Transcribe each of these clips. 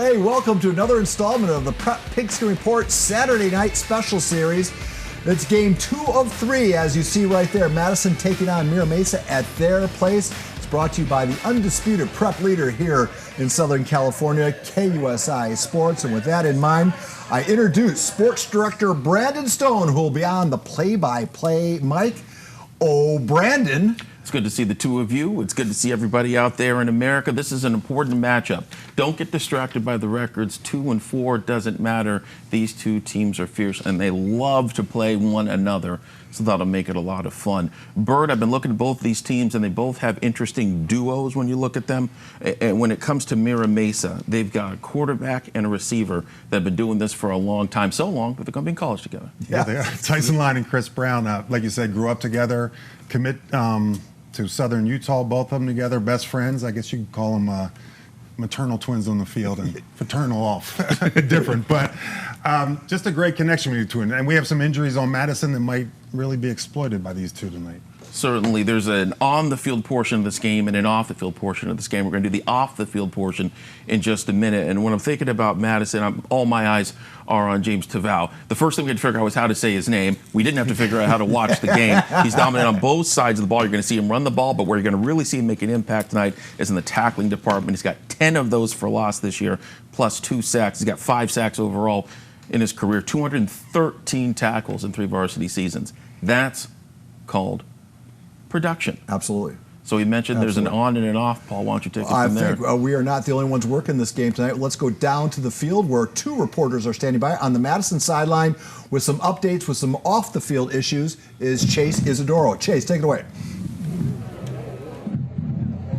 Hey, welcome to another installment of the Prep Pigskin Report Saturday Night Special Series. It's game 2 of 3, as you see right there. Madison taking on Mira Mesa at their place. It's brought to you by the undisputed prep leader here in Southern California, KUSI Sports. And with that in mind, I introduce Sports Director Brandon Stone, who will be on the play-by-play mic. Oh, Brandon. It's good to see the two of you. It's good to see everybody out there in America. This is an important matchup. Don't get distracted by the records. 2-4 doesn't matter. These two teams are fierce, and they love to play one another. So that'll make it a lot of fun. Bird, I've been looking at both these teams, and they both have interesting duos when you look at them. And when it comes to Mira Mesa, they've got a quarterback and a receiver that have been doing this for a long time. So long that they're going to be in college together. Yeah, they are. Tyson Line and Chris Brown, like you said, grew up together, commit to Southern Utah, both of them together, best friends. I guess you could call them maternal twins on the field and fraternal off. Different, but just a great connection between. And we have some injuries on Madison that might really be exploited by these two tonight. Certainly, there's an on-the-field portion of this game and an off-the-field portion of this game. We're going to do the off-the-field portion in just a minute. And when I'm thinking about Madison, all my eyes are on James Tavau. The first thing we had to figure out was how to say his name. We didn't have to figure out how to watch the game. He's dominant on both sides of the ball. You're going to see him run the ball, but where you're going to really see him make an impact tonight is in the tackling department. He's got 10 of those for loss this year, plus 2 sacks. He's got 5 sacks overall in his career, 213 tackles in 3 varsity seasons. That's called production. Absolutely. So he mentioned there's an on and an off. Paul, why don't you take it from there? I think we are not the only ones working this game tonight. Let's go down to the field where 2 reporters are standing by. On the Madison sideline with some updates, with some off-the-field issues, is Chase Isidoro. Chase, take it away.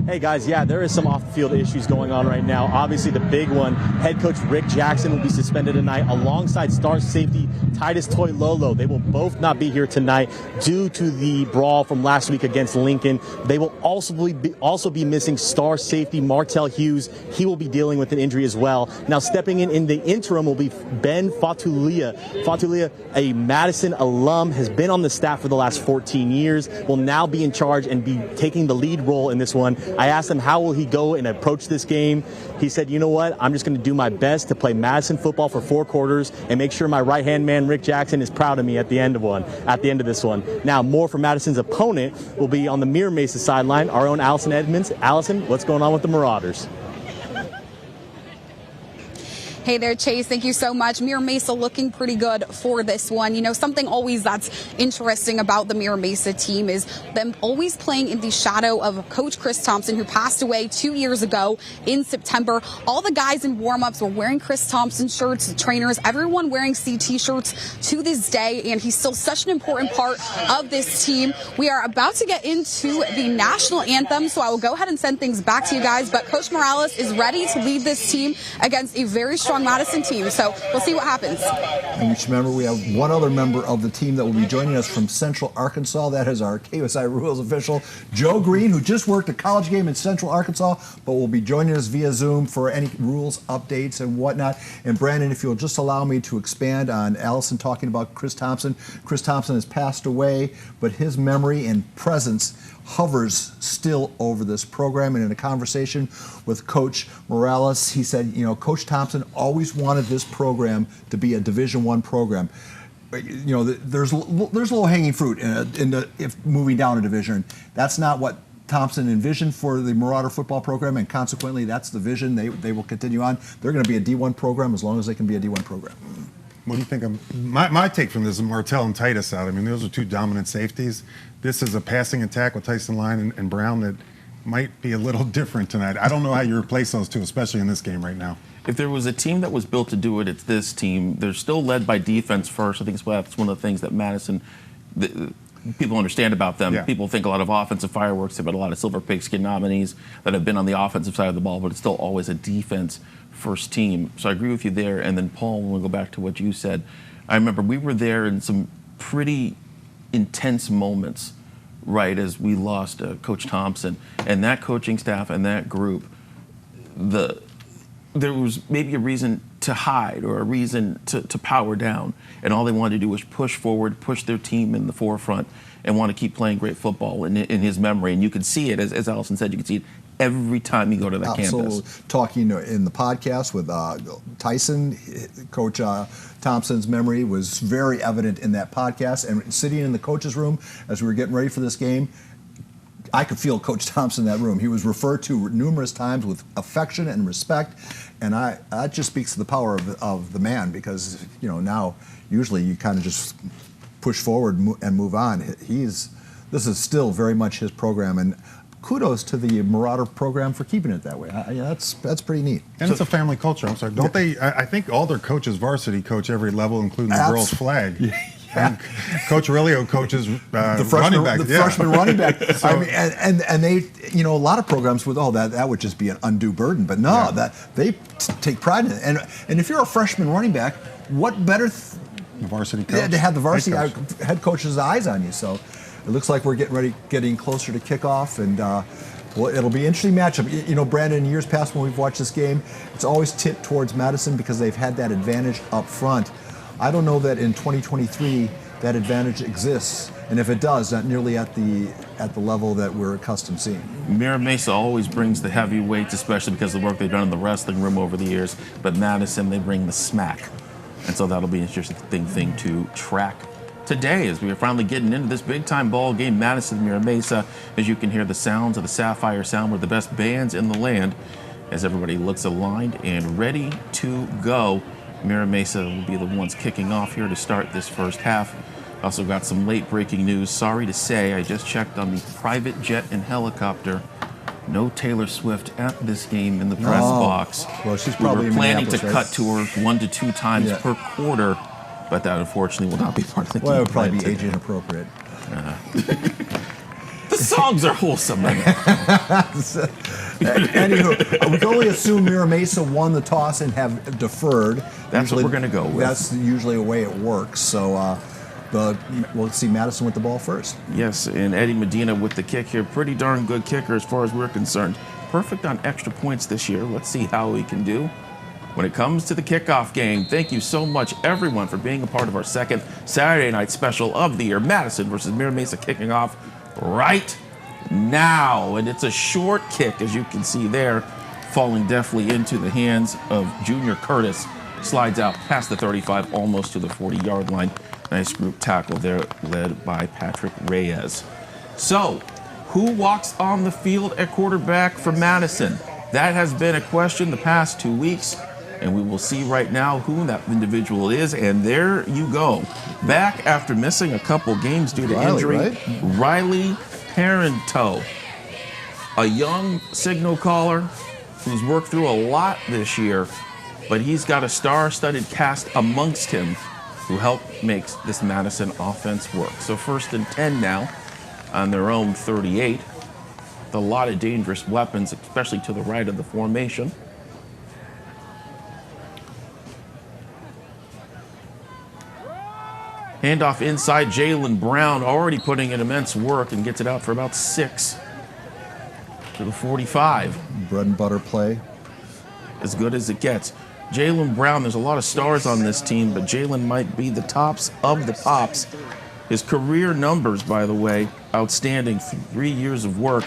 Hey guys, yeah, there is some off-the-field issues going on right now. Obviously, the big one, head coach Rick Jackson will be suspended tonight alongside star safety Titus Toilolo. They will both not be here tonight due to the brawl from last week against Lincoln. They will also be missing star safety Martell Hughes. He will be dealing with an injury as well. Now, stepping in the interim will be Ben Fatulia. Fatulia, a Madison alum, has been on the staff for the last 14 years, will now be in charge and be taking the lead role in this one. I asked him how will he go and approach this game. He said, you know what, I'm just going to do my best to play Madison football for 4 quarters and make sure my right-hand man, Rick Jackson, is proud of me at the end of this one. Now, more for Madison's opponent will be on the Mira Mesa sideline, our own Allison Edmonds. Allison, what's going on with the Marauders? Hey there, Chase. Thank you so much. Mira Mesa looking pretty good for this one. You know, something always that's interesting about the Mira Mesa team is them always playing in the shadow of Coach Chris Thompson, who passed away 2 years ago in September. All the guys in warm-ups were wearing Chris Thompson shirts, the trainers, everyone wearing CT shirts to this day, and he's still such an important part of this team. We are about to get into the national anthem, so I will go ahead and send things back to you guys, but Coach Morales is ready to lead this team against a very strong Madison team, so we'll see what happens. And you should remember we have one other member of the team that will be joining us from Central Arkansas. That is our KUSI Rules official, Joe Green, who just worked a college game in Central Arkansas, but will be joining us via Zoom for any rules updates and whatnot. And Brandon, if you'll just allow me to expand on Allison talking about Chris Thompson. Chris Thompson has passed away, but his memory and presence hovers still over this program. And in a conversation with Coach Morales, he said, you know, Coach Thompson always wanted this program to be a Division I program. You know, there's low-hanging fruit if moving down a division. That's not what Thompson envisioned for the Marauder football program, and consequently, that's the vision they will continue on. They're going to be a D1 program as long as they can be a D1 program. What do you think of my take from this is Martell and Titus out? I mean, those are 2 dominant safeties. This is a passing attack with Tyson Line and Brown that might be a little different tonight. I don't know how you replace those 2, especially in this game right now. If there was a team that was built to do it, it's this team. They're still led by defense first. I think that's one of the things that Madison, people understand about them. Yeah. People think a lot of offensive fireworks. They've got a lot of Silver Pigskin nominees that have been on the offensive side of the ball, but it's still always a defense first team. So I agree with you there. And then, Paul, when we go back to what you said, I remember we were there in some pretty intense moments, right, as we lost Coach Thompson. And that coaching staff and that group, there was maybe a reason to hide or a reason to power down. And all they wanted to do was push forward, push their team in the forefront, and want to keep playing great football in his memory. And you could see it, as Allison said, you could see it every time you go to that Absolutely. campus. Talking in the podcast with Tyson, Coach Thompson's memory was very evident in that podcast. And sitting in the coach's room as we were getting ready for this game, I could feel Coach Thompson in that room. He was referred to numerous times with affection and respect, and that just speaks to the power of the man, because now usually you kind of just push forward and move on. This is still very much his program, and kudos to the Marauder program for keeping it that way. That's pretty neat. And it's a family culture. I'm sorry. Don't they? I think all their coaches varsity coach every level, including the girls' flag. And Coach Aurelio coaches the freshman, running back. Freshman running back. I mean, and they, a lot of programs with that would just be an undue burden. But no, that they take pride in it. And if you're a freshman running back, what better the varsity coach? To have the varsity head coach's eyes on you. So it looks like we're getting closer to kickoff, and well, it'll be an interesting matchup. Brandon, in years past when we've watched this game, it's always tipped towards Madison because they've had that advantage up front. I don't know that in 2023 that advantage exists, and if it does, not nearly at the level that we're accustomed seeing. Mira Mesa always brings the heavyweights, especially because of the work they've done in the wrestling room over the years. But Madison, they bring the smack, and so that'll be an interesting thing to track today as we are finally getting into this big-time ball game. Madison, Mira Mesa, as you can hear the sounds of the Sapphire Sound, with the best bands in the land, as everybody looks aligned and ready to go. Mira Mesa will be the ones kicking off here to start this first half. Also got some late-breaking news. Sorry to say, I just checked on the private jet and helicopter. No Taylor Swift at this game in the press box. Well, she's probably we were planning to right? cut to her 1 to 2 times per quarter, but that unfortunately will not be part of the game. Well, it would probably be age inappropriate. The songs are wholesome. Anywho, we can only assume Mira Mesa won the toss and have deferred. That's what we're going to go with. That's usually a way it works. So we'll see Madison with the ball first. Yes, and Eddie Medina with the kick here. Pretty darn good kicker as far as we're concerned. Perfect on extra points this year. Let's see how he can do when it comes to the kickoff game. Thank you so much, everyone, for being a part of our second Saturday night special of the year. Madison versus Mira Mesa kicking off right now. And it's a short kick, as you can see there, falling deftly into the hands of Junior Curtis. Slides out past the 35, almost to the 40-yard line. Nice group tackle there, led by Patrick Reyes. So, who walks on the field at quarterback for Madison? That has been a question the past 2 weeks, and we will see right now who that individual is. And there you go. Back after missing a couple games due to injury, right? Riley Parenteau, a young signal caller who's worked through a lot this year, but he's got a star-studded cast amongst him who help makes this Madison offense work. So 1st and 10 now on their own 38. With a lot of dangerous weapons, especially to the right of the formation. Handoff inside, Jalen Brown already putting in immense work and gets it out for about 6 to the 45. Bread and butter play. As good as it gets. Jalen Brown, there's a lot of stars on this team, but Jalen might be the tops of the pops. His career numbers, by the way, outstanding. 3 years of work.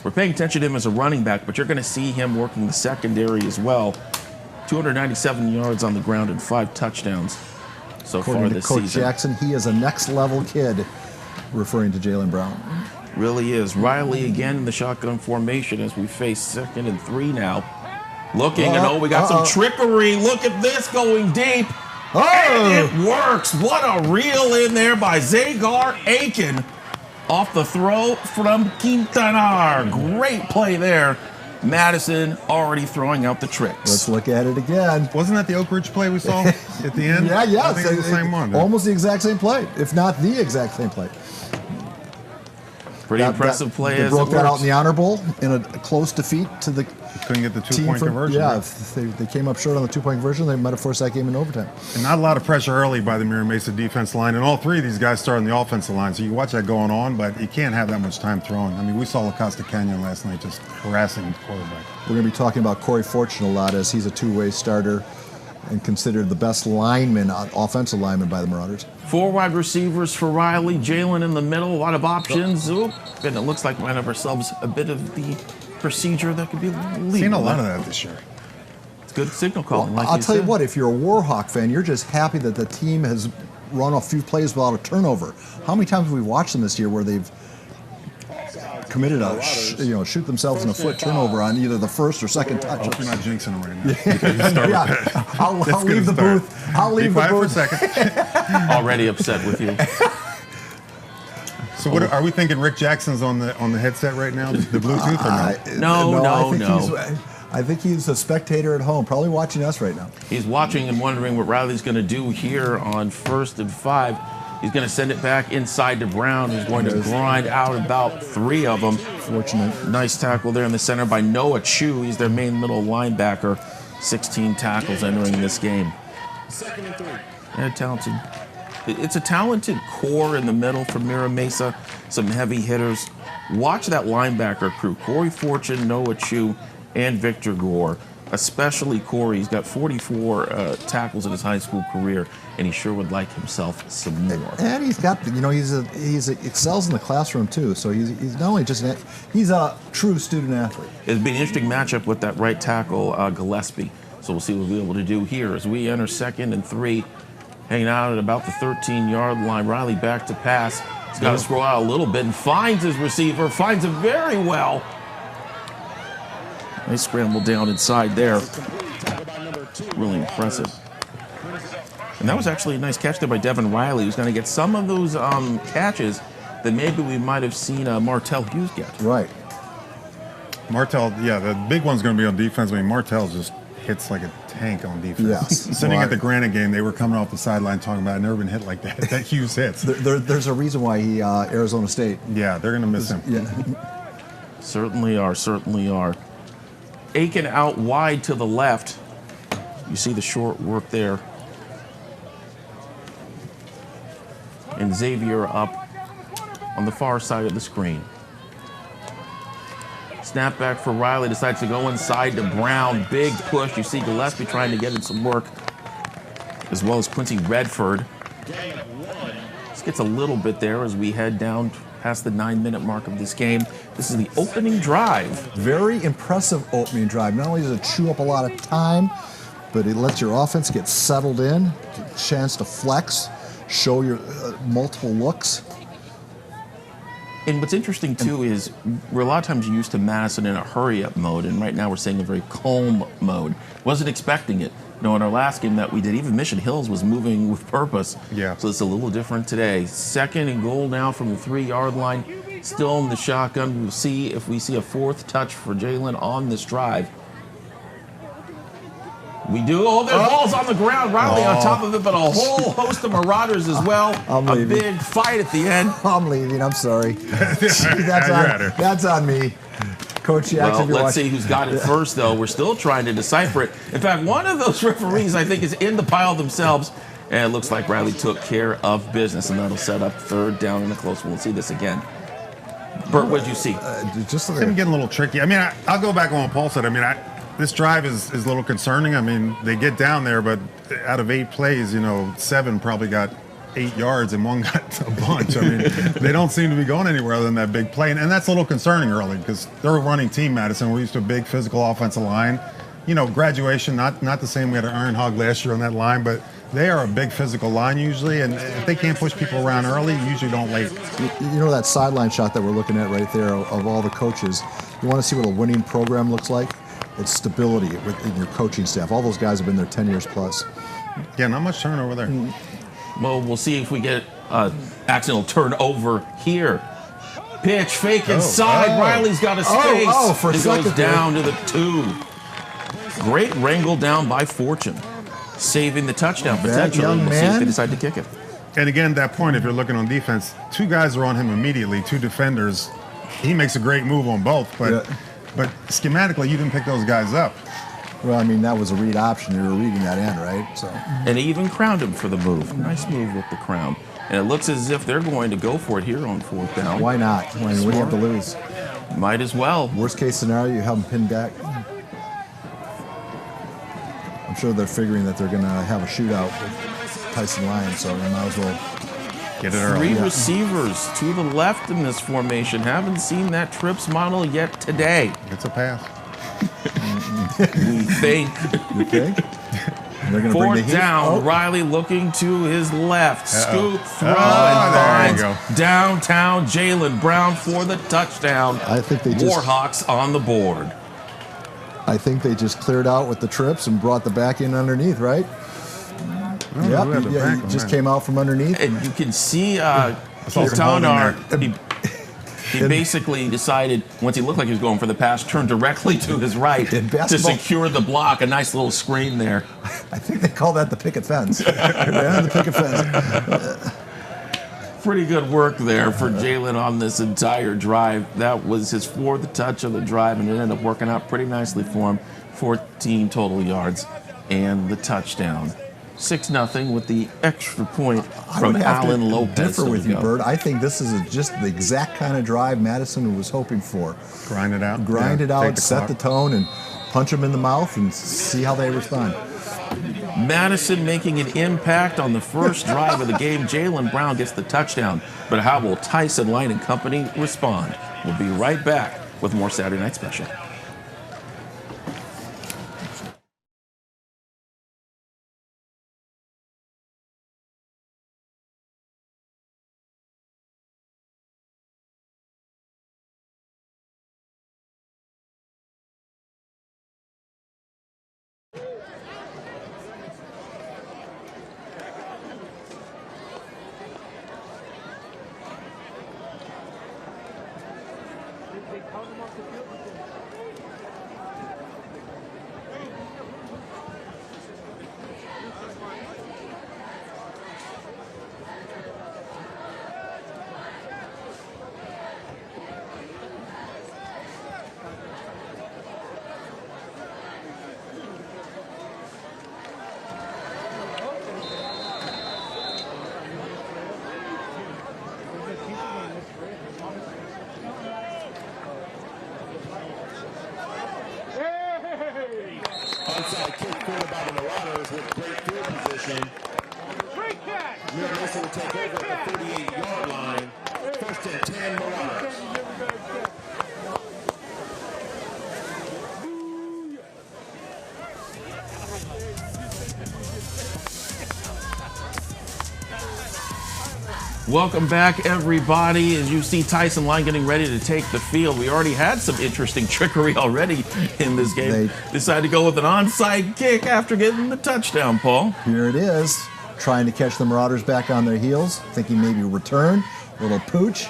We're paying attention to him as a running back, but you're going to see him working the secondary as well. 297 yards on the ground and 5 touchdowns so far this Coach season. Jackson, he is a next-level kid, referring to Jalen Brown. Really is. Riley again in the shotgun formation as we face 2nd and 3 now. Looking, and we got some trickery. Look at this going deep. And it works. What a reel in there by Zagar Aiken off the throw from Quintanar. Great play there. Madison already throwing out the tricks. Let's look at it again. Wasn't that the Oak Ridge play we saw at the end? Yeah. I think it's the same one. Almost the exact same play, if not the exact same play. Pretty impressive play. They broke that out in the Honor Bowl in a close defeat to the Couldn't get the team two-point conversion. Yeah, right? if they came up short on the 2-point conversion, they might have forced that game in overtime. And not a lot of pressure early by the Mira Mesa defense line. And all 3 of these guys start on the offensive line. So you watch that going on, but you can't have that much time throwing. I mean, we saw La Costa Canyon last night just harassing the quarterback. We're going to be talking about Corey Fortune a lot, as he's a 2-way starter and considered the best lineman, offensive lineman by the Marauders. 4 wide receivers for Riley. Jalen in the middle. A lot of options. Oop. And it looks like we might have ourselves a bit of the procedure that could be legal. Seen a lot of that this year. It's good signal calling. Well, like I'll tell you said. what, if you're a Warhawk fan, you're just happy that the team has run a few plays without a turnover. How many times have we watched them this year where they've committed a shoot themselves in the foot turnover on either the first or second touch? I hope you're not jinxing them right now. Yeah, I'll leave the start. booth. I'll leave Be the quiet for a booth. second. Already upset with you. So what are we thinking? Rick Jackson's on the headset right now, the Bluetooth or no? No. I think he's a spectator at home, probably watching us right now. He's watching and wondering what Riley's going to do here on 1st and 5. He's going to send it back inside to Brown, who's going to grind out about 3 of them. Fortunate. Nice tackle there in the center by Noah Chu. He's their main middle linebacker. 16 tackles entering this game. Yeah, talented. It's a talented core in the middle for Mira Mesa. Some heavy hitters. Watch that linebacker crew. Corey Fortune, Noah Chu, and Victor Gore. Especially Corey. He's got 44 tackles in his high school career, and he sure would like himself some more. And he's got, he's excels in the classroom too. So he's not only just he's a true student athlete. It'd be an interesting matchup with that right tackle, Gillespie. So we'll see what we'll be able to do here as we enter 2nd and 3. Hanging out at about the 13-yard line. Riley back to pass. He's got to scroll out a little bit and finds his receiver. Finds him very well. Nice scramble down inside there. Really impressive. And that was actually a nice catch there by Devin Riley, who's going to get some of those catches that maybe we might have seen Martell Hughes get. Right. Martell, yeah, the big one's going to be on defense. I mean, Martell just hits like a tank on defense. Yes. Sitting at the Granite game, they were coming off the sideline talking about, I've never been hit like that. That Hughes hits. There's a reason why he Arizona State. Yeah, they're going to miss him. Yeah. Certainly are, certainly are. Aiken out wide to the left. You see the short work there. And Xavier up on the far side of the screen. Snap back for Riley, decides to go inside to Brown. Big push. You see Gillespie trying to get in some work, as well as Quincy Redford. This gets a little bit there as we head down past the 9-minute mark of this game. This is the opening drive. Very impressive opening drive. Not only does it chew up a lot of time, but it lets your offense get settled in, get a chance to flex, show your multiple looks. And what's interesting, too, is we're a lot of times used to Madison in a hurry-up mode, and right now we're seeing a very calm mode. Wasn't expecting it. In our last game that we did, even Mission Hills was moving with purpose. Yeah. So it's a little different today. 2nd and goal now from the 3-yard line. Still in the shotgun. We'll see if we see a 4th touch for Jalen on this drive. We do. Oh, there's balls on the ground. Riley on top of it, but a whole host of Marauders as well. I'm a leaving. big fight at the end. I'm leaving. I'm sorry. That's on me. Coach Jackson, Well, if you're let's watching. see who's got it first, though. We're still trying to decipher it. In fact, one of those referees, I think, is in the pile themselves. And it looks like Riley took care of business, and that'll set up 3rd down in a close one. We'll see this again. Bert, what did you see? Just It's getting a little tricky. I mean, I'll go back on what Paul said. I mean, this drive is a little concerning. I mean, they get down there, but out of 8 plays, 7 probably got 8 yards and 1 got a bunch. I mean, they don't seem to be going anywhere other than that big play. And that's a little concerning early because they're a running team, Madison. We're used to a big physical offensive line. Graduation, not the same. We had an Iron Hog last year on that line, but they are a big physical line usually. And if they can't push people around early, usually don't late. That sideline shot that we're looking at right there of all the coaches, you want to see what a winning program looks like? It's stability within your coaching staff. All those guys have been there 10 years plus. Yeah, not much turnover there. Well, we'll see if we get accidental turnover here. Pitch, fake inside. Riley's got a space. For a it second goes down to the 2. Great wrangle down by Fortune, saving the touchdown potentially. young We'll see if man. they decide to kick it. And again, that point, if you're looking on defense, 2 guys are on him immediately, 2 defenders. He makes a great move on both, but schematically, you didn't pick those guys up. Well, I mean, that was a read option. They were reading that end, right? So. And he even crowned him for the move. Nice move with the crown. And it looks as if they're going to go for it here on 4th down. Why not? What do you have to lose? Might as well. Worst case scenario, you have them pinned back. I'm sure they're figuring that they're going to have a shootout with Tyson Lyons, so they might as well Get it early. Three receivers to the left in this formation. Haven't seen that trips model yet today. It's a pass. We think. You think? They're going to bring the Fourth heat. down, Oh. Riley looking to his left. Scoop, throw, there and you finds downtown Jalen Brown for the touchdown. I think they just- Warhawks on the board. I think they just cleared out with the trips and brought the back in underneath, right? who had Yep, the yeah, back he on just that? came out from underneath. And you can see saw some Quintana, holding he basically decided, once he looked like he was going for the pass, turned directly to his right In to basketball- secure the block. A nice little screen there. I think they call that the picket fence. Yeah, the picket fence. Pretty good work there for Jalen on this entire drive. That was his fourth touch of the drive, and it ended up working out pretty nicely for him. 14 total yards and the touchdown. 6-0 with the extra point I from would have Alan to Lopez. differ to with you, go. Bird. I think this is just the exact kind of drive Madison was hoping for. Grind it out. Grind it Yeah, take out, set the clock. tone, and punch them in the mouth and see how they respond. Madison making an impact on the first drive of the game. Jalen Brown gets the touchdown. But how will Tyson Line and company respond? We'll be right back with more Saturday Night Special. Onside kick forward by the Marauders with great field position. Mira Mesa will take over at the 38-yard line. First and 10 Marauders. Welcome back, everybody. As you see Tyson Line getting ready to take the field, we already had some interesting trickery already in this game. They decided to go with an onside kick after getting the touchdown, Paul. Here it is, trying to catch the Marauders back on their heels, thinking maybe return, little pooch.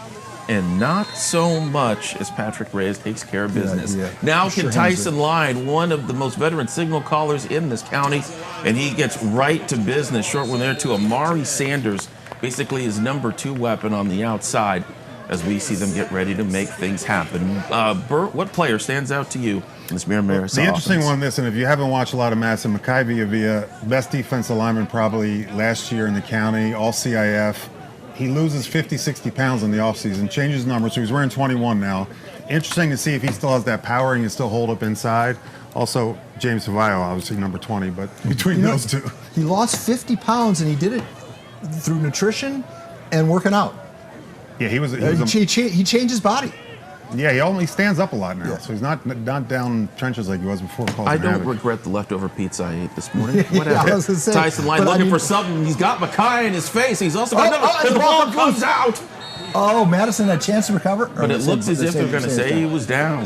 And not so much as Patrick Reyes takes care of business. Yeah. Now Sure can hands Tyson Line, one of the most veteran signal callers in this county, and he gets right to business. Short one there to Amari Sanders, basically his number 2 weapon on the outside, as we see them get ready to make things happen. Bert, what player stands out to you in this Mira Mesa The interesting offense? one, listen, if you haven't watched a lot of Madison, Mekhi Villavilla, best defensive lineman probably last year in the county, all CIF. He loses 50, 60 pounds in the offseason, changes numbers, so he's wearing 21 now. Interesting to see if he still has that power and can still hold up inside. Also, James Savallo, obviously number 20, but between those two. He lost 50 pounds, and he did it through nutrition and working out. Yeah, he He changed his body. yeah, he only stands up a lot now, so he's not down trenches like he was before. I don't regret the leftover pizza I ate this morning. Whatever. I was gonna say, Tyson Line but I looking mean- for something. He's got Mackay in his face. He's also got and the ball comes out. Oh, Madison had a chance to recover? But it looks as if they're going to say he was down.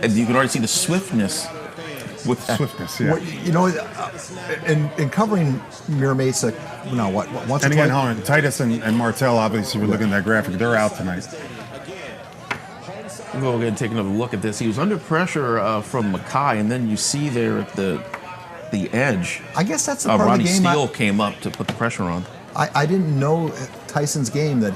And you can already see the swiftness with that. Swiftness, yeah. You know, in covering Mira Mesa, now what once or And again, twice? hold on, Titus and Martell, obviously, we're looking at that graphic. They're out tonight. We'll go ahead and take another look at this. He was under pressure from Mackay, and then you see there at the edge, I guess that's the part of Ronnie the game. Steele came up to put the pressure on. I didn't know Tyson's game that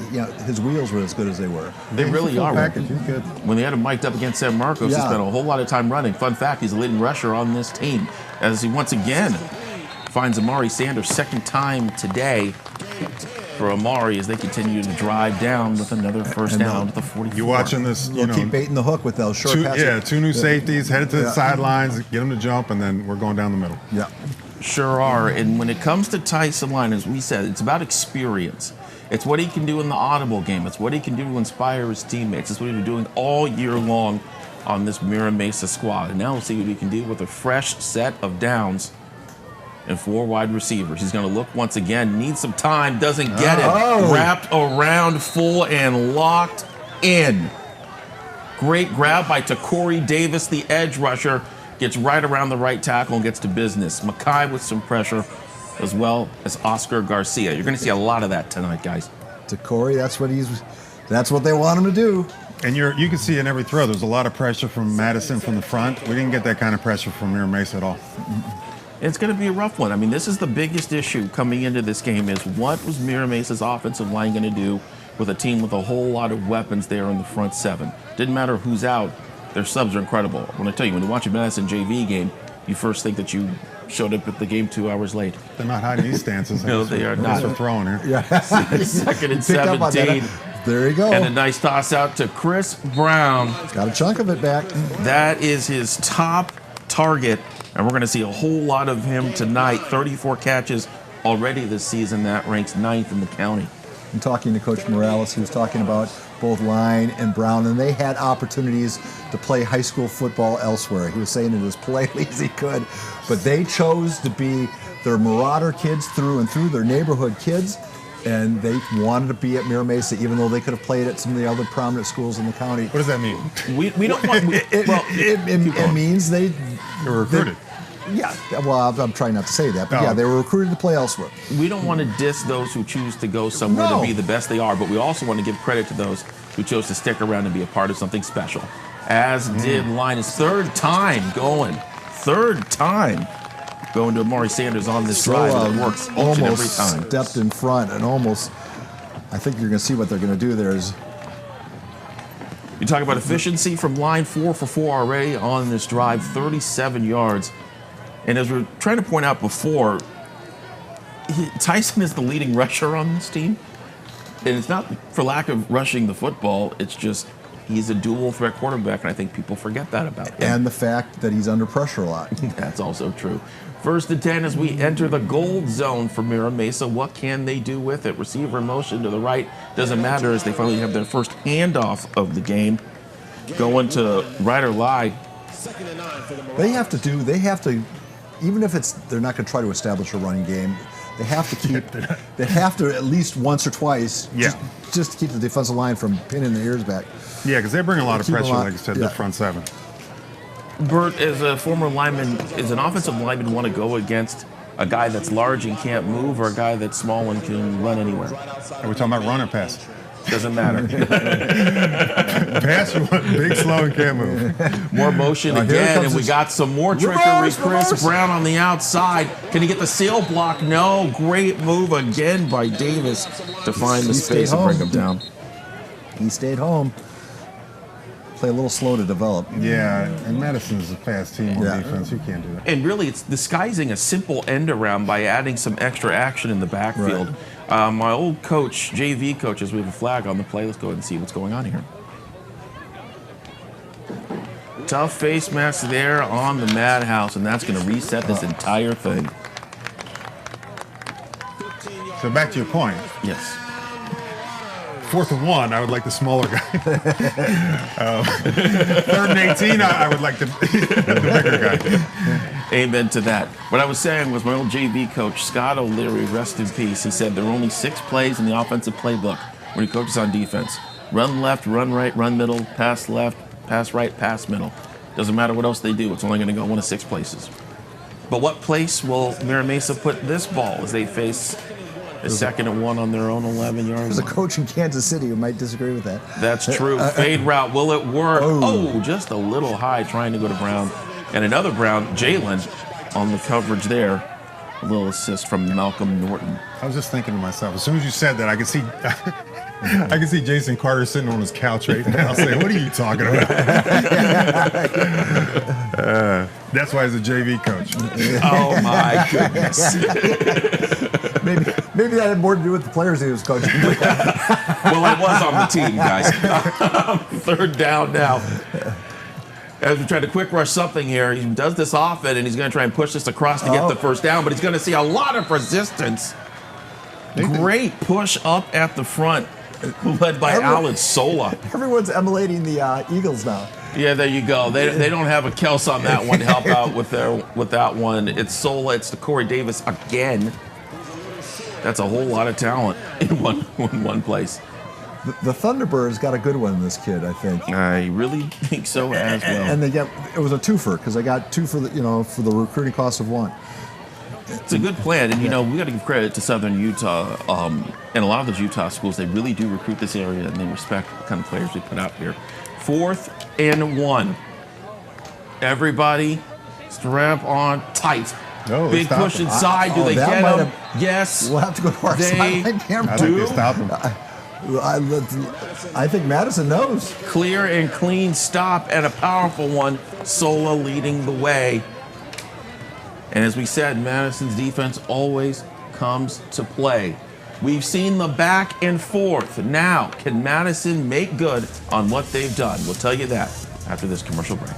his wheels were as good as they were. They really Full are. package, he's good. When they had him mic'd up against San Marcos, he Yeah. spent a whole lot of time running. Fun fact, he's the leading rusher on this team, as he once again finds Amari Sanders second time today for Amari as they continue to drive down with another first And, down to the 44. You watching this, We'll keep baiting the hook with those short passes. two new safeties, headed to the Yeah. sidelines, get them to jump, and then we're going down the middle. Yeah. Sure are. And when it comes to Tyson Line, as we said, it's about experience. It's what he can do in the audible game. It's what he can do to inspire his teammates. It's what he's been doing all year long on this Mira Mesa squad. And now we'll see what he can do with a fresh set of downs and 4 wide receivers. He's going to look once again, needs some time, doesn't get it. Wrapped around, full and locked in. Great grab by Takori Davis, the edge rusher. Gets right around the right tackle and gets to business. Mackay with some pressure, as well as Oscar Garcia. You're going to see a lot of that tonight, guys. Takori, that's what they want him to do. And you can see in every throw, there's a lot of pressure from Madison from the front. We didn't get that kind of pressure from Mira Mesa at all. It's going to be a rough one. I mean, this is the biggest issue coming into this game is what was Mira Mesa's offensive line going to do with a team with a whole lot of weapons there in the front 7. Didn't matter who's out. Their subs are incredible. When I tell you, when you watch a Madison JV game, you first think that you showed up at the game 2 hours late. They're not hiding these stances. No, they are not. They're throwing here. Yeah. 2nd and 17. There you go. And a nice toss out to Chris Brown. Got a chunk of it back. That is his top target. And we're going to see a whole lot of him tonight. 34 catches already this season. That ranks 9th in the county. I'm talking to Coach Morales. He was talking about both Line and Brown, and they had opportunities to play high school football elsewhere. He was saying it as politely as he could, but they chose to be their Marauder kids through and through, their neighborhood kids, and they wanted to be at Mira Mesa, even though they could have played at some of the other prominent schools in the county. What does that mean? We don't want. It means they were recruited. Yeah, well, I'm trying not to say that, but yeah, they were recruited to play elsewhere. We don't want to diss those who choose to go somewhere to be the best they are, but we also want to give credit to those who chose to stick around and be a part of something special. As did Line, his 3rd time going. 3rd time going to Amari Sanders on this drive. It works each and every time. Stepped in front and almost, I think you're going to see what they're going to do there is. You talk about efficiency from Line, 4 for 4 already on this drive, 37 yards. And as we were trying to point out before, Tyson is the leading rusher on this team. And it's not for lack of rushing the football, it's just he's a dual threat quarterback, and I think people forget that about him. And the fact that he's under pressure a lot. That's also true. 1st and 10 as we enter the gold zone for Mira Mesa. What can they do with it? Receiver motion to the right. Doesn't matter as they finally have their first handoff of the game. Going to right or lie. They have to, even if they're not going to try to establish a running game, they have to at least once or twice, just to keep the defensive line from pinning their ears back. Yeah, because they bring a lot of pressure, like I said, the front 7. Bert, as a former lineman, is an offensive lineman want to go against a guy that's large and can't move or a guy that's small and can run anywhere? Are we talking about run or pass? Doesn't matter. Pass, big, slow, and can't move. More motion again, and we got some more trickery. Chris Brown on the outside. Can he get the seal block? No. Great move again by Davis to find the space and bring him down. He stayed home. Play a little slow to develop. Yeah, and Madison's a fast team on defense. You can't do that. And really, it's disguising a simple end around by adding some extra action in the backfield. Right. My old coach, JV coaches, we have a flag on the play. Let's go ahead and see what's going on here. Tough face mask there on the Madhouse, and that's going to reset this entire thing. So back to your point. Yes. 4th and 1, I would like the smaller guy. 3rd and 18, I would like the bigger guy. Amen to that. What I was saying was my old JV coach, Scott O'Leary, rest in peace. He said there are only 6 plays in the offensive playbook when he coaches on defense. Run left, run right, run middle, pass left, pass right, pass middle. Doesn't matter what else they do. It's only going to go one of 6 places. But what place will Mira Mesa put this ball as they face a 2nd and 1 on their own 11-yard line? There's a coach in Kansas City who might disagree with that. That's true. Fade route. Will it work? Oh, just a little high trying to go to Brown. And another Brown, Jalen, on the coverage there. A little assist from Malcolm Norton. I was just thinking to myself, as soon as you said that, I could see Jason Carter sitting on his couch right now saying, what are you talking about? That's why he's a JV coach. Oh, my goodness. Maybe that had more to do with the players he was coaching. Well, I was on the team, guys. 3rd down now. As we try to quick rush something here, he does this often, and he's going to try and push this across to get the first down, but he's going to see a lot of resistance. Great push up at the front, led by Alan Sola. Everyone's emulating the Eagles now. Yeah, there you go. They don't have a Kels on that one to help out with that one. It's Sola. It's the Corey Davis again. That's a whole lot of talent in one place. The Thunderbirds got a good one in this kid, I think. I really think so as well. And it was a twofer because they got two for the recruiting cost of one. It's a good plan, and we got to give credit to Southern Utah and a lot of those Utah schools. They really do recruit this area, and they respect the kind of players we put out here. 4th and 1. Everybody, strap on tight. No, big push inside. Do they get him? Yes. We'll have to go to our sideline camera. I think they stopped him. I think Madison knows. Clear and clean stop and a powerful one. Sola leading the way. And as we said, Madison's defense always comes to play. We've seen the back and forth. Now, can Madison make good on what they've done? We'll tell you that after this commercial break.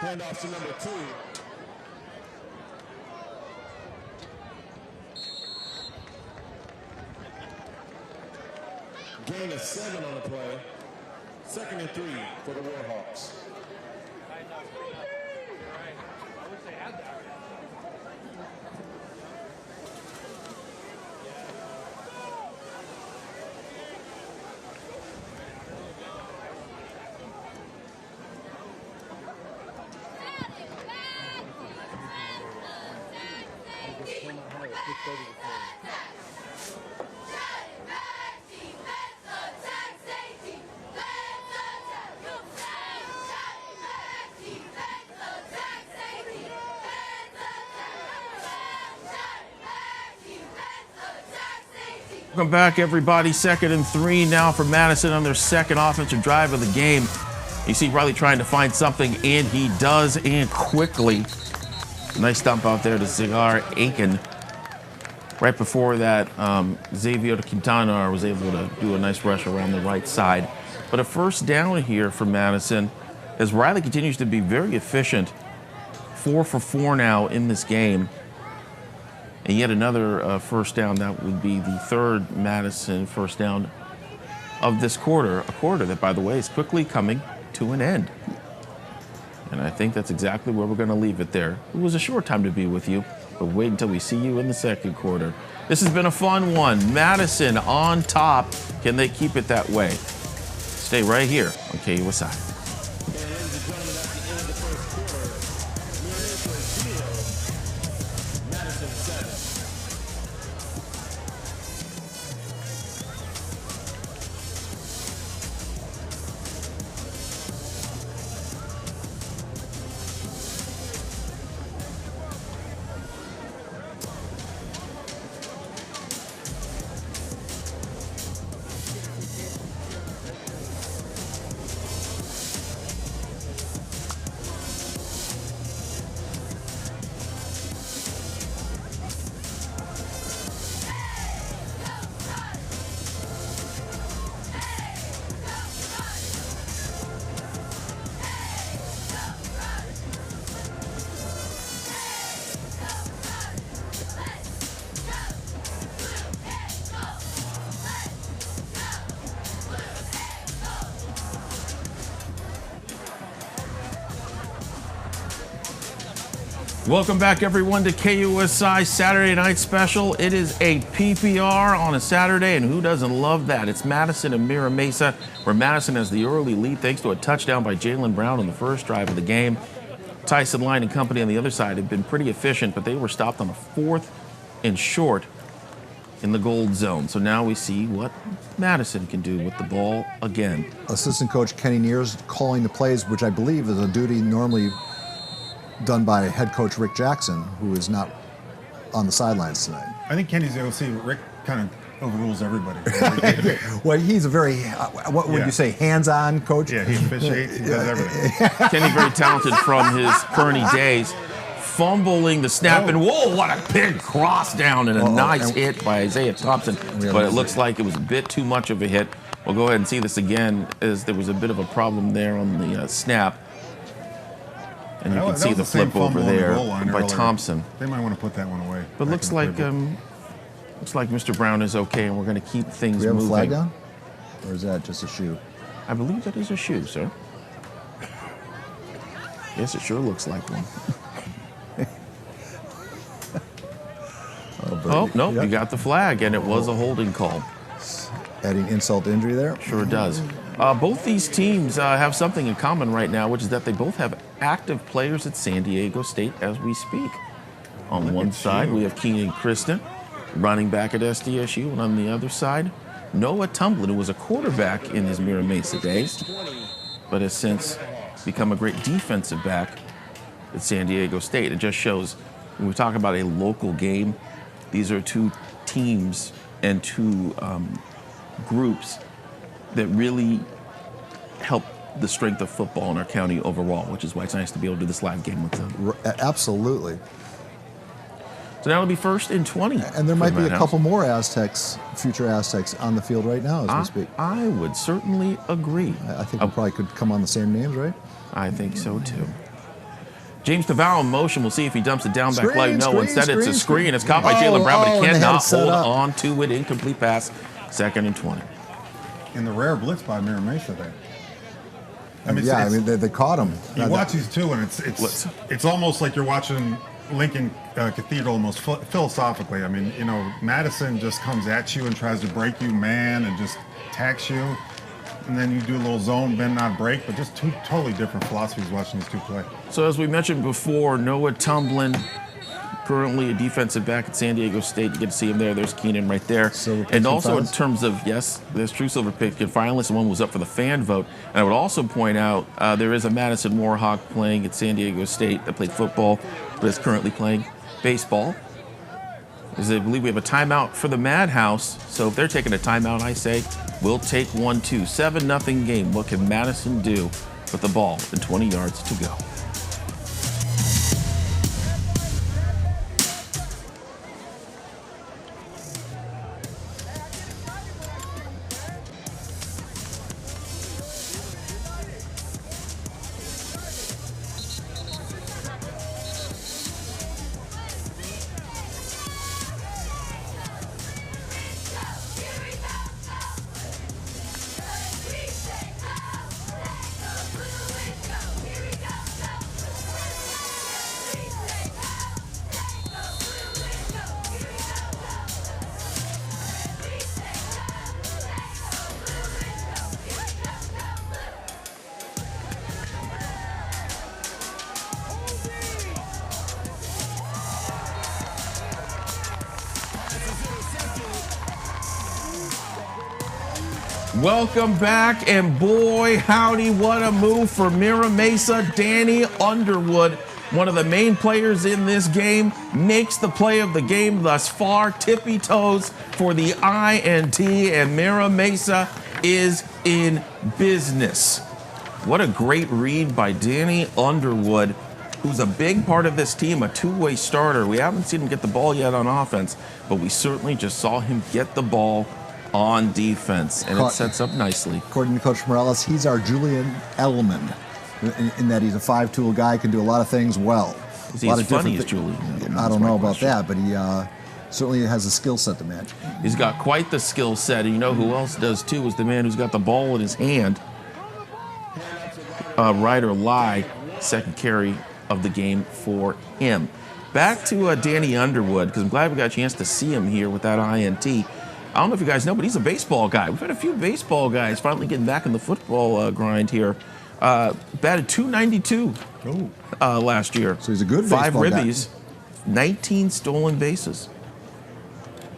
Handoff to number 2. Gain of 7 on the play. 2nd and 3 for the Warhawks. Welcome back, everybody. 2nd and 3 now for Madison on their second offensive drive of the game. You see Riley trying to find something, and he does, and quickly. Nice dump out there to Zigar Aiken. Right before that, Xavier Quintana was able to do a nice rush around the right side. But a first down here for Madison as Riley continues to be very efficient. 4 for 4 now in this game. And yet another first down. That would be the 3rd Madison first down of this quarter. A quarter that, by the way, is quickly coming to an end. And I think that's exactly where we're going to leave it there. It was a short time to be with you, but wait until we see you in the second quarter. This has been a fun one. Madison on top. Can they keep it that way? Stay right here on KUSI. Welcome back, everyone, to KUSI Saturday Night Special. It is a PPR on a Saturday, and who doesn't love that? It's Madison and Mira Mesa, where Madison has the early lead thanks to a touchdown by Jalen Brown on the first drive of the game. Tyson Line and company on the other side have been pretty efficient, but they were stopped on a 4th and short in the gold zone. So now we see what Madison can do with the ball again. Assistant coach Kenny Neers calling the plays, which I believe is a duty normally done by head coach Rick Jackson, who is not on the sidelines tonight. I think Kenny's going to see Rick kind of overrules everybody. Well, he's a very, what would Yeah. you say, hands-on coach? Yeah, he officiates, he does everything. Kenny, very talented from his Kearney days. Fumbling the snap, and whoa, what a big cross down and a nice hit by Isaiah Thompson. But it looks like it was a bit too much of a hit. We'll go ahead and see this again, as there was a bit of a problem there on the snap. And you can see the same flip over fumble on the there goal line by earlier. Thompson. They might want to put that one away. But back looks in the like playbook. Mr. Brown is okay, and we're going to keep things Do we have moving. a flag down? Or is that just a shoe? I believe that is a shoe, sir. Yes, it sure looks like one. Oh, no, Yep. you got the flag, and it was a holding call. Adding insult to injury there. Sure does. Both these teams have something in common right now, which is that they both have active players at San Diego State as we speak. On one side, we have Keenan Kristen, running back at SDSU, and on the other side, Noah Tumblin, who was a quarterback in his Mira Mesa days, but has since become a great defensive back at San Diego State. It just shows when we talk about a local game, these are two teams and two groups that really help the strength of football in our county overall, which is why it's nice to be able to do this live game with them. Absolutely. So now it'll be 1st and 20. And there for might the be a Madhouse. couple more Aztecs, future Aztecs, on the field right now as we speak. I would certainly agree. I think we probably could come on the same names, right? I think so too. James Taval in motion. We'll see if he dumps it down back Screen, low. No, screen, instead it's a screen, screen. screen. It's caught by Jalen Brown, but he and they had it cannot set hold up. on to it. Incomplete pass. 2nd and 20. In the rare blitz by Mira Mesa there. I mean, Yeah, I mean, they caught him. you watch these two, and it's almost like you're watching Lincoln Cathedral almost philosophically. I mean, you know, Madison just comes at you and tries to break you man and just attacks you. And then you do a little zone, bend, not break, but just two totally different philosophies watching these two play. So as we mentioned before, Noah Tumblin, currently a defensive back at San Diego State. You get to see him there. There's Keenan right there. And also in terms of, yes, there's true silver picket finalist. One was up for the fan vote. And I would also point out there is a Madison Warhawk playing at San Diego State that played football, but is currently playing baseball. As I believe we have a timeout for the Madhouse. So if they're taking a timeout, I say we'll take one too. 7-0 game. What can Madison do with the ball and 20 yards to go? Welcome back, and boy, howdy, what a move for Mira Mesa. Danny Underwood, one of the main players in this game, makes the play of the game thus far. Tippy toes for the INT, and Mira Mesa is in business. What a great read by Danny Underwood, who's a big part of this team, a two-way starter. We haven't seen him get the ball yet on offense, but we certainly just saw him get the ball on defense, and it sets up nicely. According to Coach Morales, he's our Julian Edelman, in that he's a five-tool guy, can do a lot of things well. Is he as funny as Julian? I don't know about that, but he certainly has a skill set to match. He's got quite the skill set, and you know who else does too is the man who's got the ball in his hand. Ryder Lai, second carry of the game for him. Back to Danny Underwood, because I'm glad we got a chance to see him here with that INT. I don't know if you guys know, but he's a baseball guy. We've had a few baseball guys finally getting back in the football grind here. Batted .292 last year. So he's a good 5 baseball guy. ribbies, 19 stolen bases.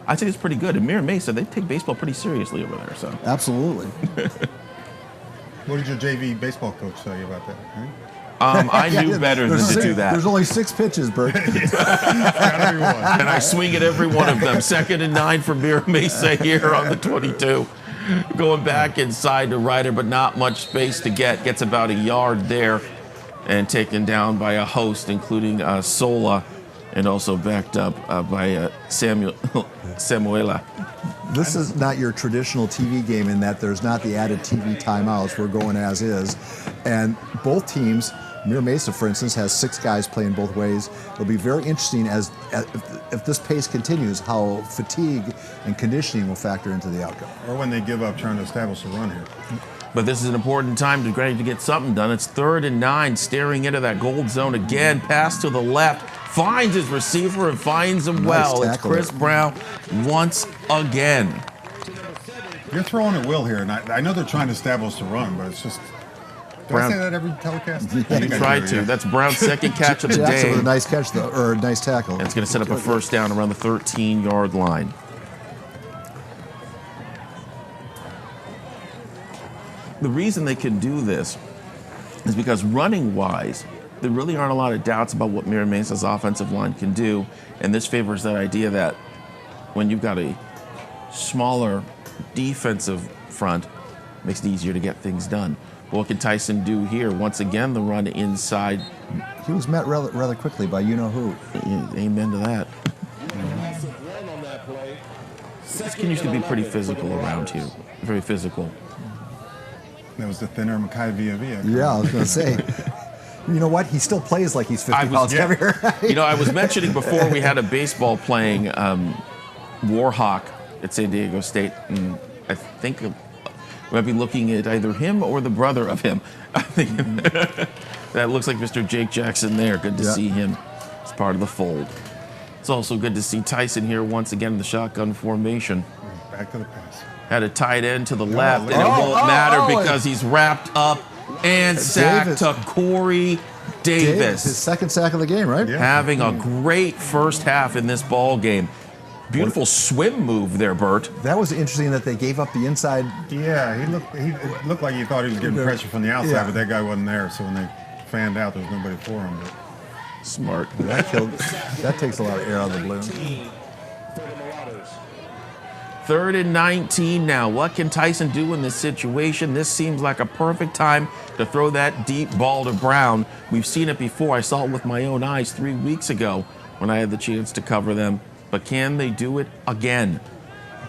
I think it's pretty good. And Mira Mesa, they take baseball pretty seriously over there. So Absolutely. What did your JV baseball coach tell you about that? Huh? I knew better than to do that. There's only 6 pitches, Bert. Gotta be one. And I swing at every one of them. 2nd and 9 for Mira Mesa here on the 22. Going back inside to Ryder, but not much space to get. Gets about a yard there and taken down by a host, including Sola, and also backed up by Samuela. This is not your traditional TV game in that there's not the added TV timeouts. We're going as is. And both teams, Mira Mesa, for instance, has 6 guys playing both ways. It'll be very interesting if this pace continues, how fatigue and conditioning will factor into the outcome. Or when they give up trying to establish a run here. But this is an important time to get something done. It's 3rd and 9, staring into that gold zone again. Pass to the left, finds his receiver and finds him well. It's Chris Brown once again. You're throwing at will here, and I know they're trying to establish the run, but it's just. Do I say that every telecast? You tried to. That's Brown's 2nd catch of the Jackson day. with a nice catch, though, or a nice tackle. And it's going to set up a first down around the 13-yard line. The reason they can do this is because running-wise, there really aren't a lot of doubts about what Mira Mesa's offensive line can do, and this favors that idea that when you've got a smaller defensive front, it makes it easier to get things done. What can Tyson do here? Once again, the run inside. He was met rather quickly by you-know-who. Amen to that. This kid used to be pretty physical around here. Very physical. That was the thinner Makai Villa. Yeah, I was going to say. You know what? He still plays like he's 50 pounds heavier. You know, I was mentioning before we had a baseball playing Warhawk at San Diego State, and I think we might be looking at either him or the brother of him. I think that looks like Mr. Jake Jackson there. Good to see him as part of the fold. It's also good to see Tyson here once again in the shotgun formation. Back to the pass. Had a tight end to the left, and it won't matter because he's wrapped up and sacked to Corey Davis. His 2nd sack of the game, right? Yeah. Having a great first half in this ball game. Beautiful swim move there, Bert. That was interesting that they gave up the inside. Yeah, he looked like he thought he was getting pressure from the outside, but that guy wasn't there. So when they fanned out, there was nobody for him. But. Smart. That takes a lot of air out of the balloon. 3rd and 19 now. What can Tyson do in this situation? This seems like a perfect time to throw that deep ball to Brown. We've seen it before. I saw it with my own eyes 3 weeks ago when I had the chance to cover them. But can they do it again?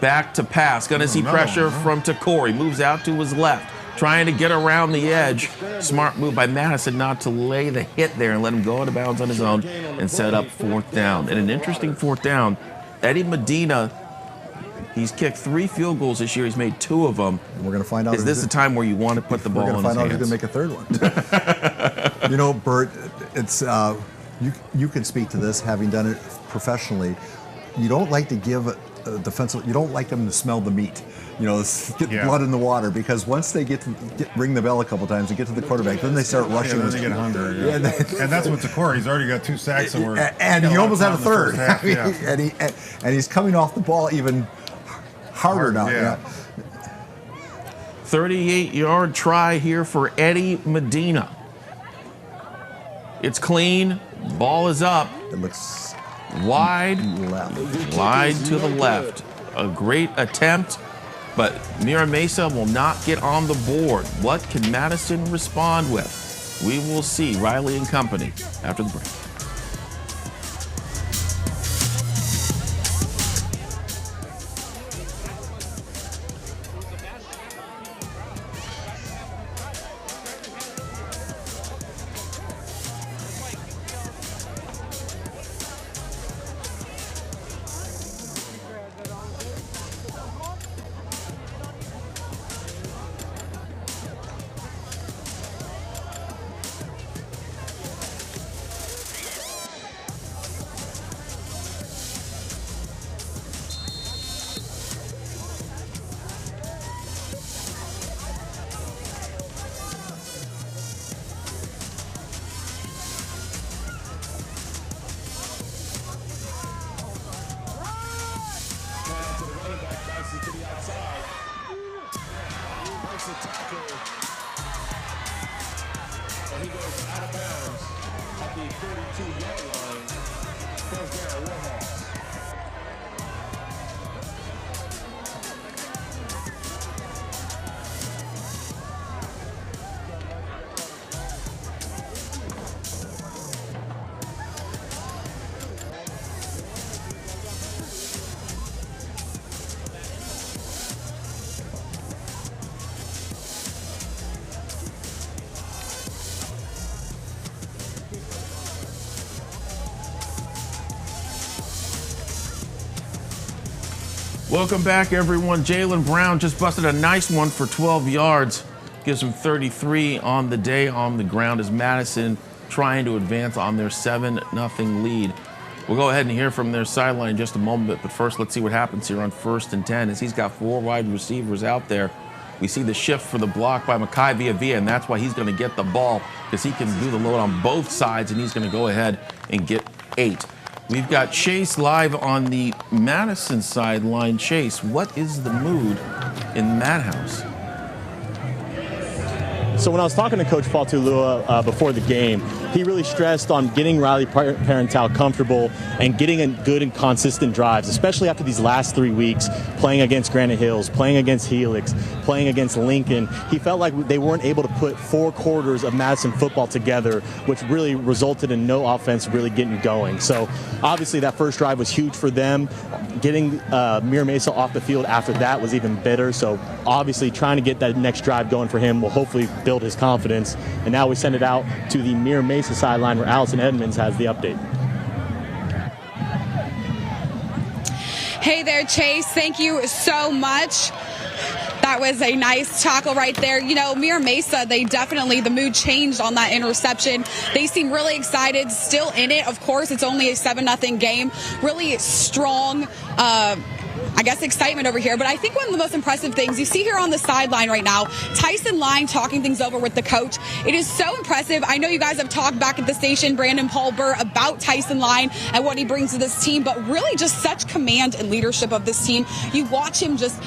Back to pass. Going to see pressure from Corey. Moves out to his left. Trying to get around the edge. Smart move by Madison not to lay the hit there and let him go out of bounds on his own and set up 4th down. And an interesting 4th down. Eddie Medina, he's kicked 3 field goals this year. He's made 2 of them. We're going to find out. Is this the time where you want to put the ball in his hands? We're going to find out who's going to make a 3rd one. You know, Bert, it's you can speak to this, having done it professionally. You don't like to give a defensive. You don't like them to smell the meat. You know, get blood in the water, because once they ring the bell a couple times and get to the quarterback, then they start rushing. Yeah, then they get hungry. Yeah. And that's what Corey. He's already got 2 sacks, and he almost had a 3rd. And he's coming off the ball even harder now. Yeah. 38-yard try here for Eddie Medina. It's clean. Ball is up. It looks wide left. Wide to the left. A great attempt, but Mira Mesa will not get on the board. What can Madison respond with? We will see. Riley and company after the break. He goes out of bounds. 42-yard line. First down, Warhawks. Welcome back, everyone. Jaylen Brown just busted a nice one for 12 yards. Gives him 33 on the day on the ground as Madison trying to advance on their 7-0 lead. We'll go ahead and hear from their sideline in just a moment, but first let's see what happens here on 1st and 10 as he's got 4 wide receivers out there. We see the shift for the block by Mekhi Villa, and that's why he's going to get the ball because he can do the load on both sides, and he's going to go ahead and get 8. We've got Chase live on the Madison sideline. Chase, what is the mood in Madhouse? So when I was talking to Coach Fatulua before the game, he really stressed on getting Riley Parental comfortable and getting in good and consistent drives, especially after these last 3 weeks, playing against Granite Hills, playing against Helix, playing against Lincoln. He felt like they weren't able to put 4 quarters of Madison football together, which really resulted in no offense really getting going. So obviously that first drive was huge for them. Getting Mira Mesa off the field after that was even better. So obviously trying to get that next drive going for him will hopefully build his confidence. And now we send it out to the Mira Mesa sideline where Allison Edmonds has the update. Hey there, Chase. Thank you so much. That was a nice tackle right there. You know, Mira Mesa, the mood changed on that interception. They seem really excited, still in it. Of course, it's only a 7-0 game. Really strong, excitement over here. But I think one of the most impressive things you see here on the sideline right now, Tyson Line talking things over with the coach. It is so impressive. I know you guys have talked back at the station, Brandon Paul Burr, about Tyson Line and what he brings to this team, but really just such command and leadership of this team. You watch him just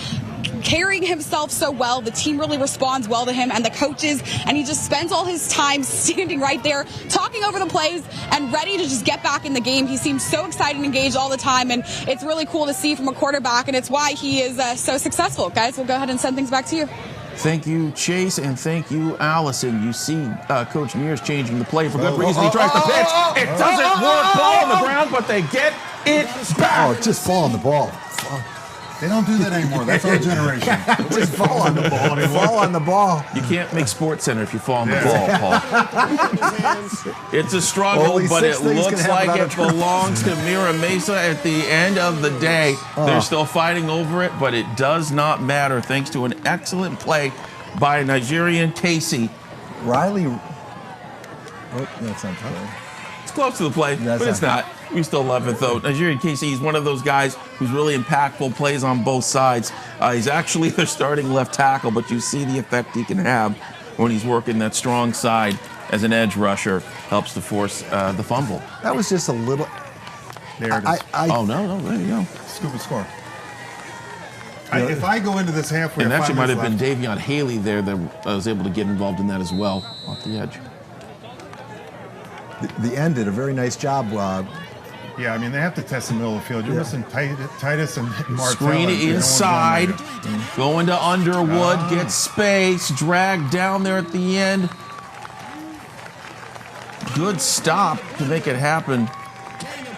carrying himself so well. The team really responds well to him and the coaches, and he just spends all his time standing right there talking over the plays and ready to just get back in the game. He seems so excited and engaged all the time, and it's really cool to see from a quarterback, and it's why he is so successful. Guys, we'll go ahead and send things back to you. Thank you, Chase, and thank you, Allison. You see Coach Mears changing the play for good reason. He tries to pitch. It doesn't work. Ball on the ground, but they get it back. Oh, just fall on the ball. They don't do that anymore. That's our generation. Just fall on the ball anymore. Fall on the ball. You can't make Sports Center if you fall on the ball, Paul. It's a struggle, Only but it 6 things looks can happen like on a it turf. belongs to Mira Mesa at the end of the day. They're still fighting over it, but it does not matter thanks to an excellent play by Nigerian Casey. Riley. Oh, that's not the play. It's close to the play, That's but it's not- not. We still love it, though. Nigerian Casey, he's one of those guys who's really impactful, plays on both sides. He's actually their starting left tackle, but you see the effect he can have when he's working that strong side as an edge rusher. Helps to force the fumble. That was just a little. There it is. Oh, no, there you go. Scoop and score. If I go into this halfway, And or 5 actually might have minutes been Davion Haley there that was able to get involved in that as well off the edge. The end did a very nice job. Yeah, I mean, they have to test the middle of the field. You're missing Titus and Martell. Screen and no one's inside, on there. going to Underwood, gets space, dragged down there at the end. Good stop to make it happen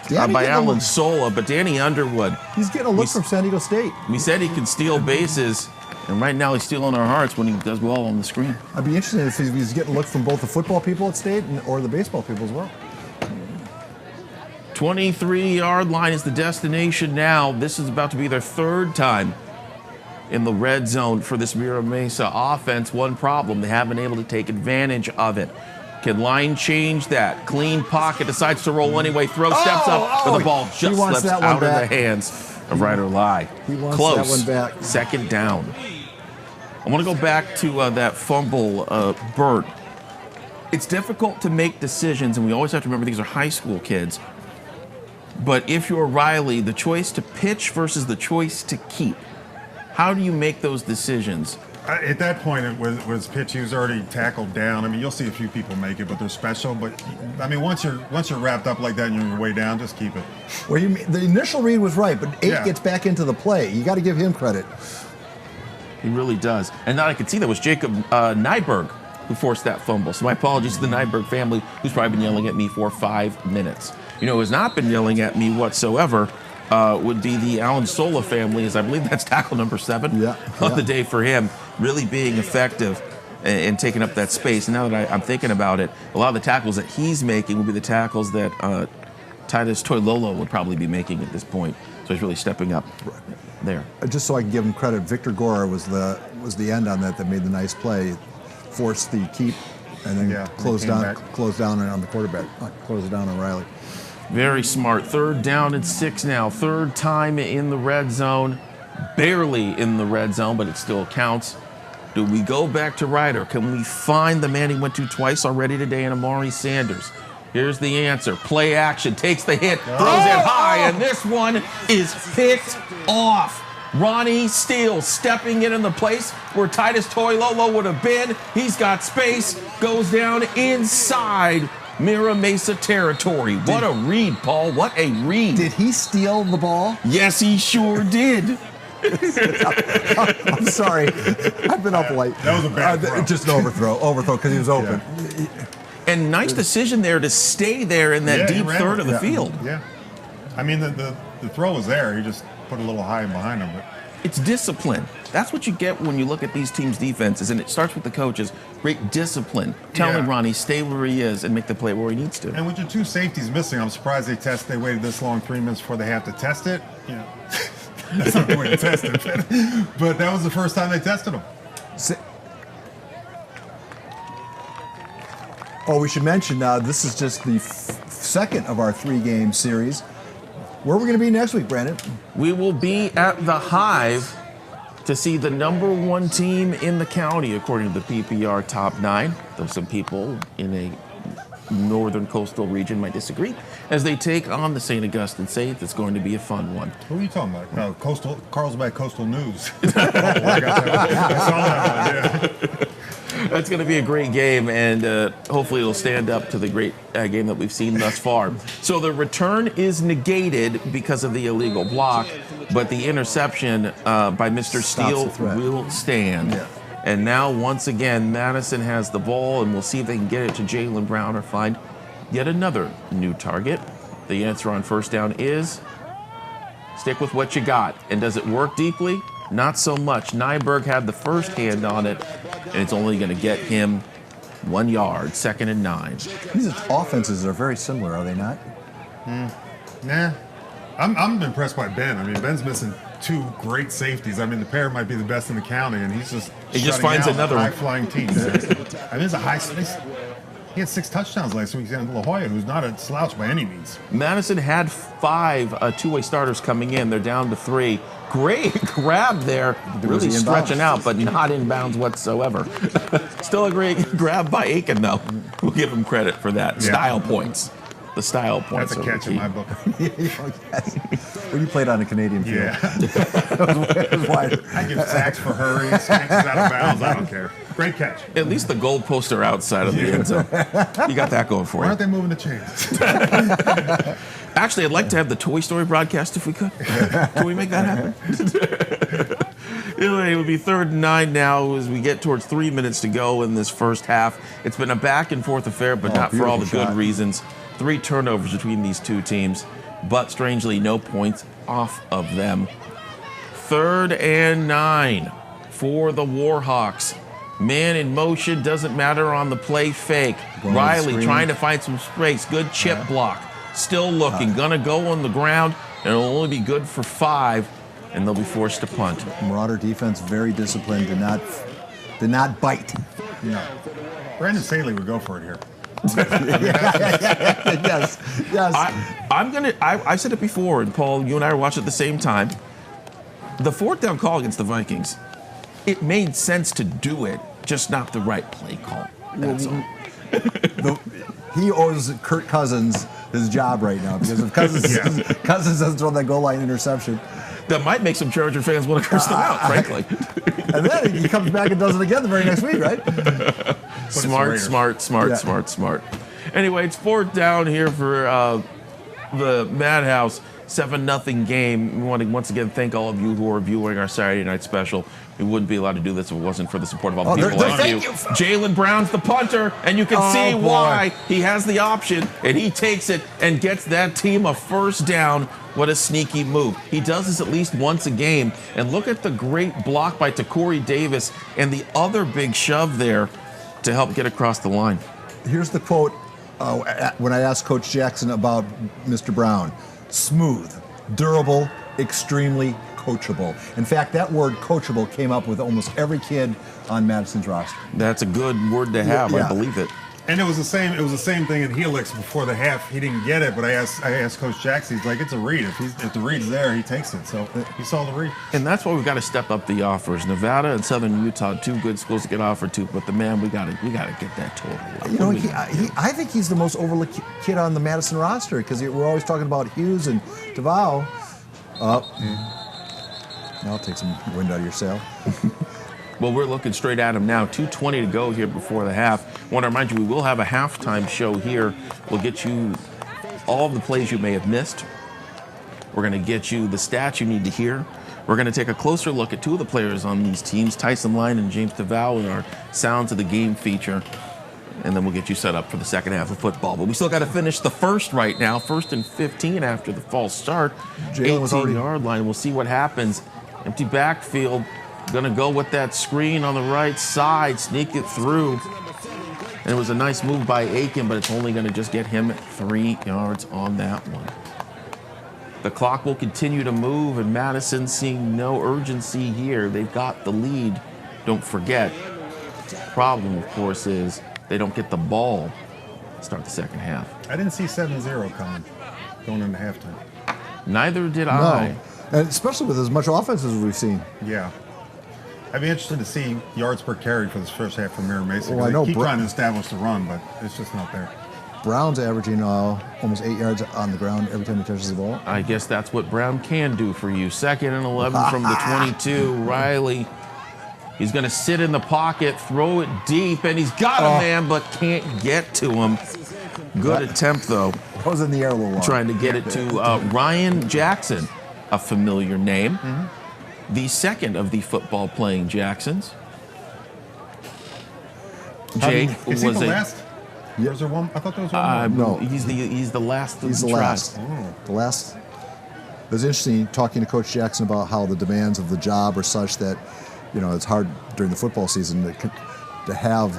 Danny by getting a Alan look- Sola, but Danny Underwood. He's getting a look from San Diego State. We said he could steal bases, and right now he's stealing our hearts when he does well on the screen. I'd be interested if he's getting a look from both the football people at State or the baseball people as well. 23-yard line is the destination now. This is about to be their 3rd time in the red zone for this Mira Mesa offense. One problem, they haven't been able to take advantage of it. Can Line change that? Clean pocket, decides to roll anyway, steps up, but the ball just wants slips that one out of the back. hands of Ryder Lai. He wants Close. that one back. 2nd down. I want to go back to that fumble, Bert. It's difficult to make decisions, and we always have to remember these are high school kids. But if you're Riley, the choice to pitch versus the choice to keep, how do you make those decisions? At that point, it was pitch. He was already tackled down. I mean, you'll see a few people make it, but they're special. But I mean, once you're wrapped up like that and you're on your way down, just keep it. Well, the initial read was right, but 8 gets back into the play. You got to give him credit. He really does. And now I can see that was Jacob Nyberg who forced that fumble. So my apologies to the Nyberg family, who's probably been yelling at me for 5 minutes. You know, who has not been yelling at me whatsoever would be the Alan Sola family, as I believe that's tackle number 7 on the day for him, really being effective and taking up that space. And now that I'm thinking about it, a lot of the tackles that he's making will be the tackles that Titus Toilolo would probably be making at this point. So he's really stepping up there. Just so I can give him credit, Victor Gora was the end on that made the nice play, forced the keep, and then closed down on the quarterback, closed it down on Riley. Very smart. 3rd down and 6 now. 3rd time in the red zone. Barely in the red zone, but it still counts. Do we go back to Ryder? Can we find the man he went to twice already today in Amari Sanders? Here's the answer. Play action. Takes the hit. Throws it high. And this one is picked off. Ronnie Steele stepping in the place where Titus Toilolo would have been. He's got space. Goes down inside Mira Mesa territory. What a read, Paul. What a read. Did he steal the ball? Yes, he sure did. I'm sorry. I've been up late. That was a bad throw. Just an overthrow because he was open. And nice decision there to stay there in that deep third of the field. Yeah. I mean, the throw was there. He just put a little high behind him. But It's discipline. That's what you get when you look at these teams' defenses, and it starts with the coaches. Great discipline, telling Ronnie stay where he is and make the play where he needs to. And with your 2 safeties missing, I'm surprised they waited this long, 3 minutes before they have to test it. You know, that's not the way to test it. But that was the first time they tested him. We should mention this is just the second of our 3-game series. Where are we going to be next week, Brandon? We will be at the Hive to see the number 1 team in the county, according to the PPR top 9. Though some people in a northern coastal region might disagree, as they take on the St. Augustine Saints. It's going to be a fun one. Who are you talking about? No, Carlsbad Coastal News. I saw that one, That's going to be a great game, and hopefully it'll stand up to the great game that we've seen thus far. So the return is negated because of the illegal block, but the interception by Mr. Steele will stand. Yeah. And now, once again, Madison has the ball, and we'll see if they can get it to Jalen Brown or find yet another new target. The answer on first down is stick with what you got. And does it work deeply? Not so much. Nyberg had the first hand on it, and it's only going to get him 1 yard, 2nd and 9. These offenses are very similar, are they not? Nah. I'm impressed by Ben. I mean, Ben's missing 2 great safeties. I mean, the pair might be the best in the county, and he just finds another one. high-flying team. I mean, it's a high. He had 6 touchdowns last week against La Jolla, who's not a slouch by any means. Madison had 5 two-way starters coming in. They're down to 3. Great grab there, really stretching out, but not inbounds whatsoever. Still a great grab by Aiken, though. We'll give him credit for that. Style points. The style points. That's a catch in my book. When you played on a Canadian field. Yeah. It was wider. I give sacks for hurries, catches out of bounds. I don't care. Great catch. At least the goalposts are outside of the end zone. You got that going for Why you. aren't they moving the chains? Actually, I'd like to have the Toy Story broadcast if we could. Can we make that happen? Anyway, it would be 3rd and 9 now as we get towards 3 minutes to go in this first half. It's been a back and forth affair, but not for all the good reasons. 3 turnovers between these 2 teams, but strangely, no points off of them. 3rd and 9 for the Warhawks. Man in motion, doesn't matter on the play fake. Riley trying to find some space. Good chip block. Still looking. Gonna go on the ground, and it'll only be good for 5, and they'll be forced to punt. Marauder defense, very disciplined, did not bite. No. Brandon Staley would go for it here. Yes. I said it before, and Paul, you and I were watching at the same time. The 4th down call against the Vikings, it made sense to do it, just not the right play call. That's all. He owes Kirk Cousins his job right now because if Cousins doesn't throw that goal line interception, that might make some Charger fans want to curse them out, frankly. And then he comes back and does it again the very next week, right? Smart. Anyway, it's 4th down here for the Madhouse. 7-0 game. We want to once again thank all of you who are viewing our Saturday night special. We wouldn't be allowed to do this if it wasn't for the support of all the people like you. Jalen Brown's the punter, and you can see why. He has the option, and he takes it and gets that team a 1st down. What a sneaky move. He does this at least once a game. And look at the great block by Takori Davis and the other big shove there to help get across the line. Here's the quote when I asked Coach Jackson about Mr. Brown. Smooth, durable, extremely coachable. In fact, that word coachable came up with almost every kid on Madison's roster. That's a good word to have. Yeah. I believe it. And it was the same thing in Helix before the half. He didn't get it, but I asked Coach Jackson. He's like, it's a read. If the read's there, he takes it. So he saw the read. And that's why we've got to step up the offers. Nevada and Southern Utah, 2 good schools to get offered to, but the man, we got to get that total up. You know, I think he's the most overlooked kid on the Madison roster because we're always talking about Hughes and DeVal. I'll take some wind out of your sail. Well, we're looking straight at him now. 2:20 to go here before the half. I want to remind you, we will have a halftime show here. We'll get you all of the plays you may have missed. We're going to get you the stats you need to hear. We're going to take a closer look at 2 of the players on these teams, Tyson Line and James DeVal, in our Sounds of the Game feature. And then we'll get you set up for the second half of football. But we still got to finish the first right now. 1st and 15 after the false start. 18-yard line. We'll see what happens. Empty backfield. Going to go with that screen on the right side, sneak it through. And it was a nice move by Aiken, but it's only going to just get him 3 yards on that one. The clock will continue to move, and Madison seeing no urgency here. They've got the lead. Don't forget. The problem, of course, is they don't get the ball to start the second half. I didn't see 7-0 coming going into halftime. Neither did I. And especially with as much offense as we've seen. Yeah. I'd be interested to see yards per carry for this first half for Mira Mesa. Well, I know they keep trying to establish the run, but it's just not there. Brown's averaging almost 8 yards on the ground every time he touches the ball. I guess that's what Brown can do for you. 2nd and 11 from the 22. Riley, he's going to sit in the pocket, throw it deep, and he's got a man, but can't get to him. Good attempt, though. It was in the air a little long. Trying to get it to Ryan Jackson, a familiar name. The second of the football-playing Jacksons. Jake Is he the last? Yeah. Was there one? I thought there was one more. No. He's the last. He's the last. The last. It was interesting talking to Coach Jackson about how the demands of the job are such that, it's hard during the football season to have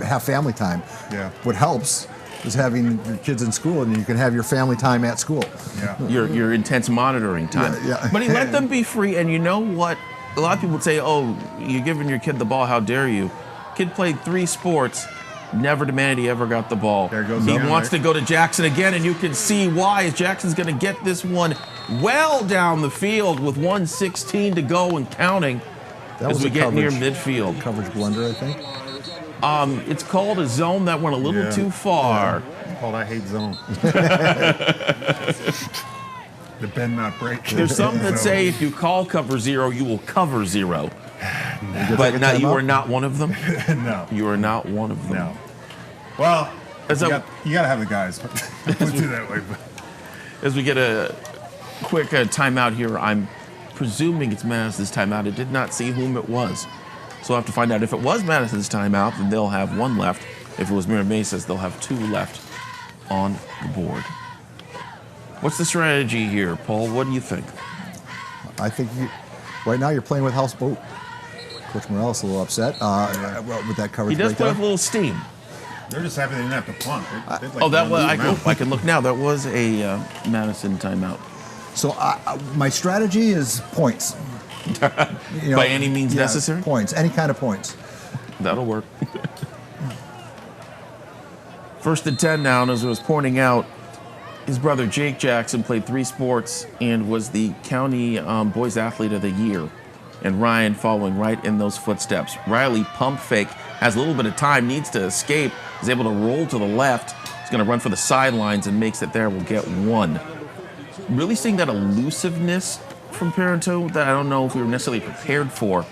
have family time. Yeah. What helps is having your kids in school, and you can have your family time at school. Yeah. Your intense monitoring time. Yeah. But he let them be free, and you know what? A lot of people would say, "Oh, you're giving your kid the ball. How dare you?" Kid played 3 sports. Never demanded he ever got the ball. There goes he again, wants right? to go to Jackson again, and you can see why. Jackson's going to get this one well down the field with 1:16 to go and counting as we get near midfield. Coverage blunder, I think. It's called a zone that went a little too far. Yeah. It's called I hate zone. The bend not break. There's some that say if you call cover 0, you will cover 0. But you are not one of them? No. You are not one of them. No. Well, As you I- got to have the guys. Let's do that way. As we get a quick timeout here, I'm presuming it's Madison's timeout. I did not see whom it was. So I'll have to find out. If it was Madison's timeout, then they'll have 1 left. If it was Mira Mesa's, they'll have 2 left on the board. What's the strategy here, Paul? What do you think? I think right now you're playing with house boat. Coach Morales a little upset with that coverage. He does play breakdown. with a little steam. They're just happy they didn't have to punt. That was. I can look now. That was a Madison timeout. So my strategy is points. By any means necessary? Points, any kind of points. That'll work. 1st and 10 now, and as I was pointing out, his brother Jake Jackson played 3 sports and was the county boys athlete of the year. And Ryan following right in those footsteps. Riley pump fake, has a little bit of time, needs to escape, is able to roll to the left. He's going to run for the sidelines and makes it there. We'll get 1. really seeing that elusiveness from Parenteau that I don't know if we were necessarily prepared for.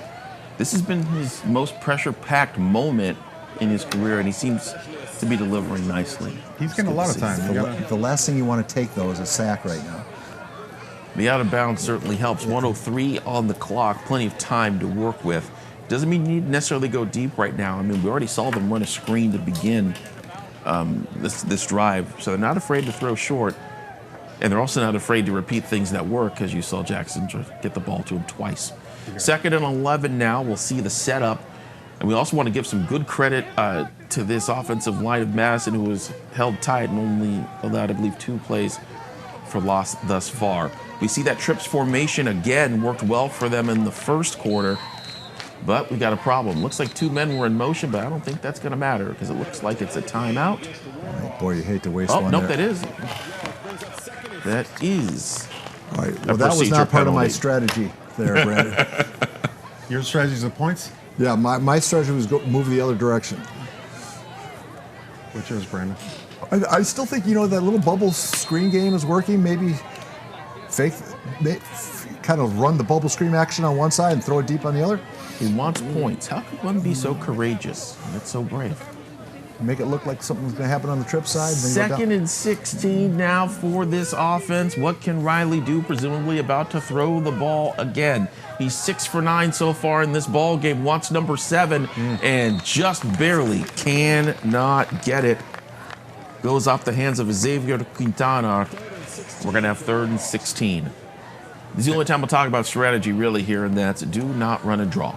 This has been his most pressure-packed moment in his career, and he seems to be delivering nicely. He's getting a lot of time. The last thing you want to take, though, is a sack right now. The out of bounds certainly helps. 103 on the clock, plenty of time to work with. Doesn't mean you need to necessarily go deep right now. I mean, we already saw them run a screen to begin this drive, so they're not afraid to throw short, and they're also not afraid to repeat things that work, because you saw Jackson get the ball to him twice. 2nd and 11 now. We'll see the setup. And we also want to give some good credit to this offensive line of Madison, who was held tight and only allowed, I believe, 2 plays for loss thus far. We see that trips formation again worked well for them in the first quarter, but we got a problem. Looks like 2 men were in motion, but I don't think that's going to matter because it looks like it's a timeout. Right, boy, you hate to waste one nope, there. That is. All right, well, that was not part of my strategy there, Brandon. Your strategy is the points? Yeah, my strategy was move the other direction. What's yours, Brandon? I still think, that little bubble screen game is working. Maybe kind of run the bubble screen action on one side and throw it deep on the other. He wants points. How could one be so courageous? That's so brave. Make it look like something's going to happen on the trip side. And then 2nd and 16 now for this offense. What can Riley do? Presumably about to throw the ball again. He's 6 for 9 so far in this ball game. Wants number 7 and just barely cannot get it. Goes off the hands of Xavier Quintana. We're going to have 3rd and 16. This is the only time we'll talk about strategy really here, and that's do not run a draw.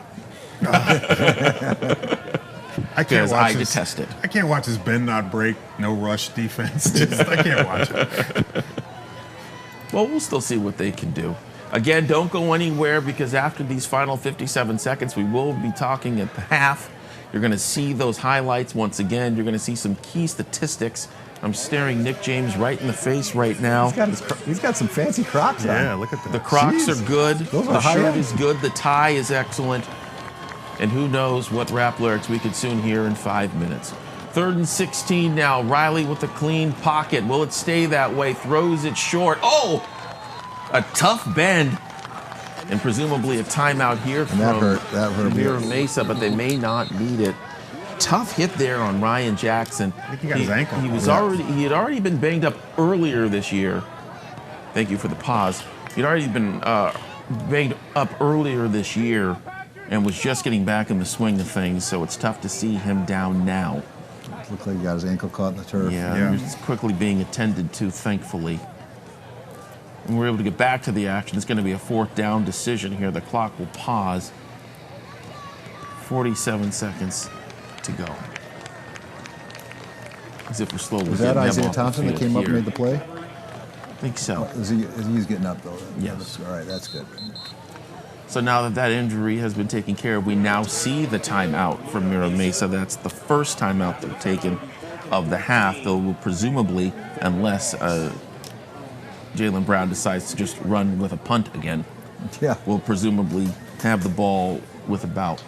I detest it. I can't watch this bend not break, no rush defense. I can't watch it. Well, we'll still see what they can do. Again, don't go anywhere, because after these final 57 seconds, we will be talking at the half. You're going to see those highlights once again. You're going to see some key statistics. I'm staring Nick James right in the face right now. He's got some fancy Crocs on. Yeah, look at that. The Crocs are good. Those are the shirt high-end. is good. The tie is excellent. And who knows what rap lyrics we could soon hear in 5 minutes. 3rd and 16 now. Riley with a clean pocket. Will it stay that way? Throws it short. Oh! A tough bend. And presumably a timeout here from That hurt. Mira Mesa, but they may not need it. Tough hit there on Ryan Jackson. I think he got his ankle. He had already been banged up earlier this year. Thank you for the pause. He'd already been banged up earlier this year and was just getting back in the swing of things, so it's tough to see him down now. Looks like he got his ankle caught in the turf. Yeah. He's quickly being attended to, thankfully. And we're able to get back to the action. It's going to be a 4th down decision here. The clock will pause. 47 seconds to go. As if we're slowly Was that getting them Isaiah off the Thompson that field came up and here. made the play? I think so. He's getting up, though. Yes. All right, that's good. So now that injury has been taken care of, we now see the timeout from Mira Mesa. That's the first timeout they've taken of the half, though will presumably, unless Jaylen Brown decides to just run with a punt again, will presumably have the ball with about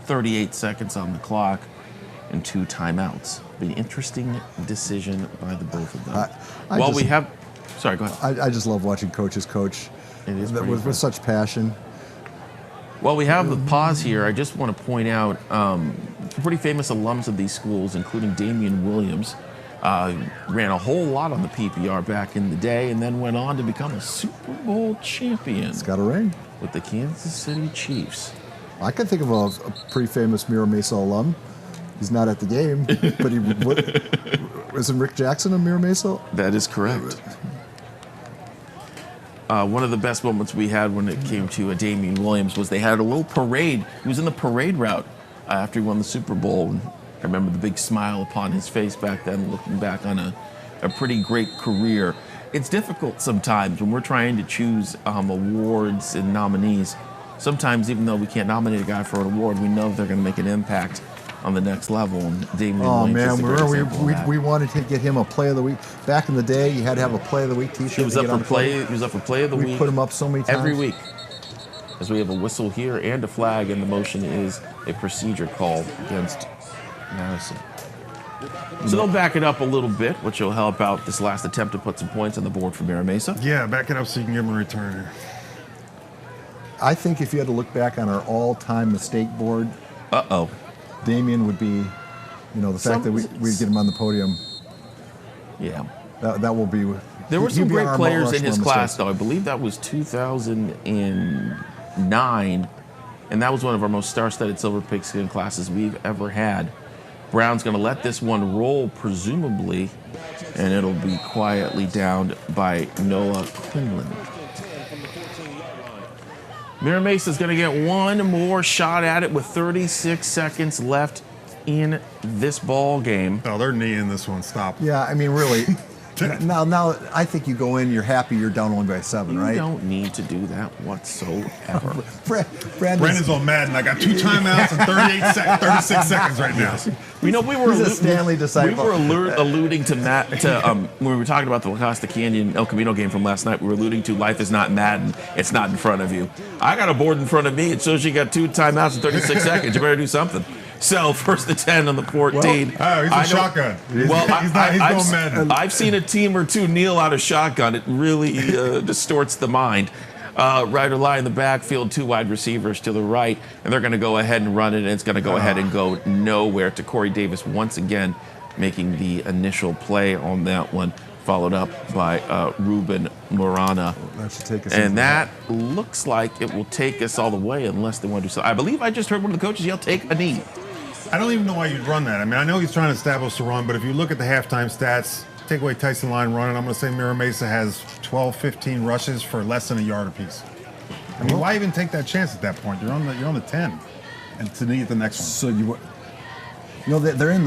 38 seconds on the clock and 2 timeouts. Be an interesting decision by the both of them. Sorry, go ahead. I just love watching coaches coach. It is with such passion. While we have the pause here, I just want to point out pretty famous alums of these schools, including Damian Williams, ran a whole lot on the PPR back in the day and then went on to become a Super Bowl champion. It's got a ring. With the Kansas City Chiefs. I can think of a pretty famous Mira Mesa alum. He's not at the game, but isn't Rick Jackson a Mira Mesa? That is correct. One of the best moments we had when it came to Damian Williams was they had a little parade. He was in the parade route after he won the Super Bowl. And I remember the big smile upon his face back then, looking back on a pretty great career. It's difficult sometimes when we're trying to choose awards and nominees. Sometimes, even though we can't nominate a guy for an award, we know they're going to make an impact on the next level. And Damian Williams is a great example of that. we wanted to get him a Play of the Week. Back in the day, you had to have a Play of the Week T-shirt. He was up for play of the week. We put him up so many times. Every week. As we have a whistle here and a flag, and the motion is a procedure call against Madison. So they'll back it up a little bit, which will help out this last attempt to put some points on the board for Mira Mesa. Yeah, back it up so you can give them a return. I think if you had to look back on our all-time mistake board, Damian would be, the fact that we get him on the podium. Yeah. That will be. There were some he'd be on great our players Mount in his Rushmore class, mistakes. though. I believe that was 2009, and that was one of our most star-studded silver pigskin classes we've ever had. Brown's going to let this one roll, presumably, and it'll be quietly downed by Noah Quinlan. Mira Mesa is going to get one more shot at it with 36 seconds left in this ball game. Oh, they're kneeing this one. Stop. Yeah, I mean, really. Now, I think you go in, you're happy you're down only by 7, You right? don't need to do that whatsoever. Brandon's on Madden. I got 2 timeouts and 36 seconds right now. We were He's a Stanley disciple. We were alluding to when we were talking about the La Costa Canyon El Camino game from last night. We were alluding to life is not Madden; it's not in front of you. I got a board in front of me. It shows you got 2 timeouts and 36 seconds. You better do something. So first and 10 on the 14. He's a shotgun. He's going Madden. I've seen a team or two kneel out of shotgun. It really distorts the mind. Ryder lie in the backfield, 2 wide receivers to the right, and they're going to go ahead and run it, and it's going to go ahead and go nowhere to Corey Davis once again making the initial play on that one, followed up by Ruben Morana. That should take us and that looks like it will take us all the way unless they want to do something. I believe I just heard one of the coaches yell, take a knee. I don't even know why you'd run that. I mean, I know he's trying to establish the run, but if you look at the halftime stats, take away Tyson Line running, I'm going to say Mira Mesa has 12, 15 rushes for less than a yard apiece. I mean, why even take that chance at that point? You're on the 10, and to knee at the next one. So they're in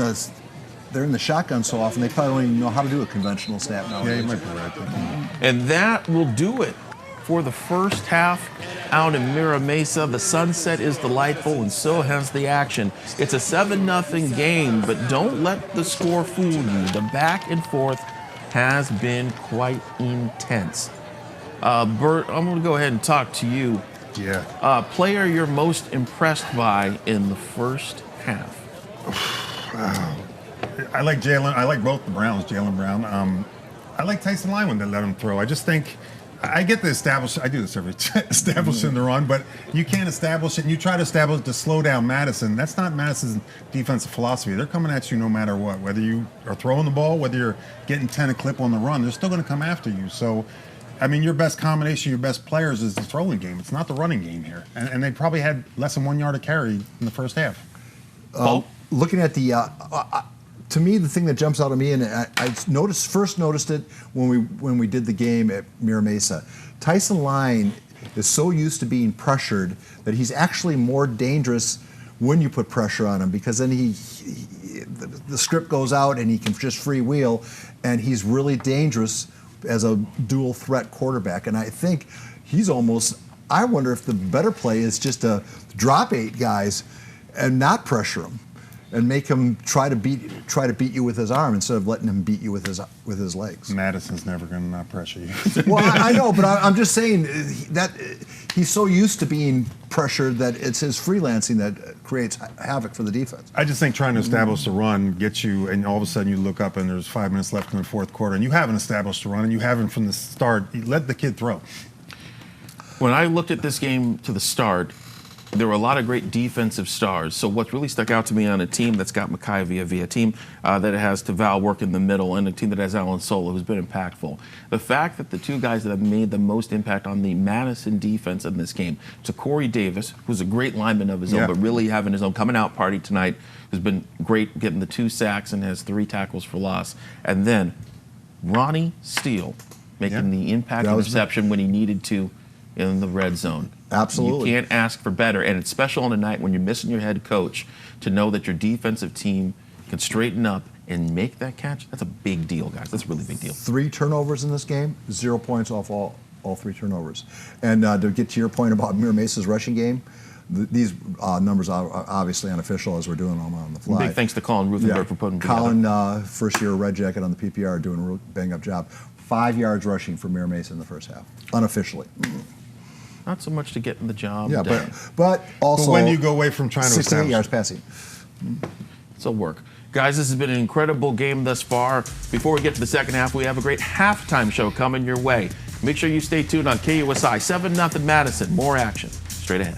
the shotgun so often they probably don't even know how to do a conventional snap now. Yeah, you might be right. And that will do it for the first half out in Mira Mesa. The sunset is delightful, and so has the action. It's a 7-0 game, but don't let the score fool you. The back and forth has been quite intense. Bert, I'm going to go ahead and talk to you. Yeah. Player you're most impressed by in the first half? I like Jalen. I like both the Browns, Jalen Brown. I like Tyson Line when they let him throw. I just think I get the establish. I do this establishing the run, but you can't establish it. And you try to establish to slow down Madison. That's not Madison's defensive philosophy. They're coming at you no matter what. Whether you are throwing the ball, whether you're getting 10 a clip on the run, they're still going to come after you. So, I mean, your best combination, your best players is the throwing game. It's not the running game here. And they probably had less than 1 yard to carry in the first half. Looking at the, to me, the thing that jumps out at me, and I first noticed it when we did the game at Mira Mesa. Tyson Line is so used to being pressured that he's actually more dangerous when you put pressure on him, because then the script goes out and he can just freewheel, and he's really dangerous as a dual threat quarterback. And I think I wonder if the better play is just to drop 8 guys and not pressure them, and make him try to beat you with his arm instead of letting him beat you with his legs. Madison's never going to not pressure you. Well, I know, but I'm just saying that he's so used to being pressured that it's his freelancing that creates havoc for the defense. I just think trying to establish the run gets you, and all of a sudden you look up and there's 5 minutes left in the fourth quarter, and you haven't established the run, and you haven't from the start. You let the kid throw. When I looked at this game to the start, there were a lot of great defensive stars. So what really stuck out to me on a team that's got Mekhi Via, a team that has Taval work in the middle, and a team that has Alan Solo, who's been impactful. The fact that the 2 guys that have made the most impact on the Madison defense in this game, to Corey Davis, who's a great lineman of his own, but really having his own coming out party tonight, who's been great getting the 2 sacks and has 3 tackles for loss. And then Ronnie Steele making the impact interception when he needed to in the red zone. Absolutely. You can't ask for better, and it's special on a night when you're missing your head coach to know that your defensive team can straighten up and make that catch. That's a big deal, guys. That's a really big deal. 3 turnovers in this game, 0 points off all 3 turnovers. And to get to your point about Mira Mesa's rushing game, these numbers are obviously unofficial as we're doing them on the fly. Big thanks to Colin Ruthenberg for putting them Colin, together. first-year Red Jacket on the PPR, doing a real bang-up job. 5 yards rushing for Mira Mesa in the first half, unofficially. Not so much to get in the job. Yeah, but also. But when do you go away from trying to 68 establish? yards passing. It'll work. Guys, this has been an incredible game thus far. Before we get to the second half, we have a great halftime show coming your way. Make sure you stay tuned on KUSI. 7-0 Madison. More action straight ahead.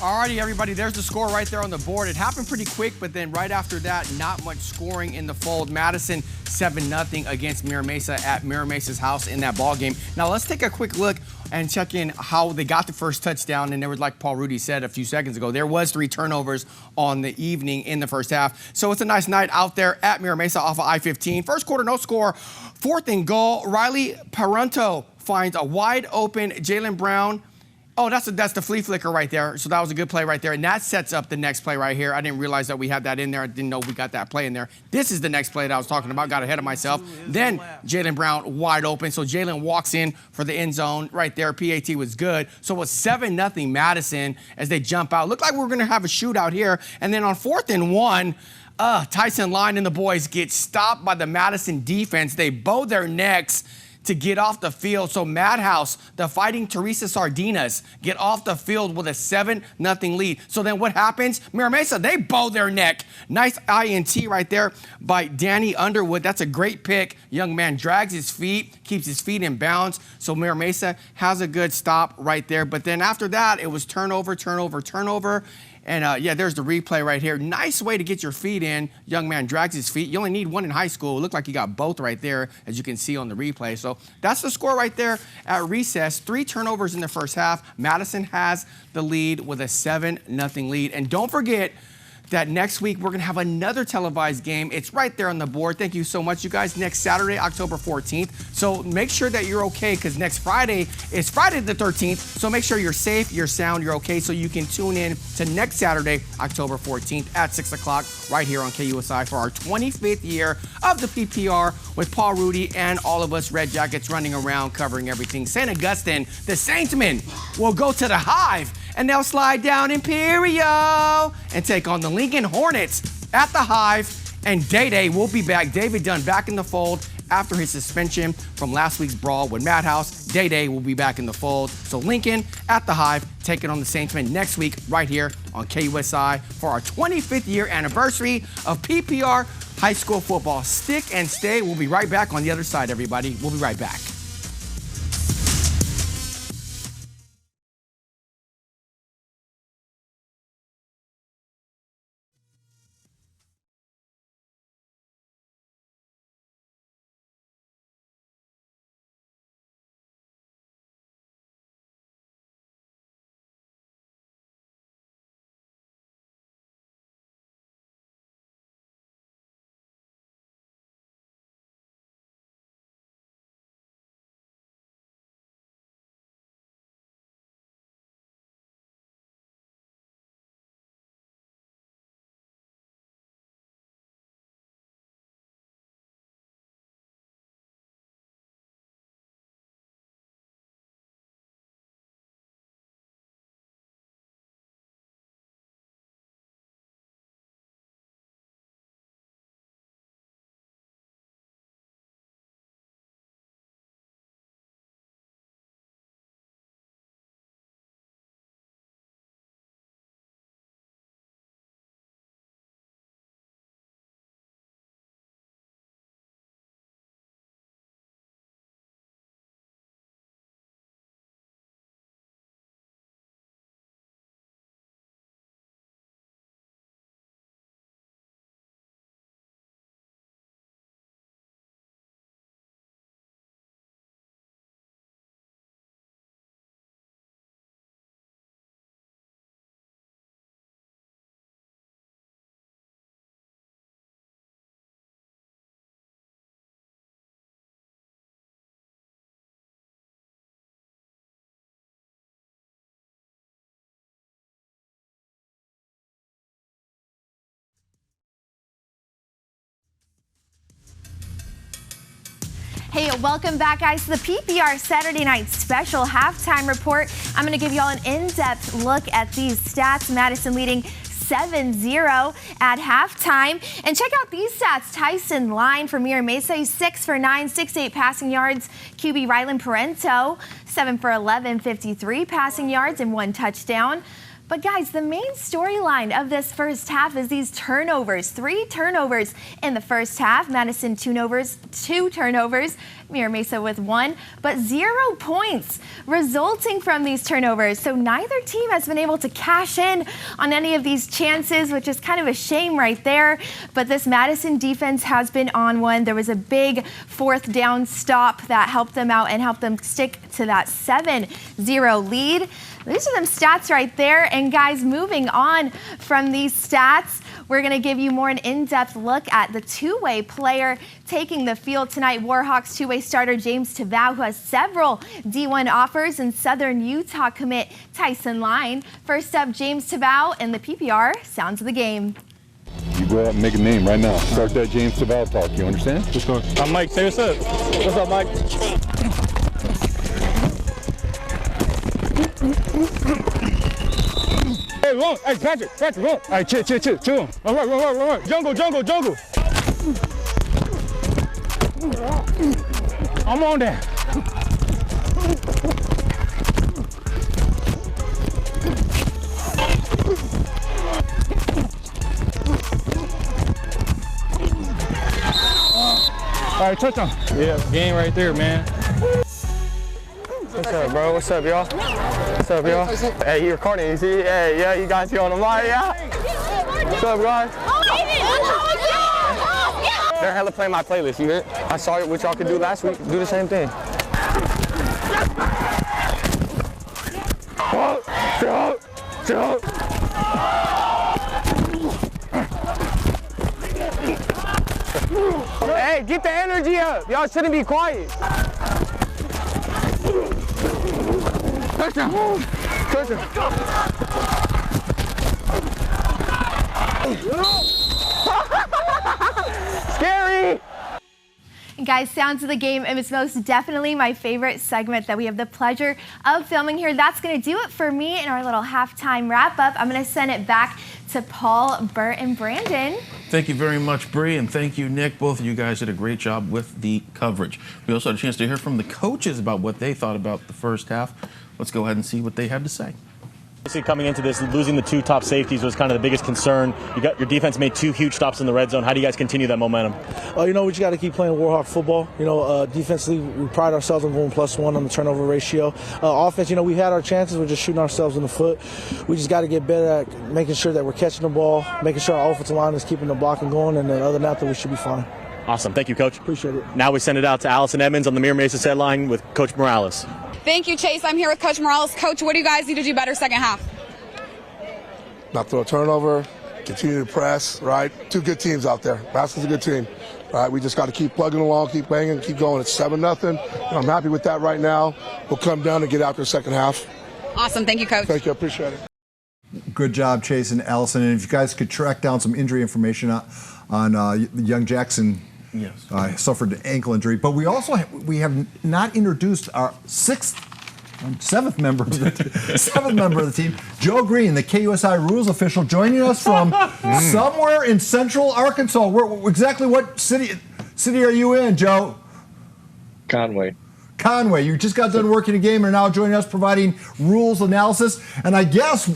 Alrighty, everybody, there's the score right there on the board. It happened pretty quick, but then right after that, not much scoring in the fold. Madison 7-0 against Mira Mesa at Mira Mesa's house in that ball game. Now let's take a quick look and check in how they got the first touchdown. And there was, like Paul Rudy said a few seconds ago, there was 3 turnovers on the evening in the first half. So it's a nice night out there at Mira Mesa off of I-15. First quarter, no score. 4th and goal. Riley Parenteau finds a wide open Jalen Brown. Oh, that's the flea flicker right there. So that was a good play right there. And that sets up the next play right here. I didn't realize that we had that in there. I didn't know we got that play in there. This is the next play that I was talking about. Got ahead of myself. Then Jalen Brown wide open. So Jalen walks in for the end zone right there. PAT was good. So it was 7-0 Madison as they jump out. Looked like we were going to have a shootout here. And then on 4th and 1, Tyson Line and the boys get stopped by the Madison defense. They bow their necks to get off the field. So Madhouse, the Fighting Teresa Sardinas, get off the field with a 7-0 lead. So then what happens? Mira Mesa, they bow their neck. Nice INT right there by Danny Underwood. That's a great pick. Young man drags his feet, keeps his feet in bounds. So Mira Mesa has a good stop right there. But then after that, it was turnover. And yeah, there's the replay right here. Nice way to get your feet in. Young man drags his feet. You only need one in high school. It looked like he got both right there, as you can see on the replay. So that's the score right there at recess. 3 turnovers in the first half. Madison has the lead with a 7-0 lead. And don't forget that next week we're going to have another televised game. It's right there on the board. Thank you so much, you guys. Next Saturday, October 14th. So make sure that you're okay, because next Friday is Friday the 13th. So make sure you're safe, you're sound, you're okay, so you can tune in to next Saturday, October 14th at 6 o'clock right here on KUSI for our 25th year of the PPR with Paul Rudy and all of us Red Jackets running around covering everything. St. Augustine, the Saintsmen will go to the Hive, and they'll slide down Imperial and take on the Lincoln Hornets at the Hive. And Day-Day will be back. David Dunn back in the fold after his suspension from last week's brawl with Madhouse. Day-Day will be back in the fold. So Lincoln at the Hive taking on the Saintsmen next week right here on KUSI for our 25th year anniversary of PPR high school football. Stick and stay. We'll be right back on the other side, everybody. We'll be right back. Hey, welcome back, guys, to the PPR Saturday Night Special Halftime Report. I'm going to give you all an in-depth look at these stats. Madison leading 7-0 at halftime. And check out these stats. Tyson Line for Mira Mesa, he's 6 for 9, 68 passing yards. QB Rylan Parento, 7 for 11, 53 passing yards and 1 touchdown. But guys, the main storyline of this first half is these turnovers. 3 turnovers in the first half. Madison 2 turnovers. Mira Mesa with 1, but 0 points resulting from these turnovers. So neither team has been able to cash in on any of these chances, which is kind of a shame right there. But this Madison defense has been on one. There was a big 4th down stop that helped them out and helped them stick to that 7-0 lead. These are them stats right there. And guys, moving on from these stats, we're going to give you more an in-depth look at the two-way player taking the field tonight. Warhawks two-way starter James Tavau, who has several D1 offers, and Southern Utah commit Tyson Line. First up, James Tavau and the PPR Sounds of the Game. You go out and make a name right now. Start that James Tavau talk. You understand? Let's go. I'm Mike. Say what's up. What's up, Mike? Hey, run. Hey, Patrick, run. All right, chill. All right. Jungle. I'm on that. All right, touchdown. Yeah, game right there, man. What's up, bro? What's up, y'all? Hey, you're recording, you see? Hey, yeah, you guys here on the line, yeah? What's up, guys? They're hella playing my playlist, you hear? I saw what y'all could do last week. Do the same thing. Chill. Hey, get the energy up. Y'all shouldn't be quiet. Touchdown. Scary. Guys, Sounds of the Game is most definitely my favorite segment that we have the pleasure of filming here. That's going to do it for me in our little halftime wrap-up. I'm going to send it back to Paul, Bert, and Brandon. Thank you very much, Bree, and thank you, Nick. Both of you guys did a great job with the coverage. We also had a chance to hear from the coaches about what they thought about the first half. Let's go ahead and see what they had to say. Obviously, coming into this, losing the 2 top safeties was kind of the biggest concern. Your defense made 2 huge stops in the red zone. How do you guys continue that momentum? We just got to keep playing Warhawk football. Defensively, we pride ourselves on going +1 on the turnover ratio. Offense, we had our chances. We're just shooting ourselves in the foot. We just got to get better at making sure that we're catching the ball, making sure our offensive line is keeping the blocking going, and then other than that, we should be fine. Awesome. Thank you, Coach. Appreciate it. Now we send it out to Allison Edmonds on the Mira Mesa set line with Coach Morales. Thank you, Chase. I'm here with Coach Morales. Coach, what do you guys need to do better second half? Not throw a turnover, continue to press, right? 2 good teams out there. Madison's a good team, right? We just got to keep plugging along, keep banging, keep going. It's 7-0. I'm happy with that right now. We'll come down and get out there second half. Awesome. Thank you, Coach. Thank you. I appreciate it. Good job, Chase and Allison. And if you guys could track down some injury information on young Jackson. Yes. Suffered an ankle injury. But we also have not introduced our seventh member of the team, Joe Green, the KUSI rules official, joining us from somewhere in central Arkansas. Exactly what city are you in, Joe? Conway. You just got done working a game and are now joining us providing rules analysis. And I guess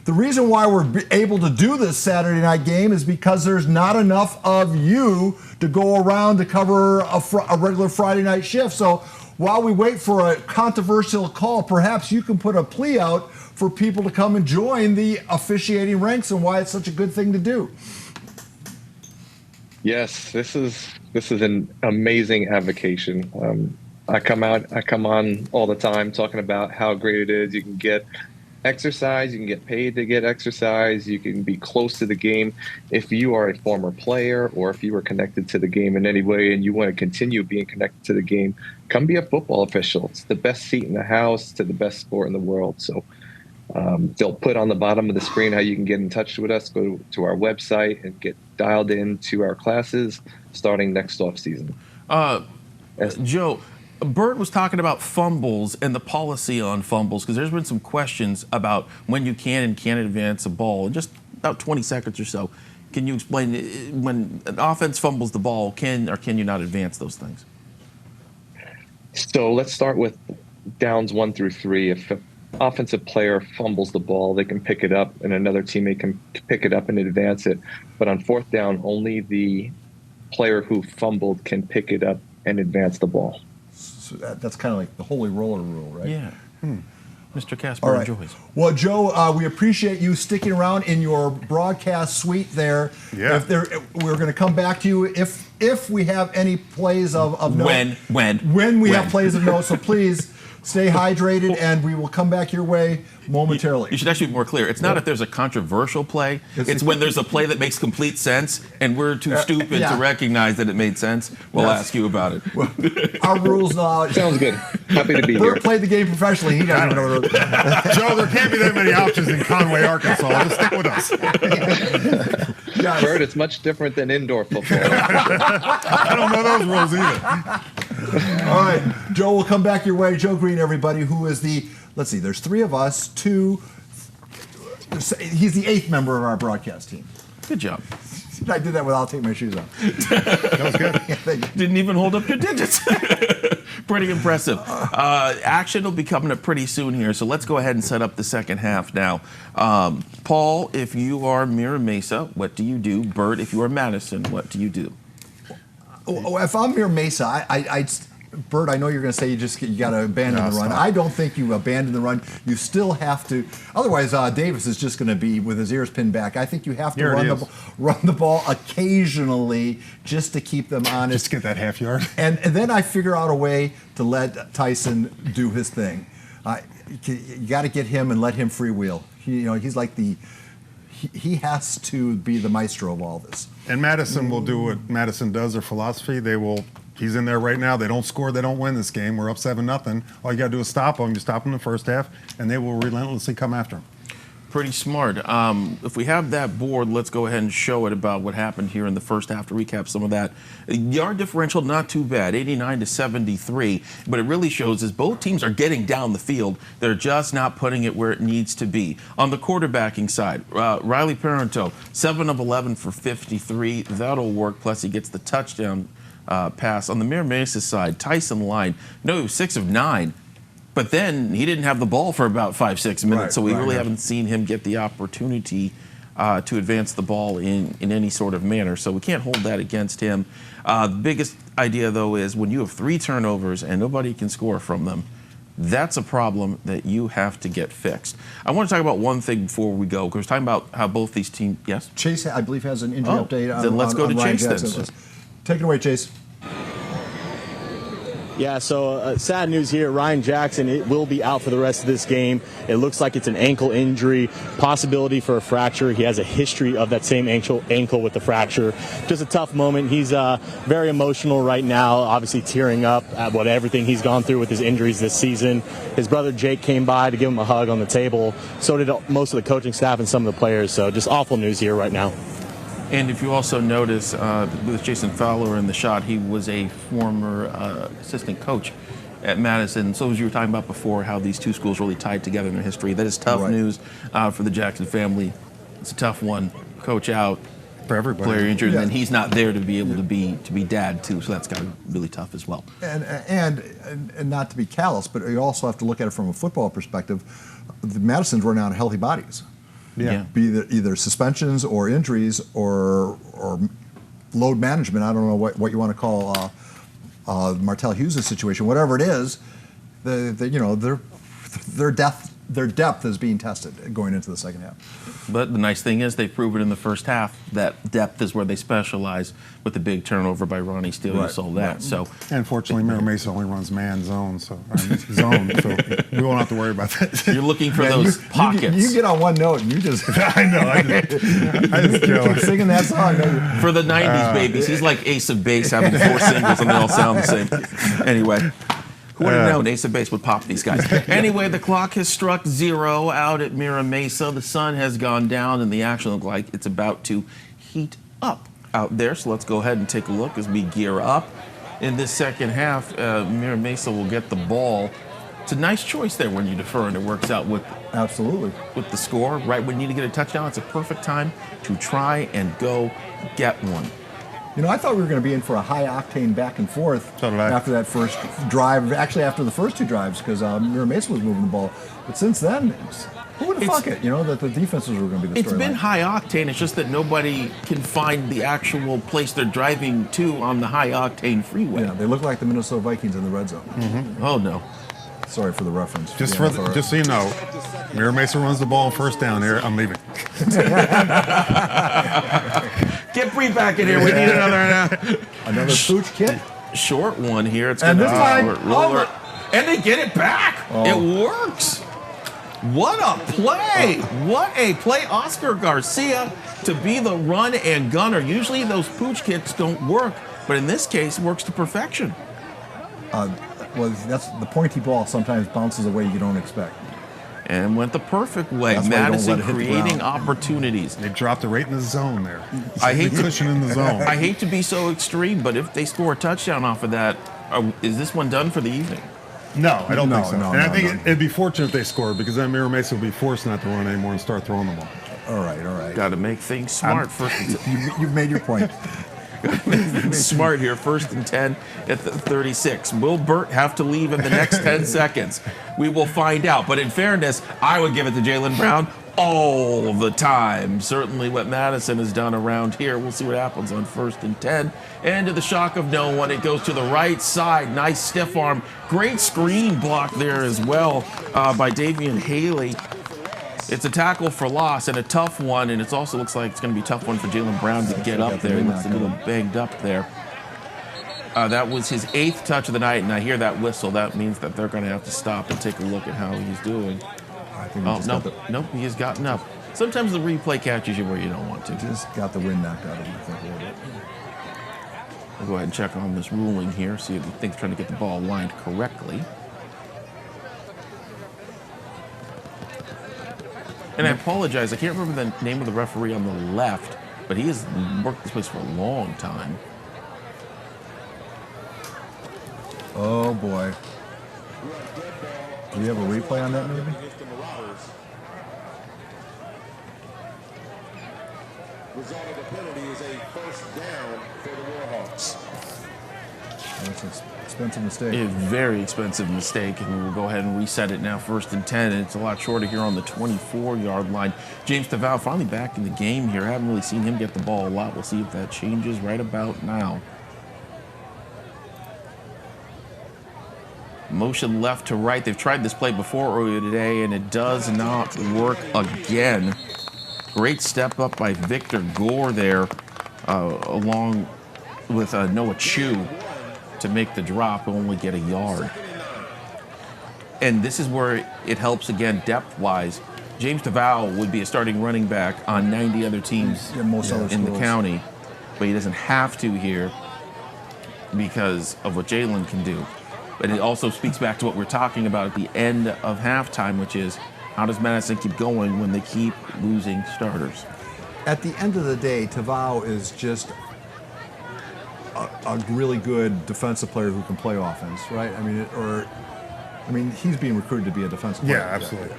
the reason why we're able to do this Saturday night game is because there's not enough of you to go around to cover a regular Friday night shift. So while we wait for a controversial call, perhaps you can put a plea out for people to come and join the officiating ranks and why it's such a good thing to do. Yes, this is an amazing avocation. I come on all the time talking about how great it is. You can get exercise, you can get paid to get exercise, you can be close to the game. If you are a former player or if you are connected to the game in any way and you want to continue being connected to the game, come be a football official. It's the best seat in the house to the best sport in the world. So they'll put on the bottom of the screen how you can get in touch with us. Go to our website and get dialed into our classes starting next off season. Joe, Bert was talking about fumbles and the policy on fumbles, because there's been some questions about when you can and can't advance a ball in just about 20 seconds or so. Can you explain when an offense fumbles the ball, can or can you not advance those things? So let's start with downs 1 through 3. If an offensive player fumbles the ball, they can pick it up and another teammate can pick it up and advance it. But on 4th down, only the player who fumbled can pick it up and advance the ball. So that's kind of like the holy roller rule, right? Yeah. Mr. Casper All right. enjoys. Well, Joe, we appreciate you sticking around in your broadcast suite there. Yeah. We're going to come back to you if we have any plays of note. When we have plays of note. So please stay hydrated, and we will come back your way momentarily. You should actually be more clear. It's not if there's a controversial play. It's when there's a play that makes complete sense, and we're too stupid to recognize that it made sense. We'll ask you about it. Well, our rules now. Sounds good. Happy to be here. Bert played the game professionally. He doesn't know. Joe, there can't be that many options in Conway, Arkansas. Just stick with us. Bert, it's much different than indoor football. I don't know those rules either. All right, Joe, we'll come back your way. Joe Green, everybody, who is let's see, there's 3 of us, 2, he's the 8th member of our broadcast team. Good job. I did that without taking my shoes off. That was good. Didn't even hold up your digits. Pretty impressive. Action will be coming up pretty soon here, so let's go ahead and set up the second half now. Paul, if you are Mira Mesa, what do you do? Bert, if you are Madison, what do you do? If I'm Mira Mesa, Bert, I know you're going to say you got to abandon the run. I don't think you abandon the run. You still have to. Otherwise, Davis is just going to be with his ears pinned back. I think you have to run the ball occasionally just to keep them honest. Just get that half yard. And then I figure out a way to let Tyson do his thing. You got to get him and let him freewheel. He's like he has to be the maestro of all this. And Madison will do what Madison does, their philosophy. He's in there right now. They don't score, they don't win this game. We're up 7-0. All you got to do is stop them. You stop them in the first half, and they will relentlessly come after them. Pretty smart. If we have that board, let's go ahead and show it about what happened here in the first half to recap some of that. Yard differential, not too bad, 89-73. But it really shows is both teams are getting down the field. They're just not putting it where it needs to be. On the quarterbacking side, Riley Parento, 7 of 11 for 53. That'll work. Plus, he gets the touchdown pass. On the Mira Mesa side, Tyson Line, 6 of 9. But then he didn't have the ball for about 5-6 minutes, so we really haven't seen him get the opportunity to advance the ball in any sort of manner. So we can't hold that against him. The biggest idea, though, is when you have 3 turnovers and nobody can score from them, that's a problem that you have to get fixed. I want to talk about one thing before we go, because we're talking about how both these teams. Yes? Chase, I believe, has an injury update. Then let's go to Chase then. Take it away, Chase. Yeah, so sad news here. Ryan Jackson will be out for the rest of this game. It looks like it's an ankle injury, possibility for a fracture. He has a history of that same ankle with the fracture. Just a tough moment. He's very emotional right now, obviously tearing up at everything he's gone through with his injuries this season. His brother Jake came by to give him a hug on the table. So did most of the coaching staff and some of the players. So just awful news here right now. And if you also notice, with Jason Fowler in the shot, he was a former assistant coach at Madison. So as you were talking about before, how these two schools really tied together in their history. That is tough news for the Jackson family. It's a tough one. Coach out, for everybody, player injured, and he's not there to be able to be dad too. So that's got to be really tough as well. And not to be callous, but you also have to look at it from a football perspective. The Madison's running out of healthy bodies. Be either suspensions or injuries or load management. I don't know what you want to call Martell Hughes' situation. Whatever it is, their depth is being tested going into the second half. But the nice thing is they've proven in the first half that depth is where they specialize. With the big turnover by Ronnie Steele, you saw that. So, and fortunately, Mira Mesa only runs man zone, so we won't have to worry about that. You're looking for those pockets. You get on one note and you just I know. I just keep singing that song. For the 90s babies, he's like Ace of Base having 4 singles and they all sound the same. Anyway. Who would have known Ace of Base would pop these guys? Anyway, the clock has struck 0 out at Mira Mesa. The sun has gone down, and the action looks like it's about to heat up out there. So let's go ahead and take a look as we gear up. in this second half, Mira Mesa will get the ball. It's a nice choice there when you defer and it works out with absolutely with the score. Right when you need to get a touchdown, it's a perfect time to try and go get one. You know, I thought we were going to be in for a high-octane back and forth So did I. after that first drive. Actually, after the first 2 drives, because Mira Mesa was moving the ball. But since then, who would have thought it? You know, that the defenses were going to be the storyline. It's been high-octane. It's just that nobody can find the actual place they're driving to on the high-octane freeway. Yeah, they look like the Minnesota Vikings in the red zone. Mm-hmm. Oh, no. Sorry for the reference. Just so you know, Mira Mesa runs the ball on first down here. I'm leaving. Get Bree back in here. We need another pooch kit. Short one here. It's and going this time, and they get it back. Oh. It works. What a play! What a play, Oscar Garcia to be the run and gunner. Usually those pooch kits don't work, but in this case, it works to perfection. Well, that's the pointy ball sometimes bounces away you don't expect. And went the perfect way. That's Madison why creating opportunities. They dropped it right in the zone there. I hate cushion in the zone. I hate to be so extreme, but if they score a touchdown off of that, is this one done for the evening? No, I don't think so. No, and I think it'd be fortunate if they scored because then Mira Mesa will be forced not to run anymore and start throwing the ball. All right. Got to make things smart first. You've made your point. Smart here, 1st and 10 at the 36. Will Burt have to leave in the next 10 seconds? We will find out. But in fairness, I would give it to Jaylen Brown all the time. Certainly what Madison has done around here. We'll see what happens on 1st and 10. And to the shock of no one, it goes to the right side. Nice stiff arm. Great screen block there as well by Davian Haley. It's a tackle for loss and a tough one, and it also looks like it's going to be a tough one for Jaylen Brown to get up there. He looks a little banged up there. That was his 8th touch of the night, and I hear that whistle. That means that they're going to have to stop and take a look at how he's doing. I think Nope, he has gotten up. Sometimes the replay catches you where you don't want to. Just got the wind knocked out of him, I think, a little bit. We'll go ahead and check on this ruling here, see if he thinks trying to get the ball lined correctly. And I apologize, I can't remember the name of the referee on the left, but he has worked this place for a long time. Oh, boy. Do we have a replay on that, maybe? Result of the penalty is a first down for the Warhawks. That's an expensive mistake. A very expensive mistake, and we'll go ahead and reset it now, 1st and 10, and it's a lot shorter here on the 24-yard line. James Tavau finally back in the game here. I haven't really seen him get the ball a lot. We'll see if that changes right about now. Motion left to right. They've tried this play before earlier today, and it does not work again. Great step up by Victor Gore there, along with Noah Chu to make the drop, only get a yard. And this is where it helps again depth-wise. James Tavau would be a starting running back on 90 other teams in the county, but he doesn't have to here because of what Jaylen can do. But it also speaks back to what we're talking about at the end of halftime, which is how does Madison keep going when they keep losing starters? At the end of the day, Tavau is just a really good defensive player who can play offense, right? I mean, he's being recruited to be a defensive player. Yeah, absolutely.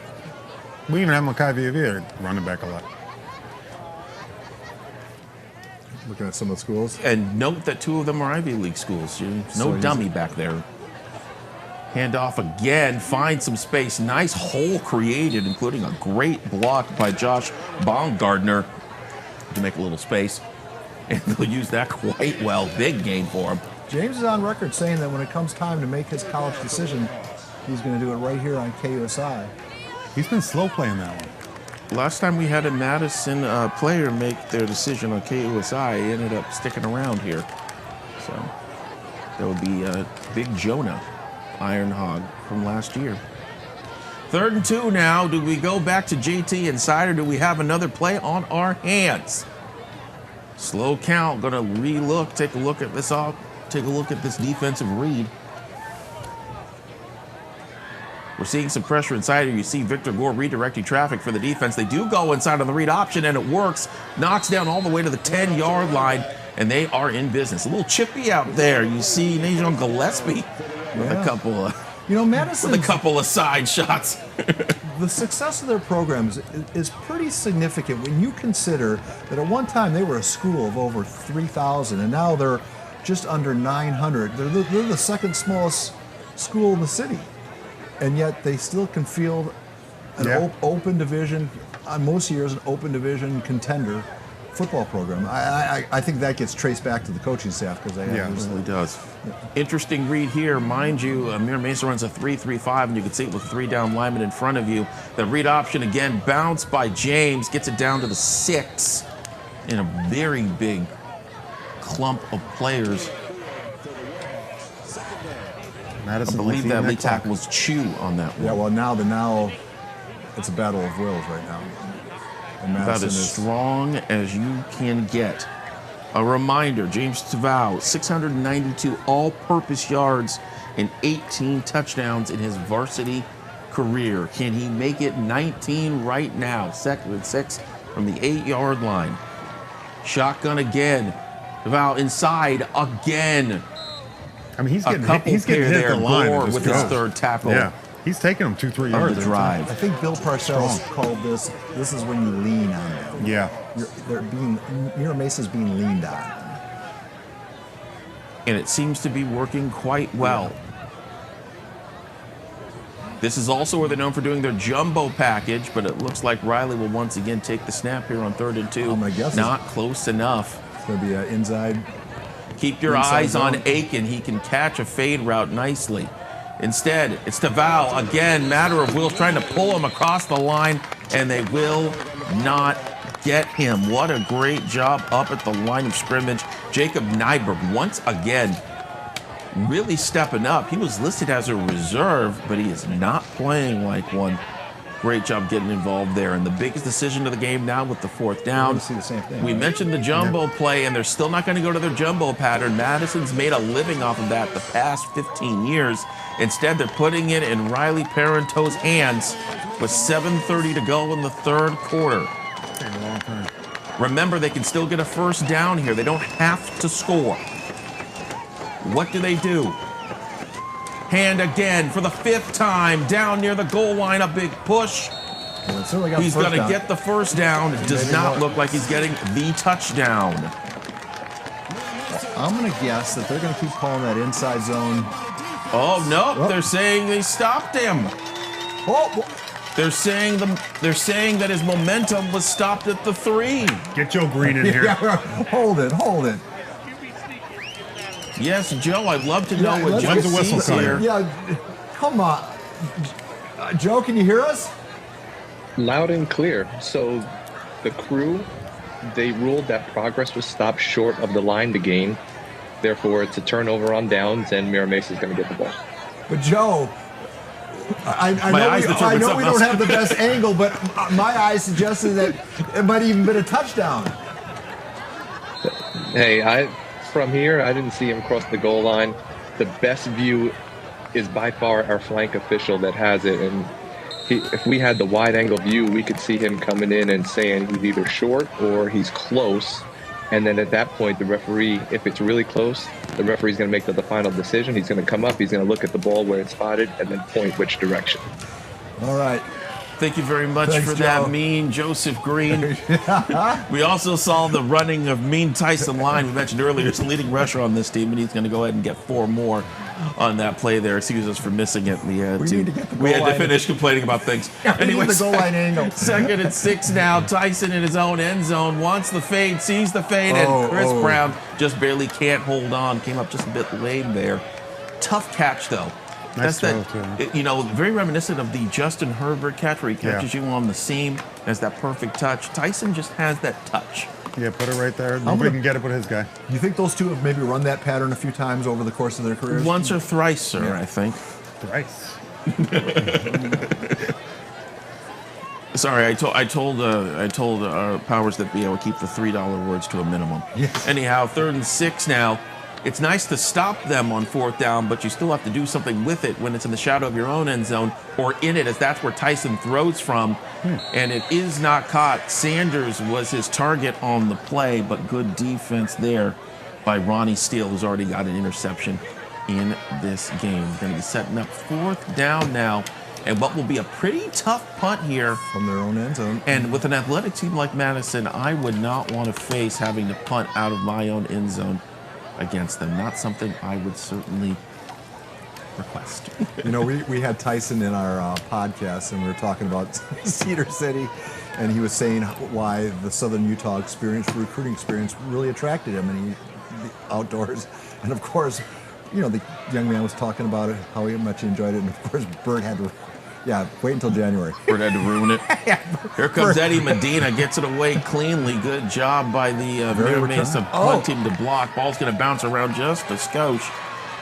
We even have Makai Viavia running back a lot. Looking at some of the schools. And note that 2 of them are Ivy League schools. No dummy back there. Hand off again, find some space. Nice hole created, including a great block by Josh Baumgartner to make a little space. And they'll use that quite well. Big gain for him. James is on record saying that when it comes time to make his college decision, he's going to do it right here on KUSI. He's been slow playing that one. Last time we had a Madison player make their decision on KUSI, he ended up sticking around here. So that would be Big Jonah Iron Hog from last year. 3rd and 2 now. Do we go back to JT inside, or do we have another play on our hands? Slow count. Going to re-look. Take a look at this. Take a look at this defensive read. We're seeing some pressure inside here. You see Victor Gore redirecting traffic for the defense. They do go inside on the read option, and it works. Knocks down all the way to the 10-yard line. and they are in business. A little chippy out there. You see Najon Gillespie with a couple of, Madison with a couple of side shots. The success of their programs is pretty significant when you consider that at one time they were a school of over 3,000, and now they're just under 900. They're the second smallest school in the city, and yet they still can field an open division, on most years, an open division contender football program. I think that gets traced back to the coaching staff because they it really does. Interesting read here, mind you. Mira Mesa runs a 3-3-5, and you can see it with 3 down linemen in front of you. The read option again, bounced by James, gets it down to the 6 in a very big clump of players. Madison, I believe that lead tackle was Chu on that one. Yeah, well, now it's a battle of wills right now. And About as strong as you can get. A reminder, James Tavau, 692 all-purpose yards and 18 touchdowns in his varsity career. Can he make it 19 right now? Second and 6 from the 8-yard line. Shotgun again. Tavau inside again. I mean, he's getting hit the line with his third tackle. Yeah, he's taking them 2-3 yards. The drive. I think Bill Parcells called this is when you lean on them. Yeah. Mira Mesa's being leaned on. And it seems to be working quite well. This is also where they're known for doing their jumbo package, but it looks like Riley will once again take the snap here on 3rd and 2. I'm gonna guess not close enough. It's going to be an inside. Keep your eyes on Aiken. He can catch a fade route nicely. Instead, it's Tavau again. Matter of wills trying to pull him across the line, and they will not get him. What a great job up at the line of scrimmage. Jacob Nyberg once again really stepping up. He was listed as a reserve, but he is not playing like one. Great job getting involved there. And the biggest decision of the game now with the 4th down. See the same thing, we mentioned the jumbo play, and they're still not going to go to their jumbo pattern. Madison's made a living off of that the past 15 years. Instead, they're putting it in Riley Parenteau's hands with 7:30 to go in the 3rd quarter. Remember, they can still get a 1st down here. They don't have to score. What do? Hand again for the 5th time down near the goal line. A big push. He's going to get the 1st down. It does not look like he's getting the touchdown. I'm going to guess that they're going to keep calling that inside zone. Oh, no. They're saying they stopped him. They're saying that his momentum was stopped at the 3. Get Joe Green in here. Hold it. Yes, Joe, I'd love to know what Joe sees here. Yeah, come on. Joe, can you hear us? Loud and clear. So the crew, they ruled that progress was stopped short of the line to gain. Therefore, it's a turnover on downs, and Mira Mesa is going to get the ball. But Joe, I know we don't have the best angle, but my eyes suggested that it might have even been a touchdown. Hey, from here, I didn't see him cross the goal line. The best view is by far our flank official that has it. And if we had the wide angle view, we could see him coming in and saying he's either short or he's close. And then at that point, the referee, if it's really close, the referee's going to make the final decision. He's going to come up, he's going to look at the ball where it's spotted, and then point which direction. All right. Thank you very much for that, Mean Joseph Green. We also saw the running of Mean Tyson Line. We mentioned earlier, he's the leading rusher on this team, and he's going to go ahead and get 4 more on that play there. Excuse us for missing it. We had to finish complaining about things. Anyway, the goal line angle. 2nd and 6 now. Tyson in his own end zone wants the fade, sees the fade, and Chris Brown just barely can't hold on. Came up just a bit late there. Tough catch, though. Nice very reminiscent of the Justin Herbert catch where he catches you on the seam. Has that perfect touch. Tyson just has that touch. Yeah, put it right there. Nobody can get it but his guy. Do you think those two have maybe run that pattern a few times over the course of their careers? Once or thrice, sir, I think. Thrice. Sorry, I told our powers that be I would keep the $3 words to a minimum. Yes. Anyhow, 3rd and 6 now. it's nice to stop them on 4th down, but you still have to do something with it when it's in the shadow of your own end zone or in it, as that's where Tyson throws from. And it is not caught. Sanders was his target on the play, but good defense there by Ronnie Steele, who's already got an interception in this game. Going to be setting up 4th down now, and what will be a pretty tough punt here from their own end zone. And with an athletic team like Madison, I would not want to face having to punt out of my own end zone against them. Not something I would certainly request. You know, we had Tyson in our podcast, and we were talking about Cedar City, and he was saying why the Southern Utah recruiting experience really attracted him, and the outdoors. And of course, you know, the young man was talking about it, how much he enjoyed it, and of course, Bert had to, wait until January. Bert had to ruin it. Here comes Eddie Medina, gets it away cleanly. Good job by the Mira Mesa punt team to block. Ball's going to bounce around just a skosh.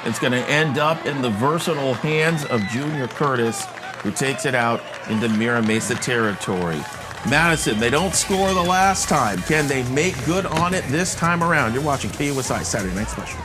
It's going to end up in the versatile hands of Junior Curtis, who takes it out into Mira Mesa territory. Madison, they don't score the last time. Can they make good on it this time around? You're watching KUSI Saturday Night Special.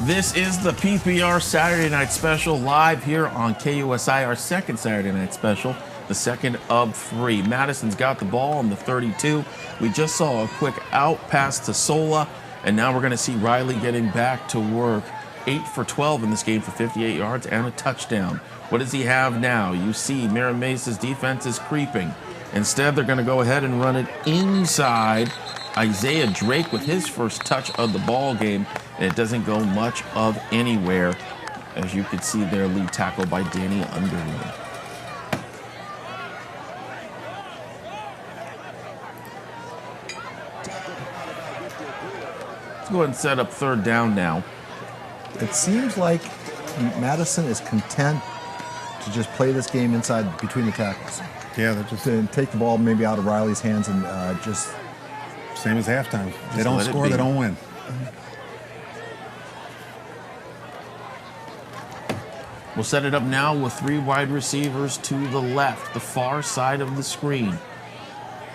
This is the PPR Saturday Night Special live here on KUSI, our second Saturday Night Special, the second of 3. Madison's got the ball on the 32. We just saw a quick out pass to Sola, and now we're going to see Riley getting back to work. 8 for 12 in this game for 58 yards and a touchdown. What does he have now? You see Mira Mesa's defense is creeping. Instead, they're going to go ahead and run it inside. Isaiah Drake with his first touch of the ball game, and it doesn't go much of anywhere, as you can see there, lead tackle by Danny Underwood. Let's go ahead and set up 3rd down now. It seems like Madison is content to just play this game inside between the tackles. Yeah, they're just to take the ball maybe out of Riley's hands and just same as halftime. They don't score, they don't win. We'll set it up now with 3 wide receivers to the left, the far side of the screen.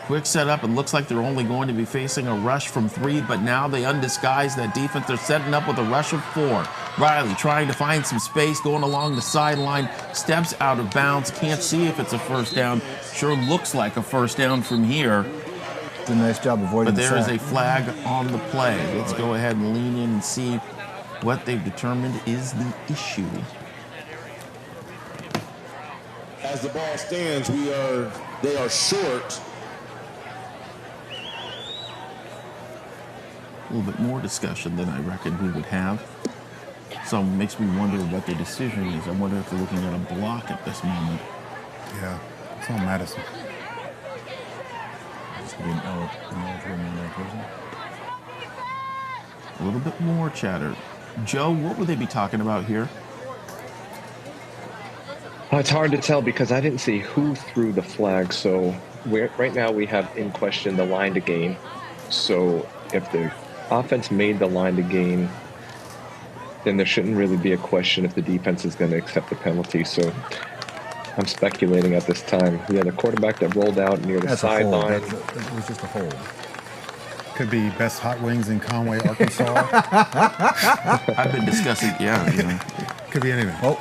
Quick setup. It looks like they're only going to be facing a rush from 3, but now they undisguise that defense. They're setting up with a rush of 4. Riley trying to find some space, going along the sideline, steps out of bounds. Can't see if it's a first down. Sure looks like a first down from here. Did a nice job avoiding the sack. But there is a flag on the play. Let's go ahead and lean in and see what they've determined is the issue. As the ball stands, they are short. A little bit more discussion than I reckoned we would have. So it makes me wonder what their decision is. I wonder if they're looking at a block at this moment. Yeah, it's on Madison. A little bit more chatter. Joe, what would they be talking about here? It's hard to tell because I didn't see who threw the flag. So right now we have in question the line to gain. So if the offense made the line to gain, then there shouldn't really be a question if the defense is going to accept the penalty. So I'm speculating at this time. We had a quarterback that rolled out near the sideline. It was just a hold. Could be best hot wings in Conway, Arkansas. I've been discussing, Could be anything. Oh.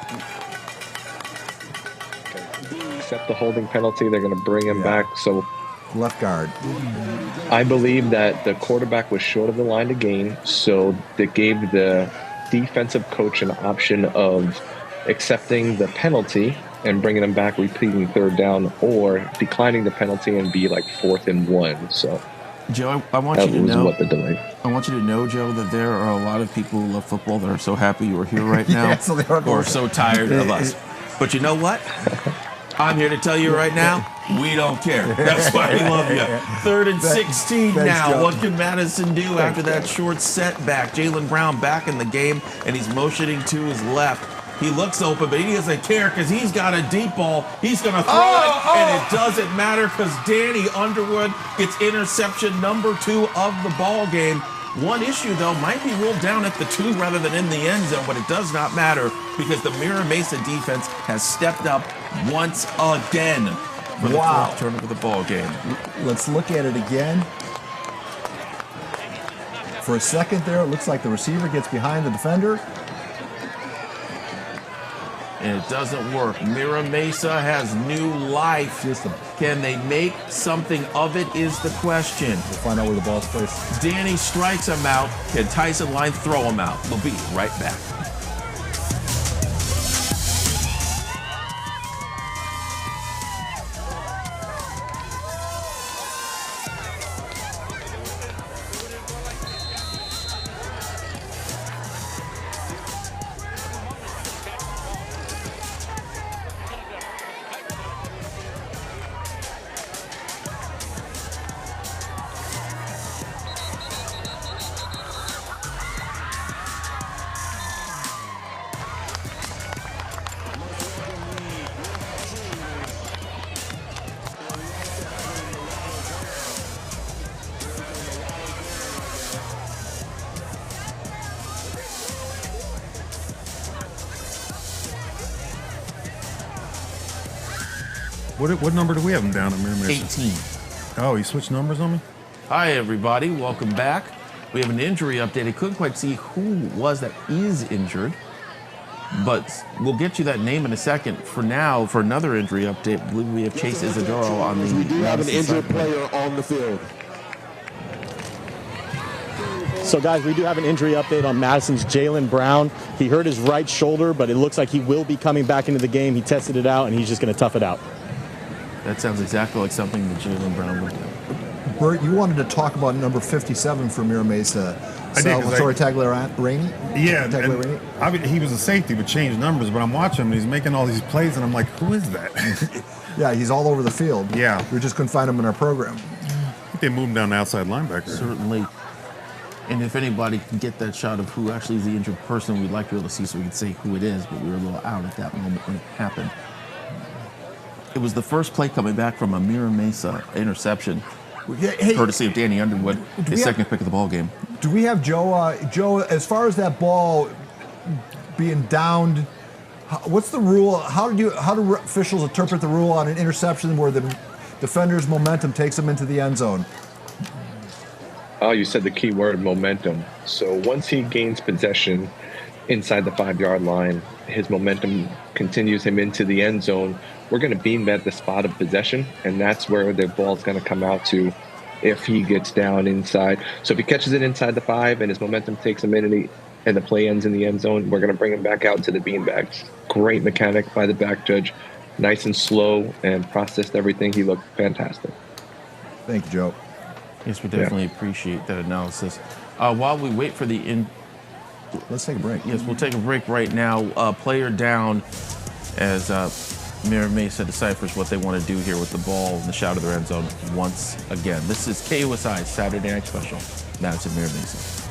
accept the holding penalty. They're going to bring him back. So left guard. I believe that the quarterback was short of the line to gain, so they gave the defensive coach an option of accepting the penalty and bringing him back, repeating third down, or declining the penalty and be like 4th and 1. So, Joe, I want you to know. That was what the delay. I want you to know, Joe, that there are a lot of people who love football that are so happy you are here right now, Yeah, so they are or so tired of us. But you know what? I'm here to tell you right now, we don't care. That's why we love you. 3rd and 16 now. Joe. What can Madison do after that short setback? Jaylen Brown back in the game, and he's motioning to his left. He looks open, but he doesn't care because he's got a deep ball. He's going to throw it, and it doesn't matter because Danny Underwood gets interception number 2 of the ball game. One issue, though, might be ruled down at the 2 rather than in the end zone, but it does not matter because the Mira Mesa defense has stepped up once again for the 4th turnover of the ball game. Let's look at it again. For a second there, it looks like the receiver gets behind the defender. And it doesn't work. Mira Mesa has new life. Can they make something of it is the question. We'll find out where the ball's placed. Danny strikes him out. Can Tyson Line throw him out? We'll be right back. What number do we have him down at Mira Mesa? 18. Oh, he switched numbers on me? Hi, everybody. Welcome back. We have an injury update. I couldn't quite see who was that is injured, but we'll get you that name in a second. For now, for another injury update, I believe we have Chase Isidoro on the. We do have an injured player on the field. So, guys, we do have an injury update on Madison's Jaylen Brown. He hurt his right shoulder, but it looks like he will be coming back into the game. He tested it out, and he's just going to tough it out. That sounds exactly like something that Jaylen Brown would do. Bert, you wanted to talk about number 57 for Mira Mesa. Salvatore Tagliarini? Yeah, he was a safety but changed numbers, but I'm watching him and he's making all these plays and I'm like, who is that? Yeah, he's all over the field. Yeah. We just couldn't find him in our program. I think they moved him down to outside linebacker. Certainly. And if anybody can get that shot of who actually is the injured person, we'd like to be able to see so we could say who it is, but we were a little out at that moment when it happened. It was the first play coming back from a Mira Mesa interception, courtesy of Danny Underwood, his second pick of the ball game. Do we have Joe? Joe, as far as that ball being downed, what's the rule? How do officials interpret the rule on an interception where the defender's momentum takes them into the end zone? Oh, you said the key word, momentum. So once he gains possession inside the 5-yard line, his momentum continues him into the end zone. We're going to beam at the spot of possession, and that's where the ball's going to come out to if he gets down inside. So if he catches it inside the 5 and his momentum takes him in and the play ends in the end zone, we're going to bring him back out to the beanbags. Great mechanic by the back judge. Nice and slow and processed everything. He looked fantastic. Thank you, Joe. Yes, we definitely appreciate that analysis. While we wait for let's take a break. Yes, we'll take a break right now. Player down as Mira Mesa deciphers what they want to do here with the ball in the shout of their end zone once again. This is KUSI's Saturday Night Special. Madison, Mira Mesa.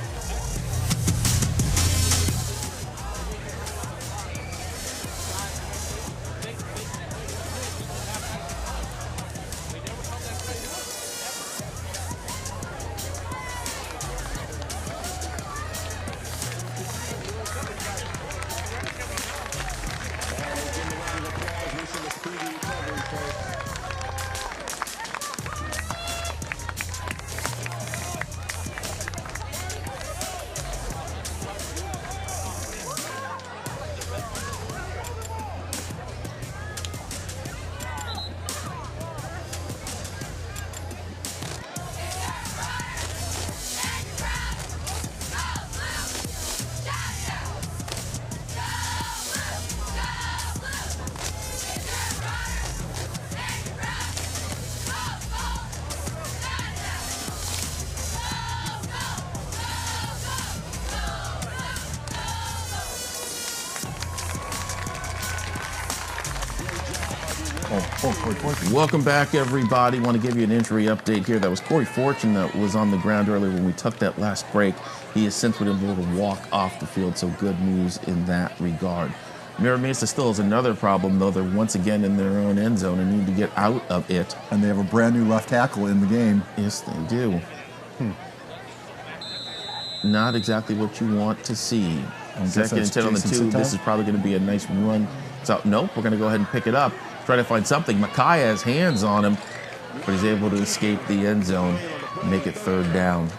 Corey Fortune. Welcome back, everybody. Want to give you an injury update here. That was Corey Fortune that was on the ground earlier when we took that last break. He has since been able to walk off the field, so good news in that regard. Mira Mesa still has another problem, though. They're once again in their own end zone and need to get out of it. And they have a brand new left tackle in the game. Yes, they do. Not exactly what you want to see. Second and 10 on the 2. This is probably going to be a nice run. So, nope, we're going to go ahead and pick it up. Try to find something. Mackay has hands on him, but he's able to escape the end zone and make it third down.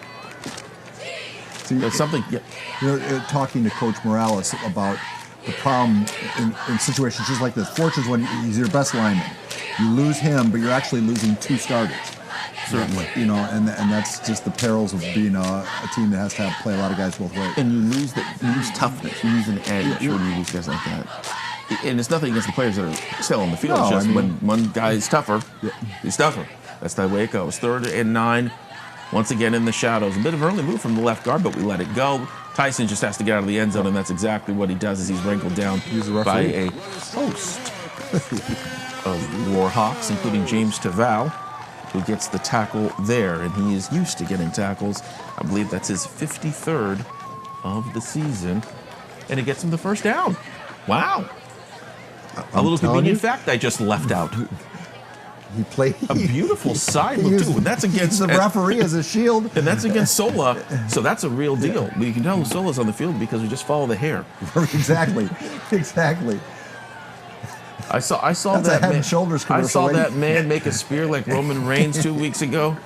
See, there's something. Yeah. You know, talking to Coach Morales about the problem in situations just like this. Fortune's when he's your best lineman. You lose him, but you're actually losing 2 starters. Certainly. You know, and that's just the perils of being a team that has to play a lot of guys both ways. And you lose toughness. You lose an edge when you lose guys like that. And it's nothing against the players that are still on the field. No, It's just I mean, when one guy is tougher, he's tougher. That's the way it goes. 3rd and 9. Once again in the shadows. A bit of an early move from the left guard, but we let it go. Tyson just has to get out of the end zone, and that's exactly what he does as he's wrangled down by a host of Warhawks, including James Taval, who gets the tackle there, and he is used to getting tackles. I believe that's his 53rd of the season, and it gets him the first down. Wow. A little convenient fact I just left out. He played a beautiful side look too, and that's against the referee as a shield, and that's against Sola. So that's a real deal. But you can tell Sola's on the field because we just follow the hair. Exactly. I saw that's that a Head man. and Shoulders I saw commercial. that man make a spear like Roman Reigns 2 weeks ago.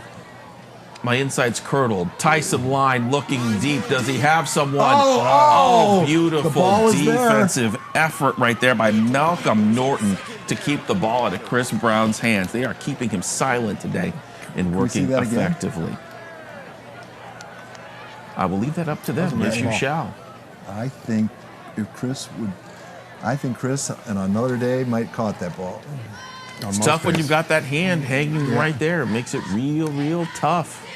My insides curdled. Tyson line looking deep. Does he have someone? Oh, beautiful defensive effort right there by Malcolm Norton to keep the ball out of Chris Brown's hands. They are keeping him silent today and working effectively. I will leave that up to them. Yes, you shall. I think Chris on another day might caught that ball. It's tough when you've got that hand hanging right there. It makes it real tough.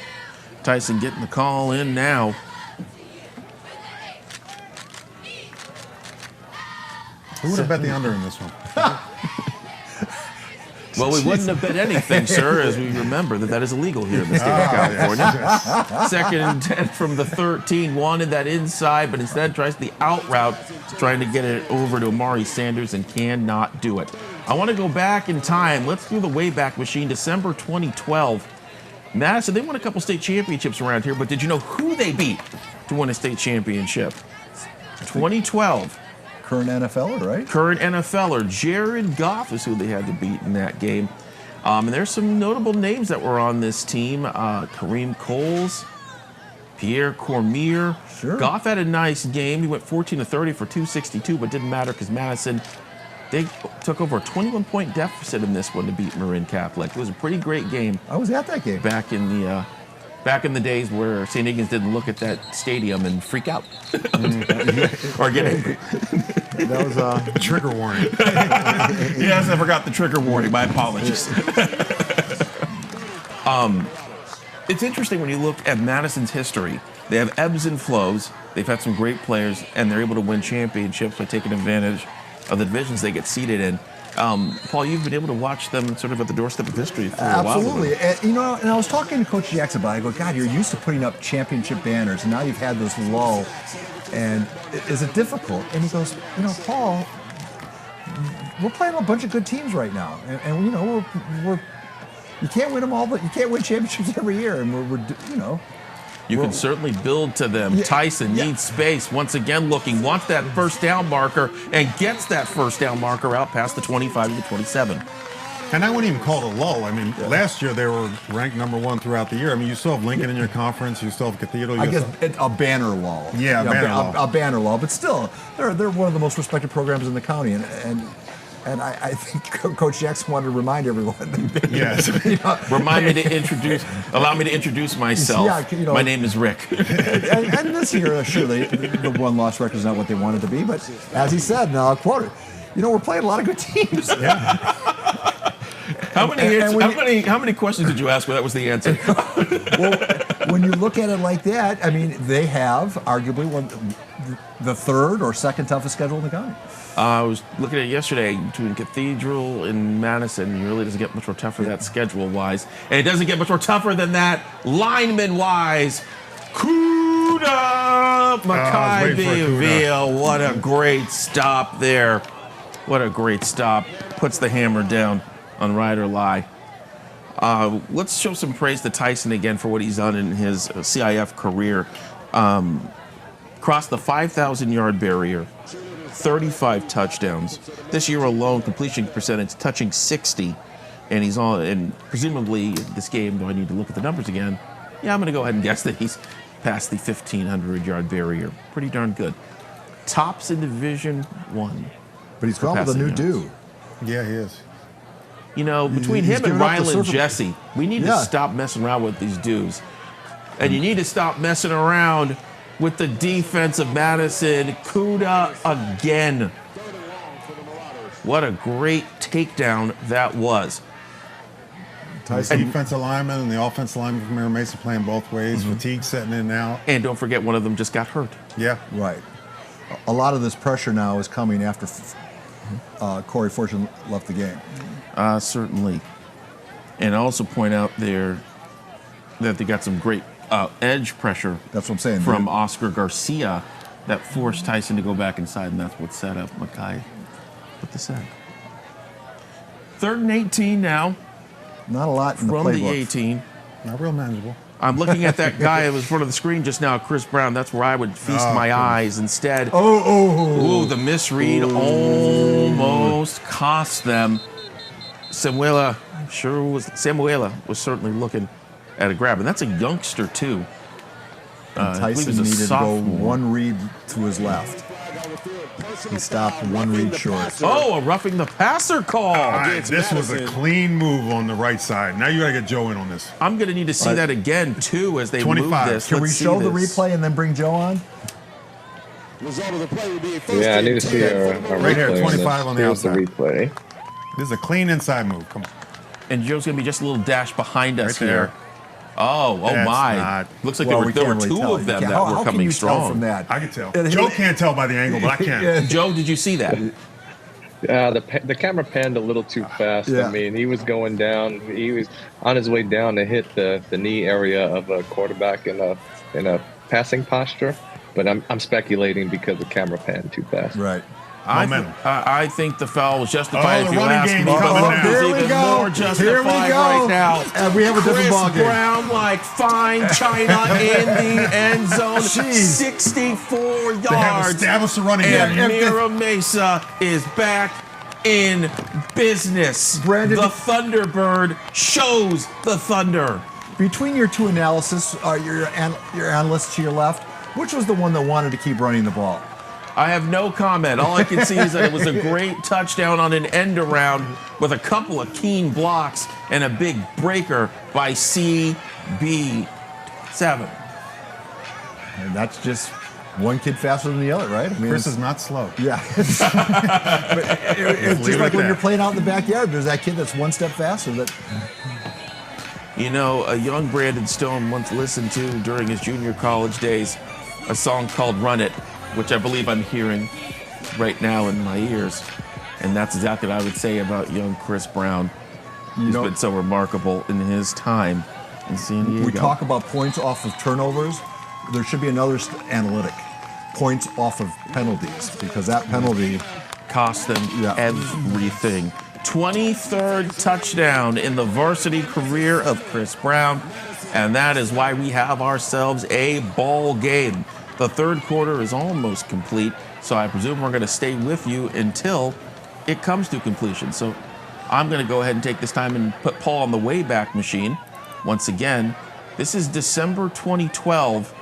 Tyson getting the call in now. Who would have bet the under in this one? Well, we wouldn't have bet anything, sir, as we remember that is illegal here in the state of California. 2nd and 10 from the 13. Wanted that inside, but instead tries the out route, trying to get it over to Amari Sanders and cannot do it. I want to go back in time. Let's do the Wayback Machine. December 2012. Madison, they won a couple state championships around here, but did you know who they beat to win a state championship? 2012. Current NFLer, right? Current NFLer. Jared Goff is who they had to beat in that game. And there's some notable names that were on this team. Kareem Coles, Pierre Cormier. Sure. Goff had a nice game. He went 14 of 30 for 262, but didn't matter because Madison, they took over a 21-point deficit in this one to beat Marin Catholic. It was a pretty great game. I was at that game. Back in the days where St. Ignace didn't look at that stadium and freak out or get angry. That was a trigger warning. Yes, I forgot the trigger warning. My apologies. It's interesting when you look at Madison's history. They have ebbs and flows. They've had some great players, and they're able to win championships by taking advantage of the divisions they get seated in. Paul, you've been able to watch them sort of at the doorstep of history for a while. Absolutely. And I was talking to Coach Jackson about it. I go, God, you're used to putting up championship banners, and now you've had this lull. And is it difficult? And he goes, Paul, we're playing a bunch of good teams right now, and we're you can't win them all, but you can't win championships every year, and we're You can certainly build to them. Tyson needs space. Once again, wants that first down marker and gets that first down marker out past the 25 to the 27. And I wouldn't even call it a lull. I mean, last year they were ranked #1 throughout the year. I mean, you still have Lincoln in your conference. You still have Cathedral. I guess a banner lull. Yeah, a banner lull. But still, they're one of the most respected programs in the county, and I think Coach Jackson wanted to remind everyone. Yes. Allow me to introduce myself. Yeah, my name is Rick. and this year, sure, the one-loss record is not what they wanted to be, but as he said, and I'll quote it, we're playing a lot of good teams. Yeah. How many questions did you ask where that was the answer? Well, when you look at it like that, I mean, they have arguably the third or second toughest schedule in the county. I was looking at it yesterday between Cathedral and Madison. It really doesn't get much more tougher that schedule-wise. And it doesn't get much more tougher than that lineman-wise. Kuda Makai Veal. What a great stop there. What a great stop. Puts the hammer down on Ride or Lie. Let's show some praise to Tyson again for what he's done in his CIF career. Crossed the 5,000-yard barrier, 35 touchdowns. This year alone, completion percentage touching 60. And he's on, and presumably this game, do I need to look at the numbers again? Yeah, I'm going to go ahead and guess that he's past the 1,500-yard barrier. Pretty darn good. Tops in Division 1. But he's gone with a new dude. Yeah, he is. You know, between him and Ryland Jesse, we need to stop messing around with these dudes. And you need to stop messing around with the defense of Madison. Kuda again. What a great takedown that was. Tyson, defensive lineman and the offensive lineman from Mira Mesa playing both ways. Fatigue setting in now. And don't forget, one of them just got hurt. Yeah. Right. A lot of this pressure now is coming after Corey Fortune left the game. Certainly. And I also point out there that they got some great edge pressure. That's what I'm saying. From Oscar Garcia that forced Tyson to go back inside, and that's what set up Makai with the sack. 3rd and 18 now. Not a lot in the from playbook. the 18. Not real manageable. I'm looking at that guy that was in front of the screen just now, Chris Brown. That's where I would feast my eyes instead. Ooh, the misread almost cost them. Samuela was certainly looking at a grab, and that's a youngster too. Tyson needed to go one read to his left. He stopped one read short. Oh, a roughing the passer call. This was a clean move on the right side. Now you got to get Joe in on this. I'm going to need to see that again too as they 25. move this. Can we show the replay and then bring Joe on? Result of the play would be a first Yeah, I need to see a right here, 25 on the Here's outside. the replay. This is a clean inside move. Come on. And Joe's going to be just a little dash behind us Right there. here. Oh That's my. not- Looks like Well, there we were can't really two tell. of them You that can't- were how can coming you tell strong. from that? I can tell. Joe can't tell by the angle, but I can. Joe, did you see that? The camera panned a little too fast. Yeah. I mean, he was going down. He was on his way down to hit the knee area of a quarterback in a passing posture. But I'm speculating because the camera panned too fast. Right. I think the foul was justified. Oh, if the you running ask game me, is coming but now. it Here was we even go. more Here we justified go. right now. And we have a different ball Chris game. Brown like fine china in the end zone. Jeez. 64 yards. They have established the running And game. Mira Mesa is back in business. Brandon, the Thunderbird shows the thunder. Between your two analysis, your analysts to your left, which was the one that wanted to keep running the ball? I have no comment. All I can see is that it was a great touchdown on an end around with a couple of keen blocks and a big breaker by CB7. And that's just one kid faster than the other, right? I mean, Chris is not slow. Yeah. But it's Leave just it like at when that. you're playing out in the backyard, there's that kid that's one step faster. That You know, a young Brandon Stone once listened to during his junior college days a song called Run It, which I believe I'm hearing right now in my ears. And that's exactly what I would say about young Chris Brown. He's been so remarkable in his time in San Diego. we talk about points off of turnovers. There should be another analytic. Points off of penalties, because that penalty cost them everything. 23rd touchdown in the varsity career of Chris Brown, and that is why we have ourselves a ball game. The third quarter is almost complete, so I presume we're going to stay with you until it comes to completion. So I'm going to go ahead and take this time and put Paul on the Wayback Machine. Once again, this is December 2012.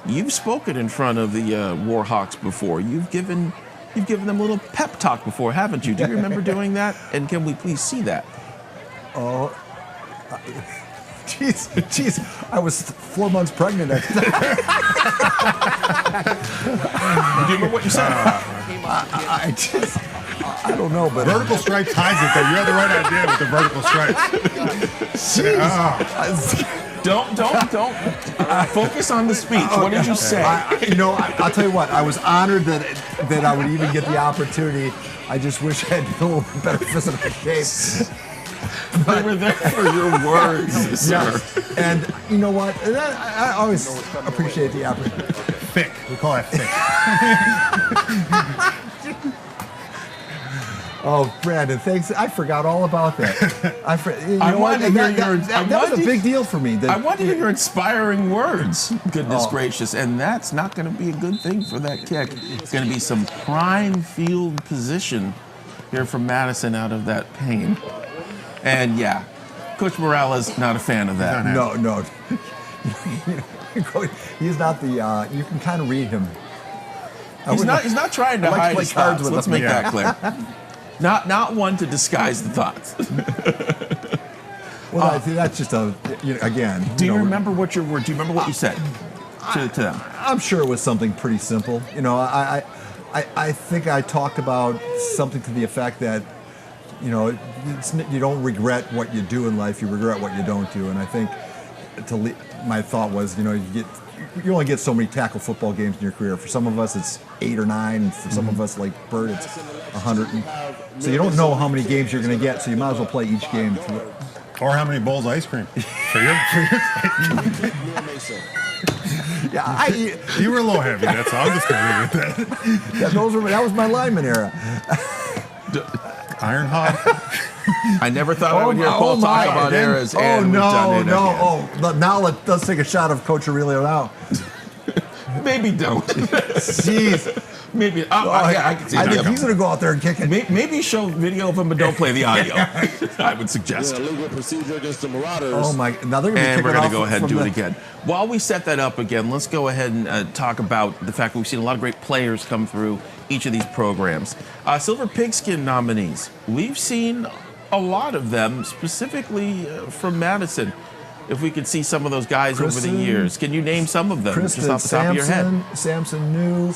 You've spoken in front of the Warhawks before. You've given them a little pep talk before, haven't you? Do you remember doing that? And can we please see that? Oh, jeez, I was 4 months pregnant at the time. Do you remember what you said? I don't know, but vertical stripes hides it though. You had the right idea with the vertical stripes. Don't. Focus on the speech. What did you say? I'll tell you what. I was honored that I would even get the opportunity. I just wish I had a little bit better physical shape. They were there for your words, sir. Yes. And you know what? I always appreciate the opportunity. Thick. We call it thick. Oh, Brandon, thanks. I forgot all about that. That was a big deal for me. I want to hear your inspiring words. Goodness gracious. And that's not going to be a good thing for that kick. It's going to be some prime field position here from Madison out of that pain. And yeah, Coach Morales not a fan of that. No. He's not the. You can kind of read him. He's not trying to hide his thoughts. Let's make that clear. Not one to disguise the thoughts. Well, I think that's just again. Do you remember what your word? Do you remember what you said to them? I'm sure it was something pretty simple. I think I talked about something to the effect that, you don't regret what you do in life, you regret what you don't do. And I think my thought was, you only get so many tackle football games in your career. For some of us, it's 8 or 9. And for some of us, like Bert, it's 100. So you don't know how many games you're going to get, so you might as well play each game. Or how many bowls of ice cream. Yeah, you were a little heavy, that's all. I'm just going to leave it at that. That was my lineman era. Iron hot. I never thought I would hear Paul talk about eras. And now let's take a shot of Coach Aurelio now. Maybe don't. Jeez. Maybe. I can see that. I think he's going to go out there and kick it. Maybe show video of him, but don't play the audio. I would suggest. Legal procedure against the Marauders. Oh my! Now they're going to. And we're going to go ahead and do it again. While we set that up again, let's go ahead and talk about the fact that we've seen a lot of great players come through each of these programs. Silver Pigskin nominees. We've seen a lot of them, specifically from Madison. If we could see some of those guys over the years. Can you name some of them just off the top of your head? Samson New. Is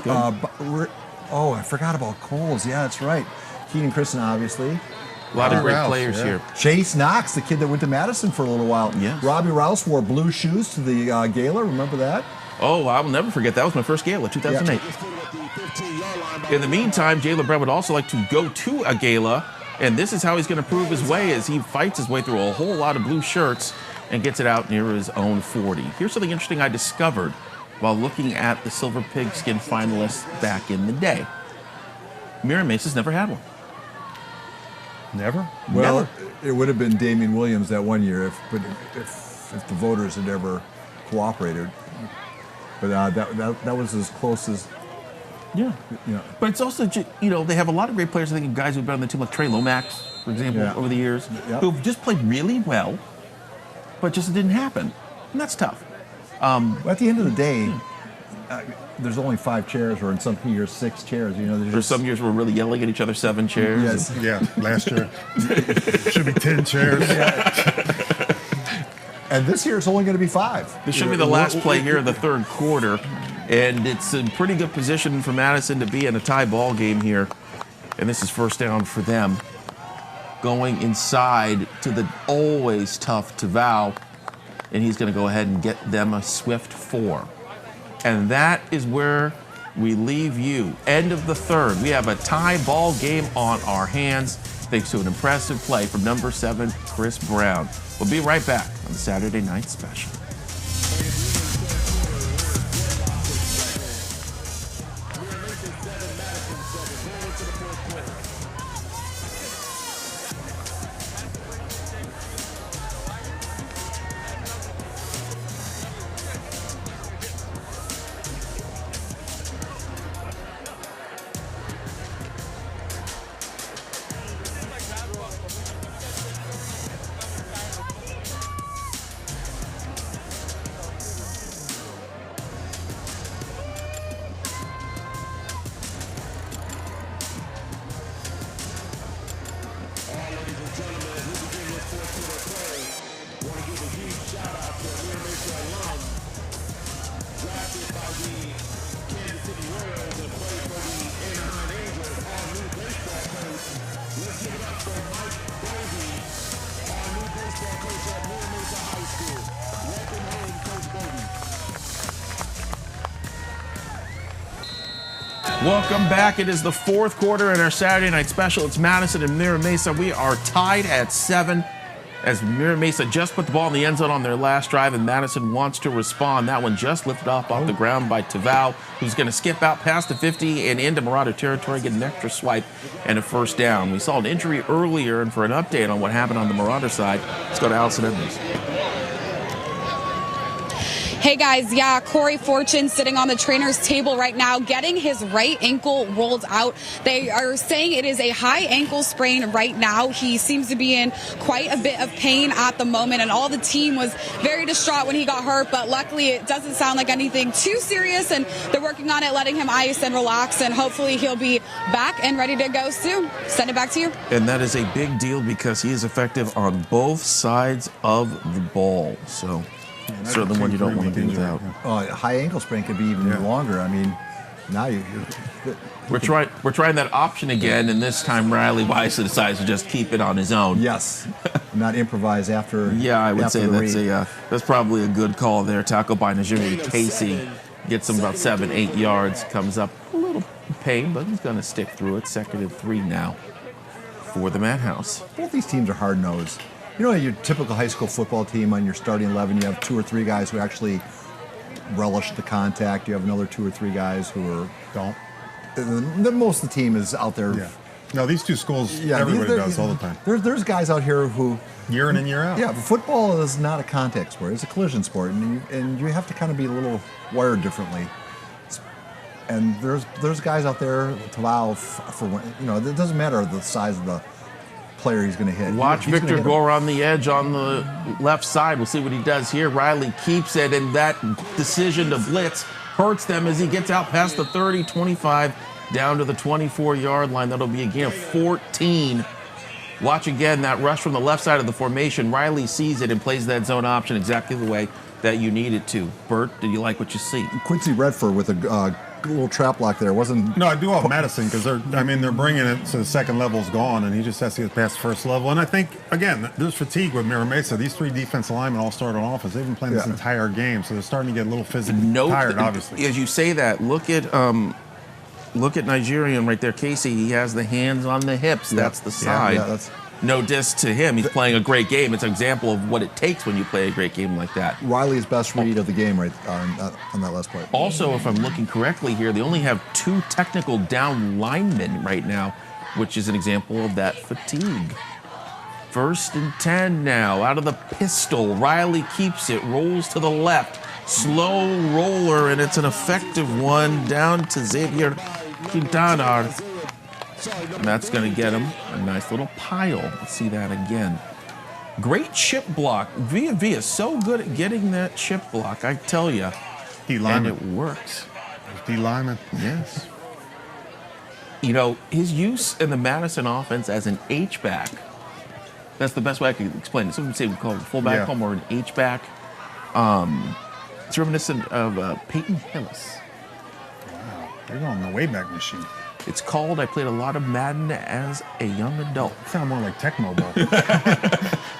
good. I forgot about Coles. Yeah, that's right. Keenan Kristen, obviously. A lot of great players here. Chase Knox, the kid that went to Madison for a little while. Yes. Robbie Rouse wore blue shoes to the gala. Remember that? Oh, I'll never forget. That was my first gala, 2008. Yeah. In the meantime, Jaylen Brown would also like to go to a gala. And this is how he's going to prove his way as he fights his way through a whole lot of blue shirts and gets it out near his own 40. Here's something interesting I discovered while looking at the Silver Pigskin finalists back in the day. Mira Mesa's never had one. Never? Well, Never. It would have been Damian Williams that one year if the voters had ever cooperated. But that was as close as... Yeah. But it's also, they have a lot of great players. I think of guys who've been on the team like Trey Lomax, for example, over the years, who've just played really well, but just didn't happen. And that's tough. At the end of the day, there's only 5 chairs, or in some years 6 chairs. There's some years we're really yelling at each other, 7 chairs. Yes. Yeah, last year. Should be 10 chairs. And this year it's only going to be 5. This should be the last play here of the third quarter. And it's a pretty good position for Madison to be in a tie ball game here. And this is first down for them. Going inside to the always tough Tavau. And he's going to go ahead and get them a swift 4. And that is where we leave you. End of the third. We have a tie ball game on our hands, thanks to an impressive play from number 7, Chris Brown. We'll be right back on the Saturday Night Special. baseball coach at Mira Mesa High School. Welcome home, Coach Bowden. Welcome back. It is the fourth quarter in our Saturday night special. It's Madison and Mira Mesa. We are tied at 7 as Mira Mesa just put the ball in the end zone on their last drive, and Madison wants to respond. That one just lifted off the ground by Tavau, who's going to skip out past the 50 and into Marauder territory, get an extra swipe and a first down. We saw an injury earlier, and for an update on what happened on the Marauder side, let's go to Allison Edmonds. Hey guys, yeah, Corey Fortune sitting on the trainer's table right now, getting his right ankle rolled out. They are saying it is a high ankle sprain right now. He seems to be in quite a bit of pain at the moment, and all the team was very distraught when he got hurt, but luckily it doesn't sound like anything too serious, and they're working on it, letting him ice and relax, and hopefully he'll be back and ready to go soon. Send it back to you. And that is a big deal because he is effective on both sides of the ball. So certainly one you don't want to be without. High ankle sprain could be even longer. I mean, now we're trying that option again, and this time Riley wisely decides to just keep it on his own. Yes, not improvise after. Yeah, I would say that's probably a good call there. Tackle by Najiri Casey gets him about 7-8 yards. Comes up a little pain, but he's going to stick through it. 2nd and 3 now for the Madhouse. Both these teams are hard-nosed. You know, your typical high school football team, on your starting 11, you have 2 or 3 guys who actually relish the contact. You have another 2 or 3 guys who don't. Most of the team is out there. Yeah. No, these two schools, everybody does all the time. There's guys out here who... Year in and year out. Yeah, but football is not a contact sport. It's a collision sport, and you have to kind of be a little wired differently. And there's guys out there to allow for it doesn't matter the size of the player he's going to hit. Watch Victor go around the edge on the left side. We'll see what he does here. Riley keeps it, and that decision to blitz hurts them as he gets out past the 30, 25, down to the 24-yard line. That'll be a gain of 14. Watch again that rush from the left side of the formation. Riley sees it and plays that zone option exactly the way that you need it to. Bert, did you like what you see? Quincy Redford with a little trap block there. No, I do love Madison because they're bringing it so the second level's gone, and he just has to get past the first level. And I think, again, there's fatigue with Mira Mesa. These 3 defensive linemen all started on offense. They've been playing this entire game, so they're starting to get a little physically tired, obviously. As you say that, look at Nigerian right there, Casey. He has the hands on the hips. That's the side. That's no diss to him. He's playing a great game. It's an example of what it takes when you play a great game like that. Riley's best read of the game right on that last play. Also, if I'm looking correctly here, they only have 2 technical down linemen right now, which is an example of that fatigue. 1st and 10 now, out of the pistol. Riley keeps it, rolls to the left. Slow roller, and it's an effective one down to Xavier Quintana. And that's going to get him a nice little pile. Let's see that again. Great chip block. Villa so good at getting that chip block, I tell you. And it works. D lineman. Yes. You know, his use in the Madison offense as an H-back, that's the best way I could explain it. Some would say we call it fullback, call him or an H-back. It's reminiscent of Peyton Hillis. Wow, they're on the Wayback Machine. It's called, I played a lot of Madden as a young adult. Sound more like Tecmo Bowl.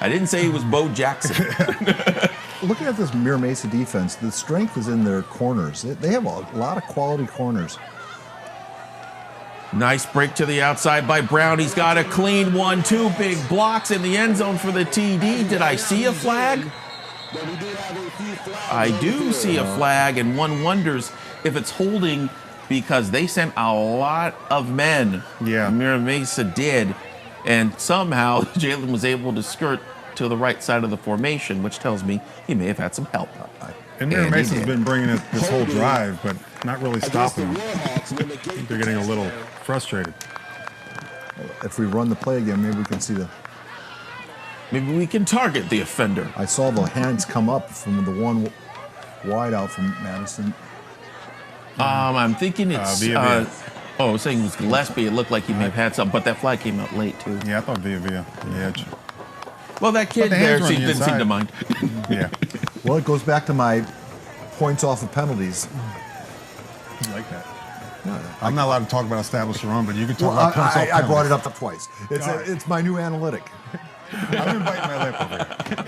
I didn't say he was Bo Jackson. Looking at this Mira Mesa defense, the strength is in their corners. They have a lot of quality corners. Nice break to the outside by Brown. He's got a clean one. 2 big blocks in the end zone for the TD. Did I see a flag? I do see a flag, and one wonders if it's holding because they sent a lot of men. Yeah. Mira Mesa did, and somehow Jalen was able to skirt to the right side of the formation, which tells me he may have had some help. And Mira Mesa's been bringing it this whole drive, but not really stopping them. I think they're getting a little frustrated. If we run the play again, maybe we can see Maybe we can target the offender. I saw the hands come up from the one wide out from Madison. I'm thinking it's. I was saying it was Gillespie. It looked like he may have had some, but that flag came out late too. Yeah, I thought Villa on the edge. Well, that kid there didn't seem to mind. Yeah. Well, it goes back to my points off of penalties. I like that. I'm not allowed to talk about establish the run, but you can talk about points off I brought it up twice. It's my new analytic. I've been biting my lip over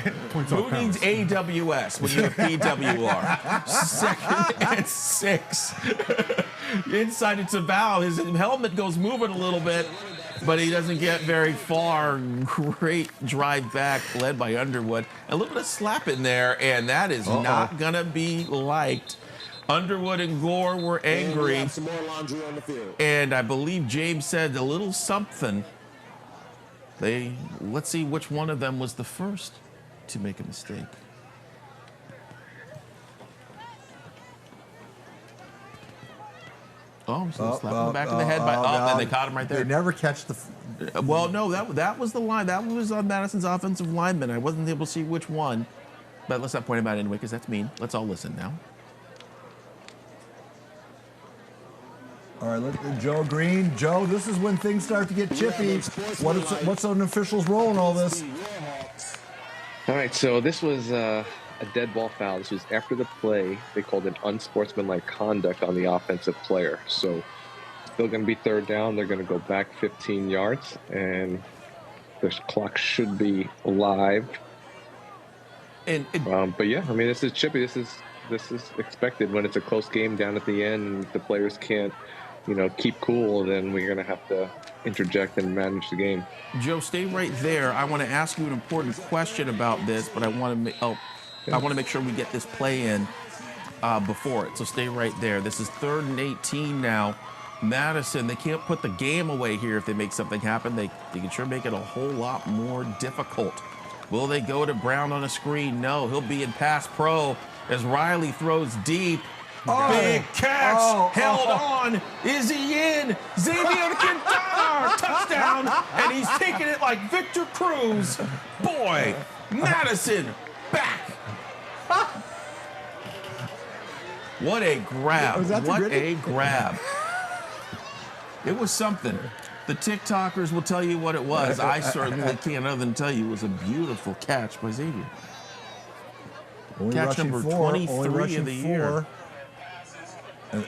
here. Points off Who needs AWS when you have PWR? 2nd and 6. Inside it's Tavao. His helmet goes moving a little bit, but he doesn't get very far. Great drive back led by Underwood. A little bit of slap in there, and that is not going to be liked. Underwood and Gore were angry. And some more laundry on the field. And I believe James said a little something. Let's see which one of them was the first to make a mistake. Oh, so slapped him in the back of the head and they caught him right there. They never catch the. Well, no, that was the line. That was on Madison's offensive lineman. I wasn't able to see which one, but let's not point him out anyway because that's mean. Let's all listen now. All right, Joe Green. Joe, this is when things start to get chippy. What's an official's role in all this? All right, so this was a dead ball foul. This was after the play. They called an unsportsmanlike conduct on the offensive player. So still going to be 3rd down. They're going to go back 15 yards, and the clock should be live. But yeah, I mean, this is chippy. This is expected when it's a close game down at the end, and the players can't, keep cool. Then we're going to have to interject and manage the game. Joe, stay right there. I want to ask you an important question about this, but I want to make sure we get this play in before it. So stay right there. This is 3rd and 18 now. Madison, they can't put the game away here if they make something happen. They can sure make it a whole lot more difficult. Will they go to Brown on a screen? No, he'll be in pass pro as Riley throws deep. Big catch, held on. Is he in? Xavier Quintana, touchdown, and he's taking it like Victor Cruz. Boy, Madison back. What a grab. What a grab. It was something. The TikTokers will tell you what it was. I certainly can't other than tell you it was a beautiful catch by Xavier. Catch number 23 of the year.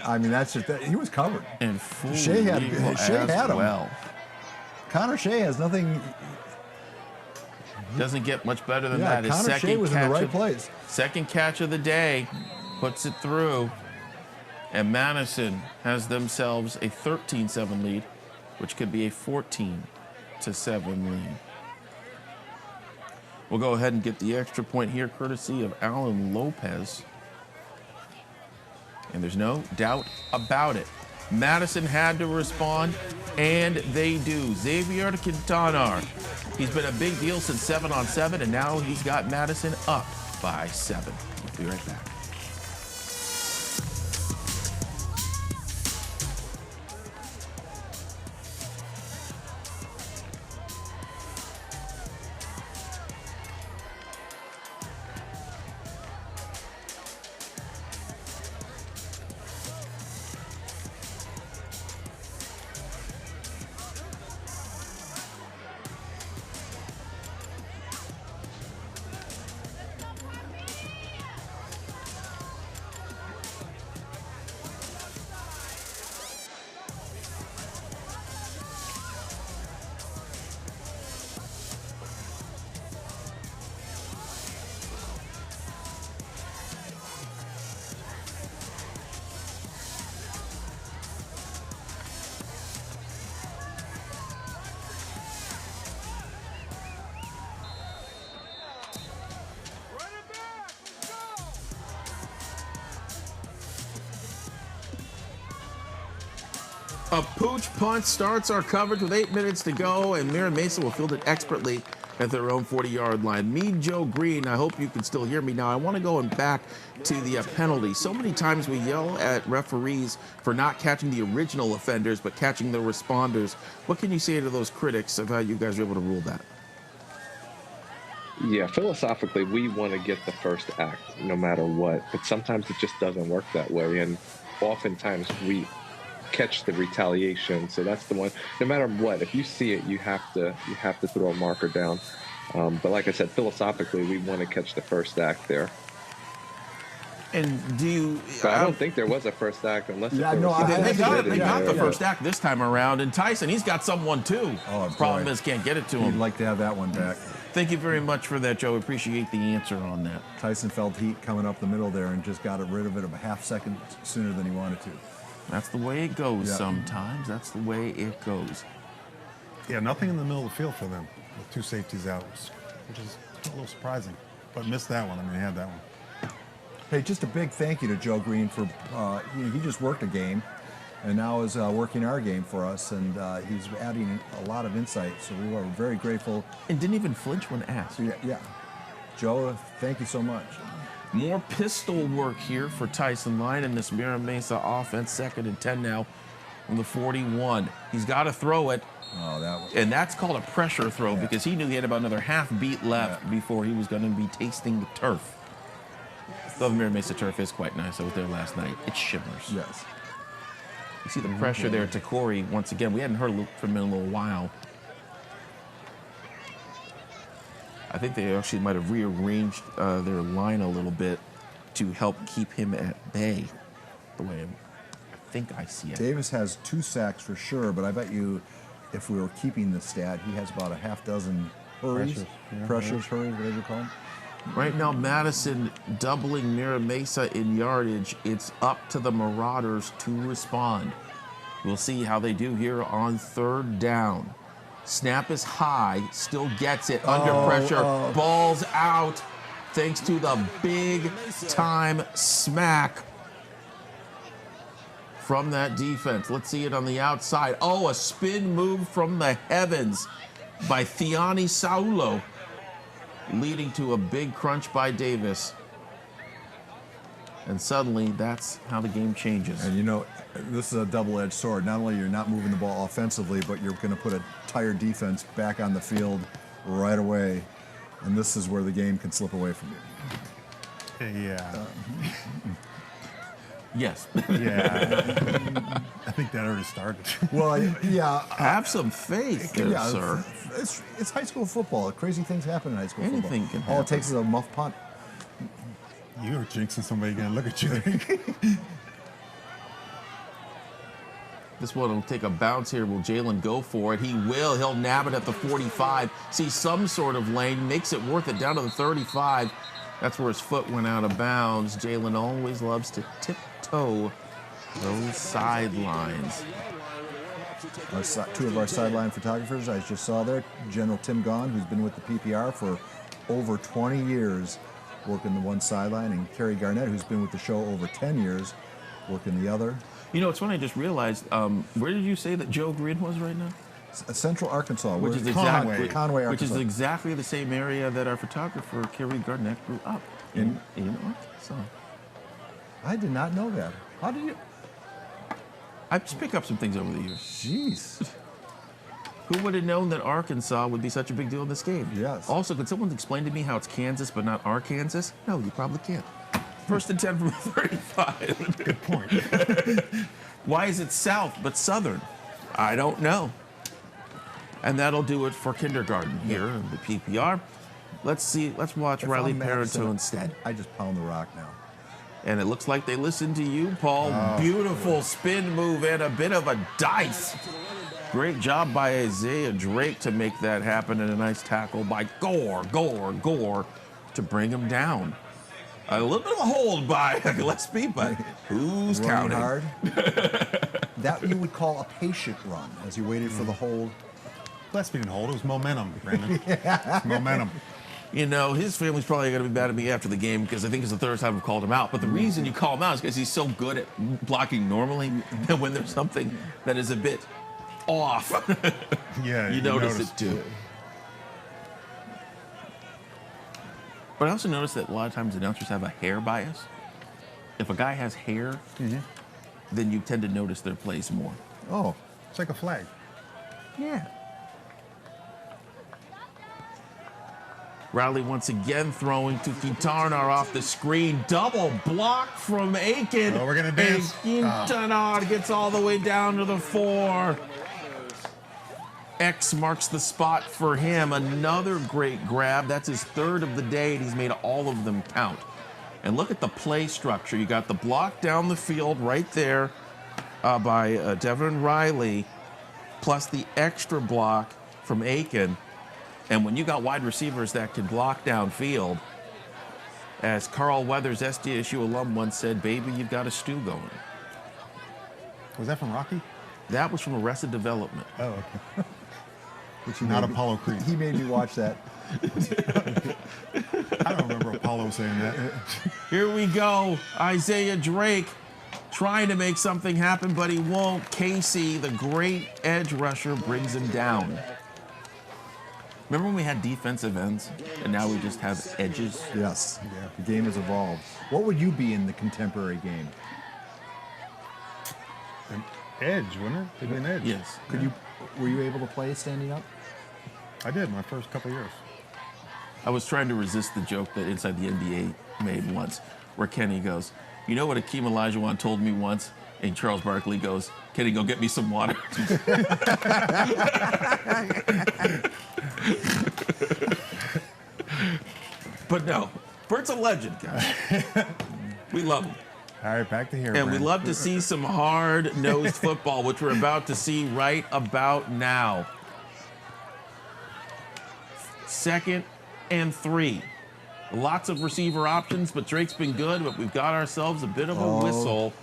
I mean, that's just he was covered. And full Shea had him. Well. Connor Shea has nothing. Doesn't get much better than that. His Connor Shea was in the right place. Second catch of the day, puts it through, and Madison has themselves a 13-7 lead, which could be a 14-7 lead. We'll go ahead and get the extra point here, courtesy of Alan Lopez. And there's no doubt about it. Madison had to respond, and they do. Xavier Quintana, he's been a big deal since 7-on-7, and now he's got Madison up by 7. We'll be right back. A pooch punt starts our coverage with 8 minutes to go, and Mira Mesa will field it expertly at their own 40-yard line. Me, Joe Green, I hope you can still hear me now. I want to go back to the penalty. So many times we yell at referees for not catching the original offenders, but catching the responders. What can you say to those critics of how you guys were able to rule that? Yeah, philosophically, we want to get the first act no matter what, but sometimes it just doesn't work that way, and oftentimes we catch the retaliation. So that's the one. No matter what, if you see it, you have to throw a marker down. But like I said, philosophically, we want to catch the first act there. And do you? But I don't think there was a first act unless. Yeah, there no, was They got Yeah. the first act this time around, and Tyson, he's got someone too. Oh, Problem boy. is, can't get it to He'd him. like to have that one back. Thank you very much for that, Joe. Appreciate the answer on that. Tyson felt heat coming up the middle there and just got rid of it a half second sooner than he wanted to. That's the way it goes Yeah. sometimes. That's the way it goes. Yeah, nothing in the middle of the field for them with 2 safeties out, which is a little surprising. But missed that one. I mean, they had that one. Hey, just a big thank you to Joe Green for he just worked a game, and now is working our game for us, and he's adding a lot of insight. So we are very grateful. And didn't even flinch when asked. Yeah. Joe, thank you so much. More pistol work here for Tyson Line in this Mira Mesa offense. 2nd and 10 now from the 41. He's got to throw it. Oh, that was. And that's called a pressure throw because he knew he had about another half beat left before he was going to be tasting the turf. The Mira Mesa turf is quite nice. I was there last night. It shimmers. Yes. You see the pressure there to Corey once again. We hadn't heard from him in a little while. I think they actually might have rearranged their line a little bit to help keep him at bay. The way I think I see it. Davis has 2 sacks for sure, but I bet you if we were keeping the stat, he has about a half dozen hurries, hurries, whatever you call them. Right now, Madison doubling Mira Mesa in yardage. It's up to the Marauders to respond. We'll see how they do here on 3rd down. Snap is high, still gets it under pressure. Ball's out thanks to the big time smack from that defense. Let's see it on the outside. Oh, a spin move from the heavens by Thiani Saulo, leading to a big crunch by Davis. And suddenly, that's how the game changes. And you know, this is a double-edged sword. Not only you're not moving the ball offensively, but you're going to put a tired defense back on the field right away. And this is where the game can slip away from you. Yeah. Yes. Yeah. I think that already started. Well, yeah. Have some faith there, sir. It's high school football. Crazy things happen in high school football. Anything can All it takes is a muff punt. You are jinxing somebody again. Look at you. This one will take a bounce here. Will Jalen go for it? He will. He'll nab it at the 45. See some sort of lane. Makes it worth it down to the 35. That's where his foot went out of bounds. Jalen always loves to tiptoe those sidelines. 2 of our sideline photographers I just saw there. General Tim Gaughan, who's been with the PPR for over 20 years, working the one sideline, and Kerry Garnett, who's been with the show over 10 years, working the other. You know, it's funny, I just realized, where did you say that Joe Green was right now? Central Arkansas. Which is Conway, Arkansas. Which is exactly the same area that our photographer, Kerry Garnett, grew up in Arkansas. I did not know that. How did you? I just pick up some things over the years. Jeez. Who would have known that Arkansas would be such a big deal in this game? Yes. Also, could someone explain to me how it's Kansas but not Arkansas? No, you probably can't. 1st and 10 from 35. Good point. Why is it south but southern? I don't know. And that'll do it for kindergarten here in the PPR. Let's watch Riley Parenteau instead. I just pound the rock now. And it looks like they listened to you, Paul. Beautiful spin move and a bit of a dice. Great job by Isaiah Drake to make that happen, and a nice tackle by Gore to bring him down. A little bit of a hold by Gillespie, but who's counting? Hard. That you would call a patient run as you waited for the hold. Gillespie didn't hold. It was momentum, Brandon. It's momentum. You know, his family's probably going to be mad at me after the game because I think it's the 3rd time I've called him out. But the reason you call him out is because he's so good at blocking normally that when there's something that is a bit off, Yeah, you notice it too. But I also noticed that a lot of times announcers have a hair bias. If a guy has hair, then you tend to notice their plays more. Oh, it's like a flag. Yeah. Riley once again throwing to Quintanar off the screen. Double block from Aiken. Oh, we're going to dance. Quintanar gets all the way down to the 4. X marks the spot for him. Another great grab. That's his 3rd of the day, and he's made all of them count. And look at the play structure. You got the block down the field right there by Devin Riley, plus the extra block from Aiken. And when you got wide receivers that can block downfield, as Carl Weathers, SDSU alum, once said, baby, you've got a stew going. Was that from Rocky? That was from Arrested Development. Oh, okay. Which Not Apollo Creed. He made me watch that. I don't remember Apollo saying that. Here we go. Isaiah Drake trying to make something happen, but he won't. Casey, the great edge rusher, brings him down. Remember when we had defensive ends, and now we just have edges? Yes. Yeah. The game has evolved. What would you be in the contemporary game? An edge, wouldn't it? It'd be an edge. Yes. Were you able to play standing up? I did my first couple years. I was trying to resist the joke that Inside the NBA made once, where Kenny goes, you know what Akeem Olajuwon told me once? And Charles Barkley goes, Kenny, go get me some water. But no, Bert's a legend, guys. We love him. All right, back to here. And we love to see some hard-nosed football, which we're about to see right about now. 2nd and 3. Lots of receiver options, but Drake's been good, but we've got ourselves a bit of a whistle.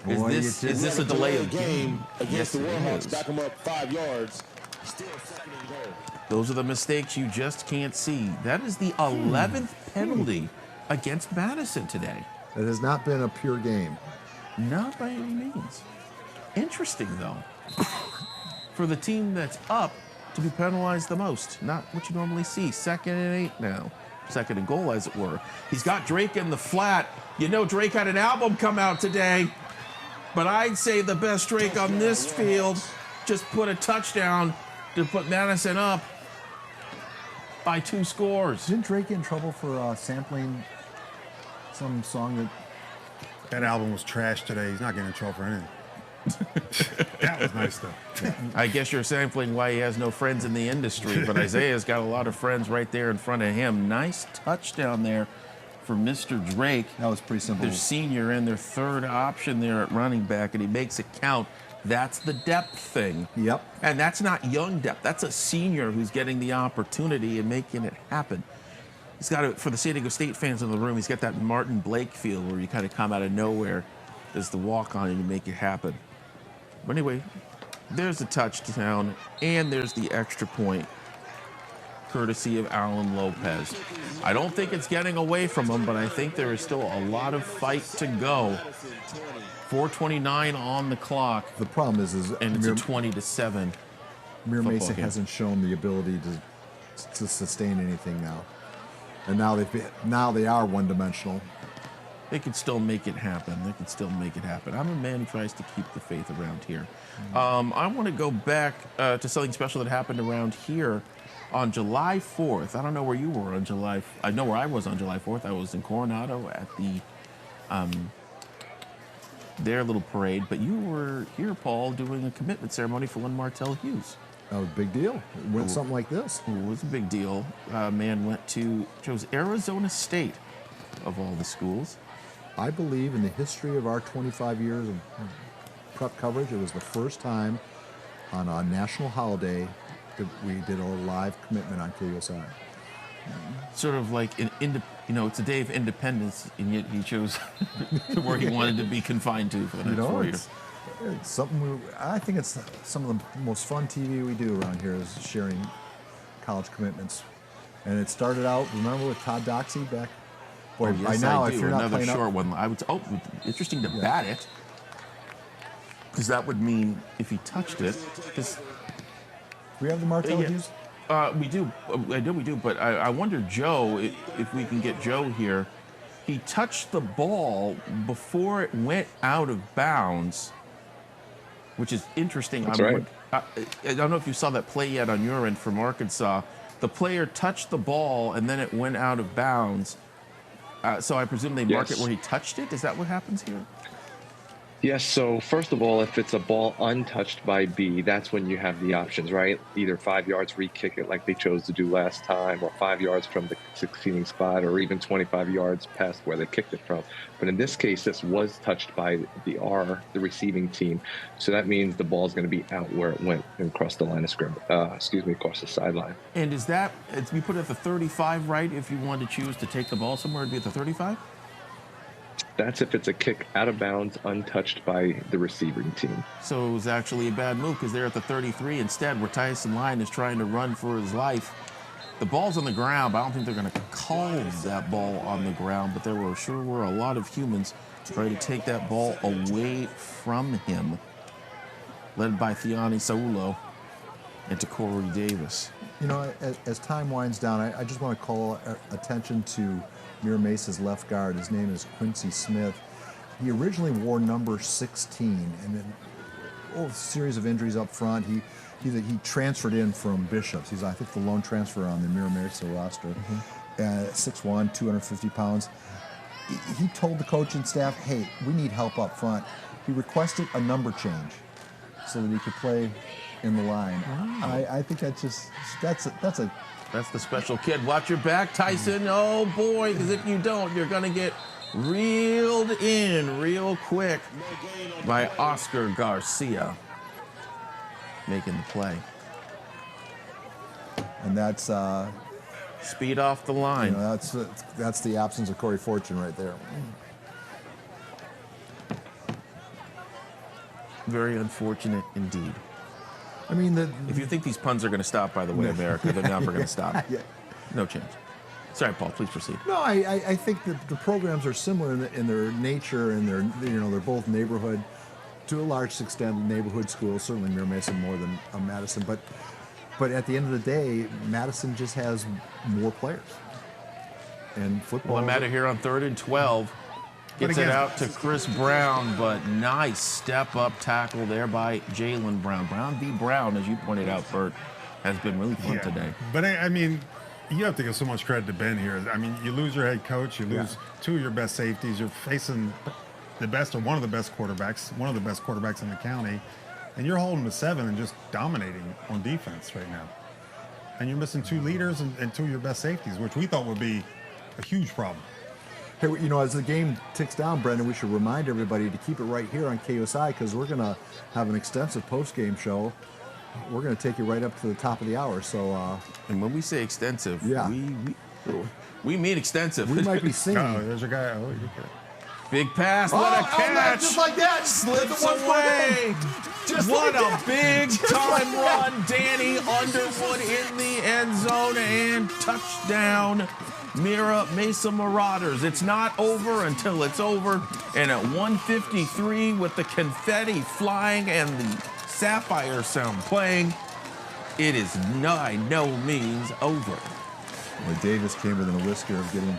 Boy, Is this a delay of game? Against Yes, the it Warhawks, is. back them up 5 yards. Still 2nd and goal. Those are the mistakes you just can't see. That is the 11th penalty against Madison today. It has not been a pure game. Not by any means. Interesting, though, for the team that's up to be penalized the most. Not what you normally see. 2nd and 8 now. 2nd and goal, as it were. He's got Drake in the flat. You know Drake had an album come out today, but I'd say the best Drake on this field just put a touchdown to put Madison up by 2 scores. Didn't Drake get in trouble for sampling some song that... That album was trash today. He's not getting in trouble for anything. That was nice, though. Yeah. I guess you're sampling why he has no friends in the industry, but Isaiah's got a lot of friends right there in front of him. Nice touchdown there for Mr. Drake. That was pretty simple. Their senior and their 3rd option there at running back, and he makes it count. That's the depth thing. Yep. And that's not young depth. That's a senior who's getting the opportunity and making it happen. He's got it, for the San Diego State fans in the room, he's got that Martin Blake feel where you kind of come out of nowhere as the walk-on and you make it happen. But anyway, there's the touchdown, and there's the extra point, courtesy of Alan Lopez. I don't think it's getting away from him, but I think there is still a lot of fight to go. 4:29 on the clock. The problem is and it's a 20-7. Mira Mesa game. hasn't shown the ability to sustain anything now. And now they are one-dimensional. They could still make it happen. They could still make it happen. I'm a man who tries to keep the faith around here. I want to go back to something special that happened around here on July 4th. I don't know where you were on July. I know where I was on July 4th. I was in Coronado at the their little parade. But you were here, Paul, doing a commitment ceremony for Lynn Martell Hughes. That was a big deal. It went something like this. It was a big deal. Man chose Arizona State of all the schools. I believe in the history of our 25 years of prep coverage, it was the first time on a national holiday that we did a live commitment on KUSI. Sort of like it's a day of independence, and yet he chose where he wanted to be confined to for the next 4 years. It's something I think it's some of the most fun TV we do around here is sharing college commitments. And it started out, remember, with Todd Doxey back? Boy, yes, by now, I do. if you're not Another playing short up, one. I would. Interesting to bat it, because that would mean if he touched it. We have the Martell Hughes? We do. We do. But I wonder, Joe, if we can get Joe here. He touched the ball before it went out of bounds, which is interesting. That's right. I don't know if you saw that play yet on your end from Arkansas. The player touched the ball and then it went out of bounds. So I presume they mark it where he touched it. Is that what happens here? Yes, so first of all, if it's a ball untouched by B, that's when you have the options, right? Either 5 yards, re-kick it like they chose to do last time, or 5 yards from the succeeding spot, or even 25 yards past where they kicked it from. But in this case, this was touched by the receiving team. So that means the ball's going to be out where it went and across the line of scrimmage, across the sideline. And is that, we put it at the 35, right? If you wanted to choose to take the ball somewhere, it'd be at the 35? That's if it's a kick out of bounds, untouched by the receiving team. So it was actually a bad move because they're at the 33 instead, where Tyson Lyon is trying to run for his life. The ball's on the ground, but I don't think they're going to call that ball on the ground. But there were a lot of humans trying to take that ball away from him, led by Thiani Saulo and to Corey Davis. You know, as time winds down, I just want to call attention to Mira Mesa's left guard. His name is Quincy Smith. He originally wore number 16, and then a series of injuries up front. He transferred in from Bishops. He's, I think, the lone transfer on the Mira Mesa roster. 6'1", 250 pounds. He told the coaching staff, "Hey, we need help up front." He requested a number change so that he could play in the line. Wow. I think that's the special kid. Watch your back, Tyson. Oh boy, because if you don't, you're gonna get reeled in real quick by Oscar Garcia making the play. And that's speed off the line. You know, that's the absence of Corey Fortune right there. Very unfortunate indeed. I mean, if you think these puns are going to stop, by the way, America, they're never going to stop. Yeah. No chance. Sorry, Paul. Please proceed. No, I think that the programs are similar in their nature, and they're both neighborhood, to a large extent, neighborhood schools. Certainly, Mira Mesa more than Madison, but at the end of the day, Madison just has more players. And football. Well, matter here on 3rd and 12. Gets it out to Chris Brown, but nice step-up tackle there by Jalen Brown. Brown v. Brown, as you pointed out, Bert, has been really fun today. But, I mean, you have to give so much credit to Ben here. I mean, you lose your head coach, you lose two of your best safeties, you're facing the best or one of the best quarterbacks in the county, and you're holding to 7 and just dominating on defense right now. And you're missing 2 leaders and 2 of your best safeties, which we thought would be a huge problem. Hey, you know, as the game ticks down, Brendan, we should remind everybody to keep it right here on KUSI, because we're going to have an extensive post-game show. We're going to take you right up to the top of the hour. So, and when we say extensive, we mean extensive. We might be singing. Oh, there's a guy. Oh, you get it. Big pass. What a catch. Just like that. Slips away. What a big time run. Danny Underwood in the end zone, and touchdown. Mira Mesa Marauders. It's not over until it's over. And at 1:53, with the confetti flying and the sapphire sound playing, it is by no means over. Well, Davis came within a whisker of getting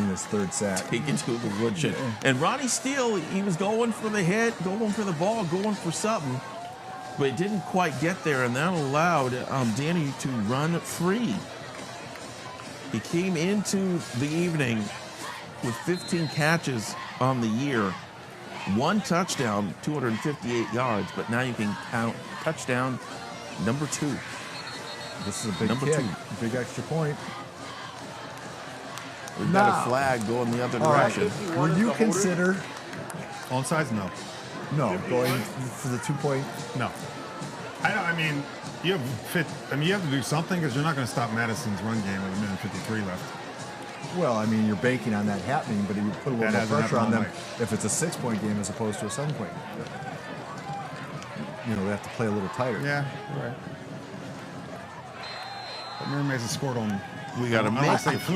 his 3rd sack. Taken to the woodshed. And Ronnie Steele, he was going for the hit, going for the ball, going for something, but it didn't quite get there, and that allowed Danny to run free. He came into the evening with 15 catches on the year, 1 touchdown, 258 yards, but now you can count touchdown number 2. This is a big number kick, 2. big extra point. We've got a flag going the other direction. Right. Will you consider onside? No, going for the 2-point. No. I mean, you have to do something, because you're not going to stop Madison's run game with 1:53 left. Well, I mean, you're banking on that happening, but you put a little more pressure on them if it's a 6-point game as opposed to a 7-point game. You know, they have to play a little tighter. Yeah, you're right. But Mira Mesa scored on. We got to make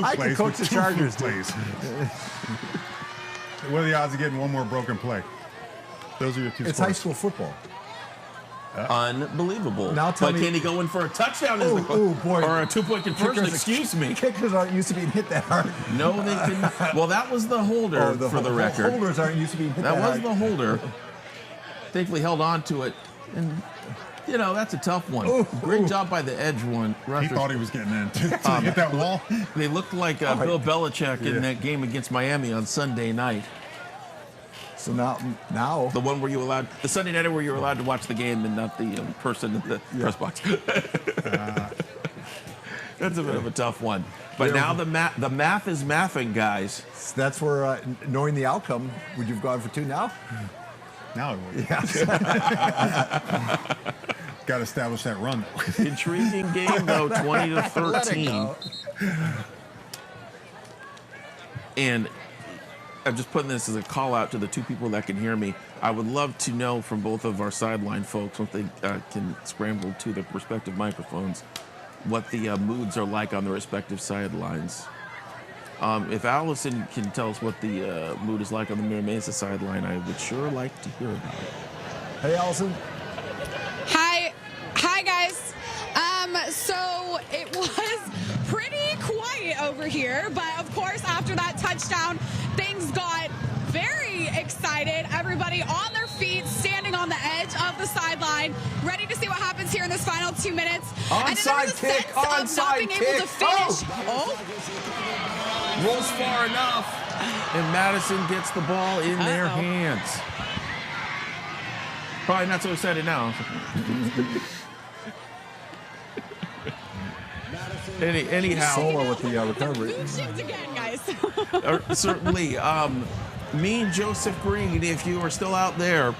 I could coach the Chargers plays. What are the odds of getting one more broken play? Those are your 2 It's scores. high school football. Unbelievable. Now tell me, can he go in for a touchdown? Boy. Or a 2-point conversion? Excuse me. Kickers aren't used to being hit that hard. No, they can. Well, that was the holder for the record. Holders aren't used to being hit that hard. That was the holder. Thankfully held on to it. And, you know, that's a tough one. Great job by the edge one. He thought he was getting in. To hit that wall. They looked like Bill Belichick in that game against Miami on Sunday night. So now the one where the Sunday nighter where you're allowed to watch the game and not the person in the press box. That's a bit of a tough one. But now the math is mathing, guys. That's where knowing the outcome, would you have gone for 2 now? Now it would. Yeah. Got to establish that run. Intriguing game though, 20-13. And I'm just putting this as a call out to the 2 people that can hear me. I would love to know from both of our sideline folks, once they can scramble to their respective microphones, what the moods are like on the respective sidelines. If Allison can tell us what the mood is like on the Mira Mesa sideline, I would sure like to hear about it. Hey, Allison. Hi guys. So it was pretty quiet over here, but of course after that touchdown, things got very excited. Everybody on their feet, standing on the edge of the sideline, ready to see what happens here in this final 2 minutes. Onside kick, onside kick. Rolls far enough, and Madison gets the ball in their hands. Probably not so excited now. Anyhow, Solo with the recovery. Shift again, guys. Certainly. Me and Joseph Green, if you are still out there,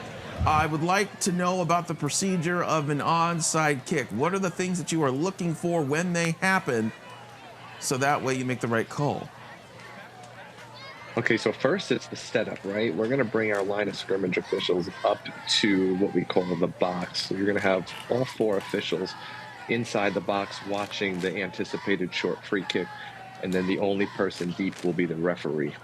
I would like to know about the procedure of an onside kick. What are the things that you are looking for when they happen, so that way you make the right call? Okay, so first it's the setup, right? We're going to bring our line of scrimmage officials up to what we call the box. So you're going to have all 4 officials inside the box watching the anticipated short free kick, and then the only person deep will be the referee.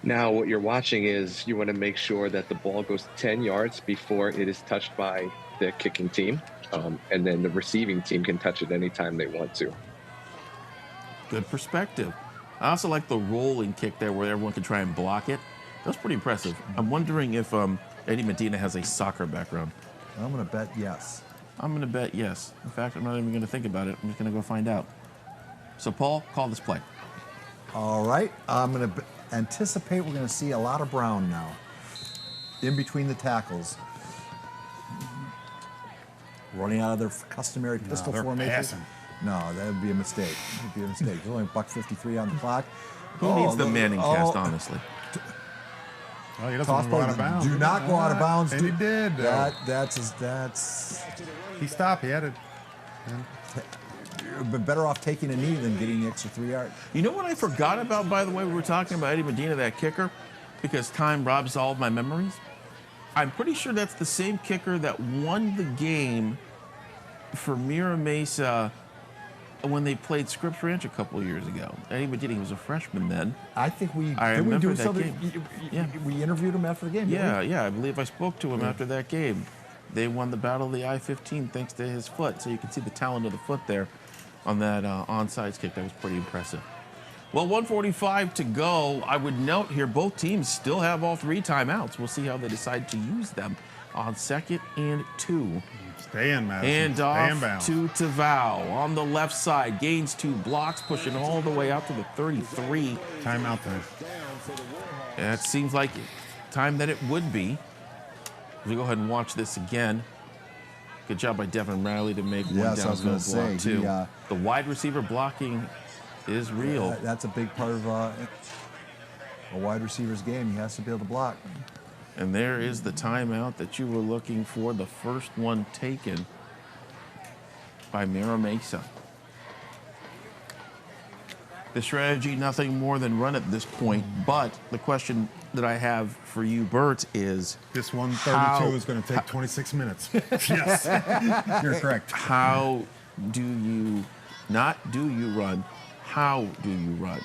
Now what you're watching is you want to make sure that the ball goes 10 yards before it is touched by the kicking team, and then the receiving team can touch it anytime they want to. Good perspective. I also like the rolling kick there where everyone can try and block it. That's pretty impressive. I'm wondering if Eddie Medina has a soccer background. I'm going to bet yes. I'm going to bet yes. In fact, I'm not even going to think about it. I'm just going to go find out. So, Paul, call this play. All right. I'm going to anticipate we're going to see a lot of Brown now in between the tackles. Running out of their customary pistol formation. Passing. No, that would be a mistake. It would be a mistake. There's only $1:53 on the clock. Who needs the Manning cast, honestly? Oh, he doesn't want to go out of bounds. Do not go out of bounds. And he did. That's. He stopped. He had it. You've been better off taking a knee than getting the extra 3 yards. You know what I forgot about, by the way? We were talking about Eddie Medina, that kicker, because time robs all of my memories. I'm pretty sure that's the same kicker that won the game for Mira Mesa when they played Scripps Ranch a couple of years ago. Eddie Medina, he was a freshman then. I think we remember do that something. game. We interviewed him after the game. Yeah. I believe I spoke to him after that game. They won the Battle of the I-15 thanks to his foot. So you can see the talent of the foot there on that onside kick. That was pretty impressive. Well, 1:45 to go. I would note here both teams still have all 3 timeouts. We'll see how they decide to use them on 2nd and 2. Stay in, Madison. And Stay off inbound. to Tavau on the left side. Gains 2 blocks, pushing all the way out to the 33. Timeout there. That seems like time that it would be. We go ahead and watch this again. Good job by Devin Riley to make one downfield block, too. The wide receiver blocking is real. That's a big part of a wide receiver's game. He has to be able to block. And there is the timeout that you were looking for, the first one taken by Mira Mesa. The strategy, nothing more than run at this point, but the question that I have for you, Bert, is... This 132 is going to take 26 minutes. Yes, you're correct. How do you, not do you run, how do you run?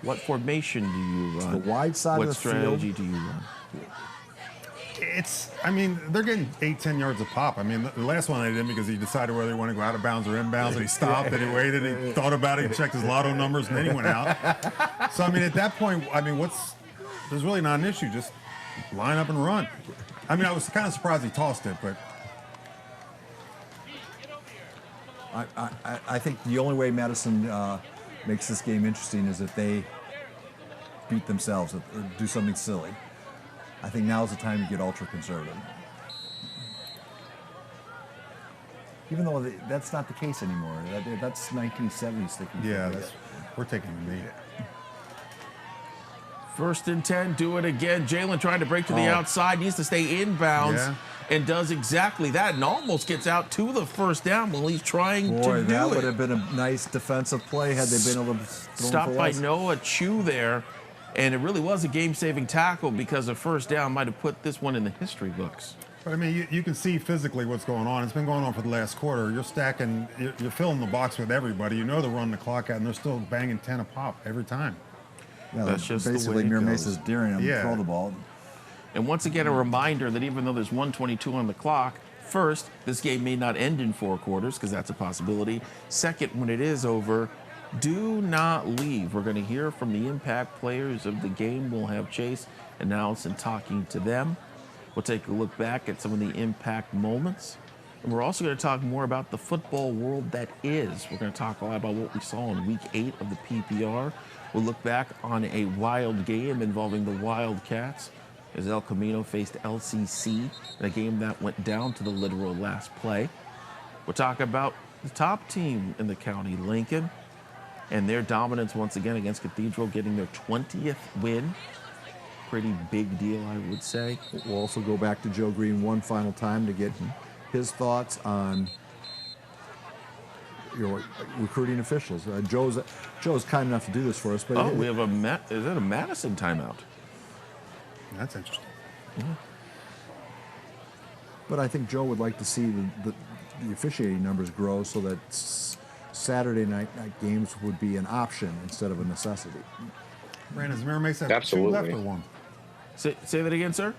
What formation do you run? The wide side of the field. What strategy do you run? They're getting 8-10 yards a pop. I mean, the last one they did because he decided whether he wanted to go out of bounds or inbounds, and he stopped, and he waited, he thought about it, he checked his lotto numbers, and then he went out. So, I mean, at that point, there's really not an issue. Just line up and run. I mean, I was kind of surprised he tossed it, but. I think the only way Madison makes this game interesting is if they beat themselves, or do something silly. I think now's the time to get ultra conservative. Even though that's not the case anymore. That's 1970s thinking. Yeah, we're taking the knee. First and 10, do it again. Jalen trying to break to the outside, needs to stay inbounds, and does exactly that, and almost gets out to the first down while he's trying to do it. That would have been a nice defensive play had they been able to stop by Noah Chu there, and it really was a game-saving tackle because a first down might have put this one in the history books. But I mean, you can see physically what's going on. It's been going on for the last quarter. You're stacking, you're filling the box with everybody. You know they're running the clock out, and they're still banging 10 a pop every time. Yeah, that's just basically the way Mira Mesa's daring them to throw the ball. And once again, a reminder that even though there's 1:22 on the clock, first, this game may not end in 4 quarters because that's a possibility. Second, when it is over, do not leave. We're going to hear from the impact players of the game. We'll have Chase and Allison talking to them. We'll take a look back at some of the impact moments. And we're also going to talk more about the football world that is. We're going to talk a lot about what we saw in Week 8 of the PPR. We'll look back on a wild game involving the Wildcats as El Camino faced LCC in a game that went down to the literal last play. We'll talk about the top team in the county, Lincoln, and their dominance once again against Cathedral, getting their 20th win. Pretty big deal, I would say. We'll also go back to Joe Green one final time to get his thoughts on recruiting officials. Joe's kind enough to do this for us. But we have is that a Madison timeout? That's interesting. But I think Joe would like to see the officiating numbers grow so that Saturday night games would be an option instead of a necessity. Brandon, does Mira Mesa have 2 left or 1? Say that again, sir?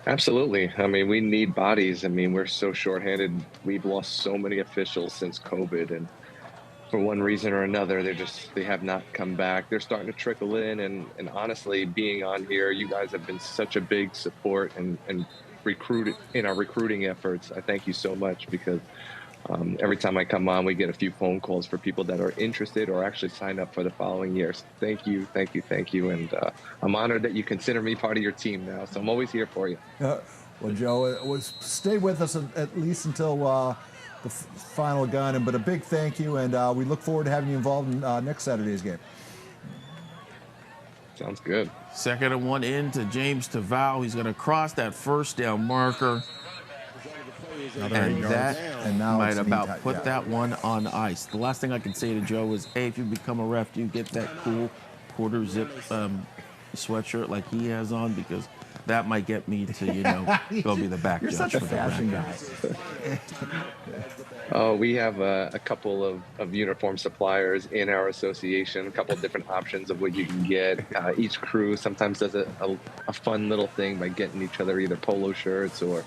Absolutely. I mean, we need bodies. I mean, we're so shorthanded. We've lost so many officials since COVID, and for one reason or another, they have not come back. They're starting to trickle in, and honestly, being on here, you guys have been such a big support and recruited in our recruiting efforts. I thank you so much because every time I come on, we get a few phone calls for people that are interested or actually signed up for the following years. Thank you, thank you, thank you. And I'm honored that you consider me part of your team now. So I'm always here for you. Well, Joe, stay with us at least until the final gun. But a big thank you, and we look forward to having you involved in next Saturday's game. Sounds good. 2nd and 1 into James Tavau. He's going to cross that first down marker. And that might about put that one on ice. The last thing I can say to Joe is, hey, if you become a ref, do you get that cool quarter zip sweatshirt like he has on? Because that might get me to, go be the back You're judge such a for fashion the guy. We have a couple of uniform suppliers in our association, a couple of different options of what you can get. Each crew sometimes does a fun little thing by getting each other either polo shirts or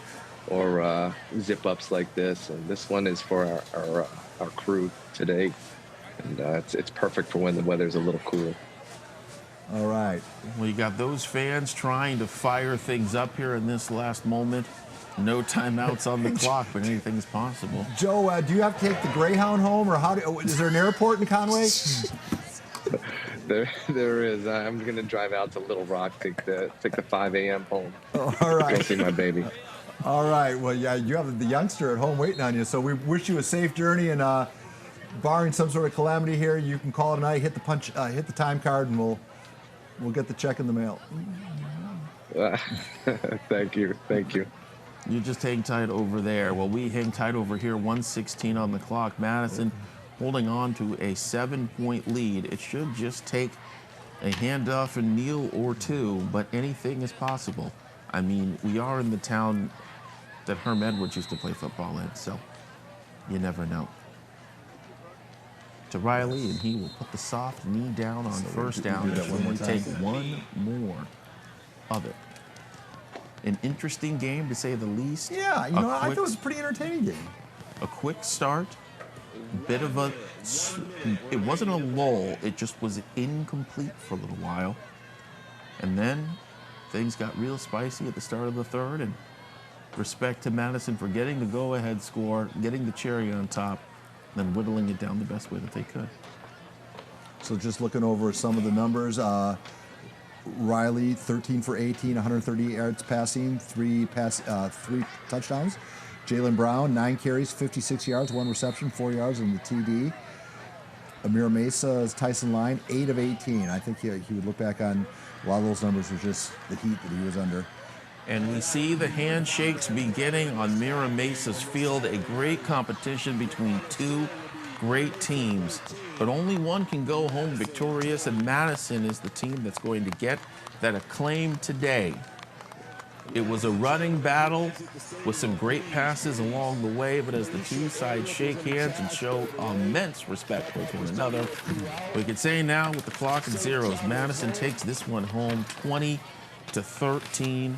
zip-ups like this, and this one is for our crew today, and it's perfect for when the weather's a little cool. All right. Well, you got those fans trying to fire things up here in this last moment. No timeouts on the clock, but anything's possible. Joe, do you have to take the Greyhound home, or is there an airport in Conway? There is. I'm going to drive out to Little Rock, take the 5 a.m. home. All right. Go see my baby. All right. Well, yeah, you have the youngster at home waiting on you. So we wish you a safe journey, and barring some sort of calamity here, you can call it a night. Hit the time card, and we'll get the check in the mail. Thank you. You just hang tight over there. Well, we hang tight over here. 1:16 on the clock. Madison holding on to a 7-point lead. It should just take a handoff and kneel or two, but anything is possible. I mean, we are in the town that Herm Edwards used to play football in, so you never know. To Riley, and he will put the soft knee down on first down. And take one more of it. An interesting game, to say the least. Yeah, I thought it was a pretty entertaining game. A quick start, bit of it wasn't a lull, it just was incomplete for a little while. And then things got real spicy at the start of the third, and respect to Madison for getting the go-ahead score, getting the cherry on top, then whittling it down the best way that they could. So just looking over some of the numbers, Riley, 13 for 18, 130 yards passing, three touchdowns. Jalen Brown, 9 carries, 56 yards, 1 reception, 4 yards in the TD. Mira Mesa's Tyson Line, 8 of 18. I think he would look back on a lot of those numbers was just the heat that he was under. And we see the handshakes beginning on Mira Mesa's field, a great competition between two great teams. But only one can go home victorious, and Madison is the team that's going to get that acclaim today. It was a running battle with some great passes along the way, but as the two sides shake hands and show immense respect for one another, we can say now with the clock at zeros, Madison takes this one home 20-13.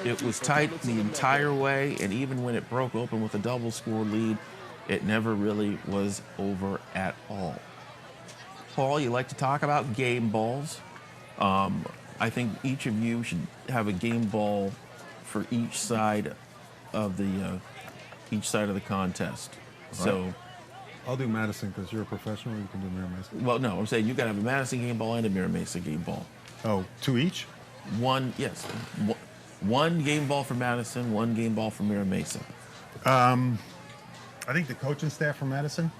It was tight the entire way, and even when it broke open with a double score lead, it never really was over at all. Paul, you like to talk about game balls. I think each of you should have a game ball for each side of the contest. Right. So, I'll do Madison because you're a professional. You can do Mira Mesa. well, no, I'm saying you got to have a Madison game ball and a Mira Mesa game ball. Oh, 2 each? One, yes, one game ball for Madison, one game ball for Mira Mesa. I think the coaching staff for Madison.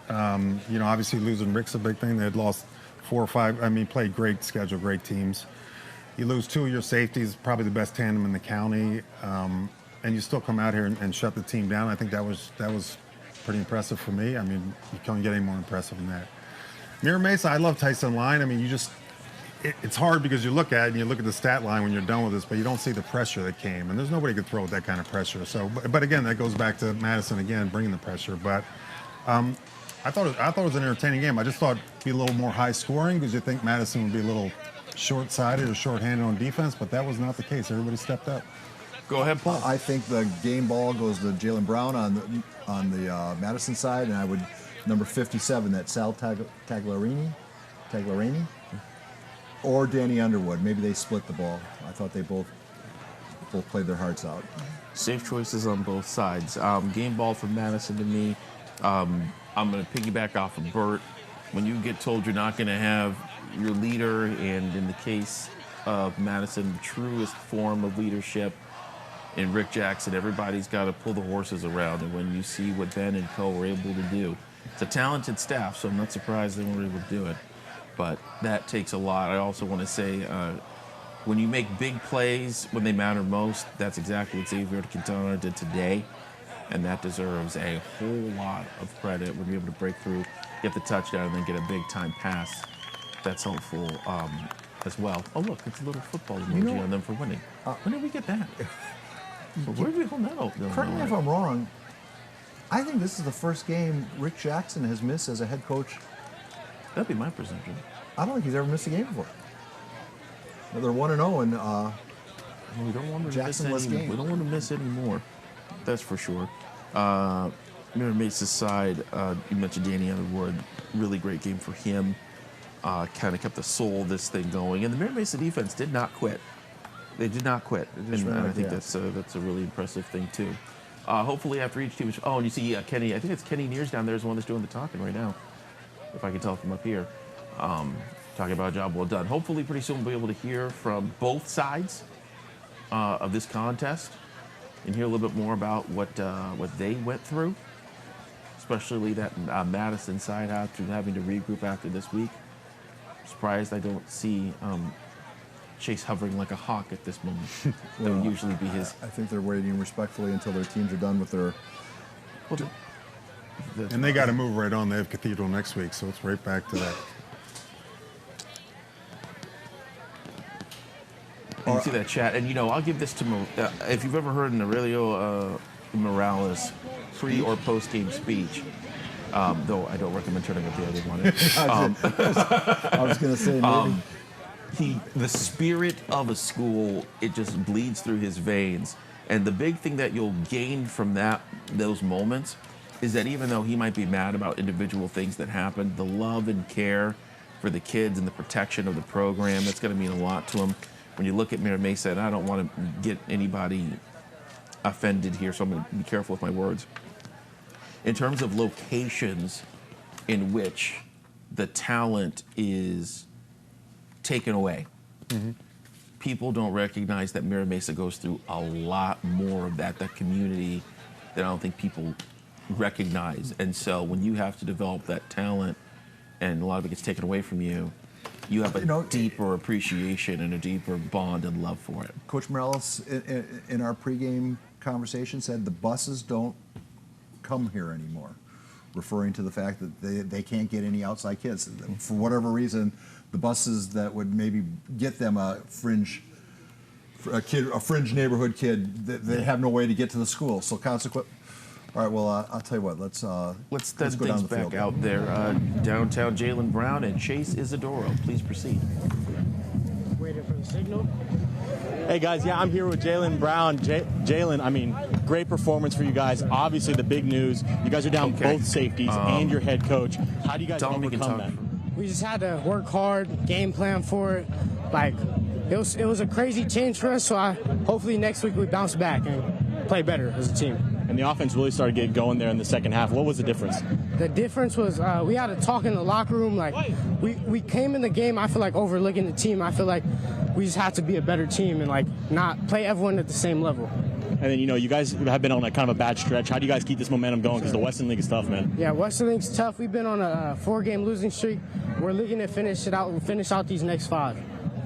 Obviously losing Rick's a big thing. They had lost 4 or 5. Played great schedule, great teams. You lose 2 of your safeties, probably the best tandem in the county, and you still come out here and shut the team down. I think that was pretty impressive for me. You can't get any more impressive than that. Mira Mesa, I love Tyson Line. It's hard because you look at it and you look at the stat line when you're done with this, but you don't see the pressure that came, and there's nobody could throw with that kind of pressure. So, but again, that goes back to Madison again bringing the pressure. But I thought it was an entertaining game. I just thought it'd be a little more high scoring because you think Madison would be a little short-sided or short-handed on defense, but that was not the case. Everybody stepped up. Go ahead, Paul. I think the game ball goes to Jalen Brown on the Madison side, and I would number 57, that Sal Tagliarini, or Danny Underwood. Maybe they split the ball. I thought they both played their hearts out. Safe choices on both sides. Game ball for Madison to me. I'm going to piggyback off of Bert. When you get told you're not going to have your leader, and in the case of Madison, the truest form of leadership in Rick Jackson, everybody's got to pull the horses around. And when you see what Ben and co were able to do, it's a talented staff, so I'm not surprised they were able to do it. But that takes a lot. I also want to say, when you make big plays when they matter most, that's exactly what Xavier Quintana did today. And that deserves a whole lot of credit when you're able to break through, get the touchdown, and then get a big-time pass. That's helpful as well. Oh, look, it's a little football emoji on them for winning. When did we get that? Where did we hold that out? Correct me if I'm wrong. I think this is the first game Rick Jackson has missed as a head coach. That'd be my presumption. I don't think he's ever missed a game before. They're 1-0, and we don't want to Jackson-less game. We don't want to miss any more. That's for sure. Mira Mesa's side, you mentioned Danny Underwood. Really great game for him. Kind of kept the soul of this thing going. And the Mira Mesa defense did not quit. They did not quit. And I think that's a really impressive thing, too. Hopefully after each team... and you see Kenny... I think it's Kenny Neers down there is the one that's doing the talking right now, if I can tell from up here. Talking about a job well done. Hopefully pretty soon we'll be able to hear from both sides of this contest and hear a little bit more about what they went through, especially that Madison side after having to regroup after this week. Surprised I don't see Chase hovering like a hawk at this moment. That would usually be his. I think they're waiting respectfully until their teams are done with their... And they got to move right on. They have Cathedral next week, so it's right back to that. You see that chat, and I'll give this to if you've ever heard an Aurelio Morales pre or post game speech. Though I don't recommend turning up the other one. I was going to say maybe. The spirit of a school, it just bleeds through his veins, and the big thing that you'll gain from those moments is that even though he might be mad about individual things that happened, the love and care for the kids and the protection of the program, that's going to mean a lot to him. When you look at Mira Mesa, and I don't want to get anybody offended here, so I'm going to be careful with my words. In terms of locations in which the talent is taken away. People don't recognize that Mira Mesa goes through a lot more of that community that I don't think people recognize. And so when you have to develop that talent and a lot of it gets taken away from you, you have a deeper appreciation and a deeper bond and love for it. Coach Morales, in our pregame conversation, said the buses don't come here anymore, referring to the fact that they can't get any outside kids. For whatever reason, the buses that would maybe get them a fringe neighborhood kid, they have no way to get to the school. So consequently, all right, well, I'll tell you what, let's send go down things the field. back out there. Downtown Jalen Brown and Chase Isidoro. Please proceed. Waiting for the signal. Hey guys, yeah, I'm here with Jalen Brown. Jalen, I mean, great performance for you guys. Obviously, the big news, you guys are down both safeties and your head coach. How do you guys overcome that? We just had to work hard, game plan for it. Like, it was a crazy change for us, so hopefully next week we bounce back and play better as a team. And the offense really started getting going there in the second half. What was the difference? The difference was we had a talk in the locker room. Like, we came in the game, I feel like, overlooking the team. I feel like we just had to be a better team and, like, not play everyone at the same level. And then, you guys have been on a kind of a bad stretch. How do you guys keep this momentum going? Because the Western League is tough, man. Yeah, Western League's tough. We've been on a 4-game losing streak. We're looking to finish out these next 5.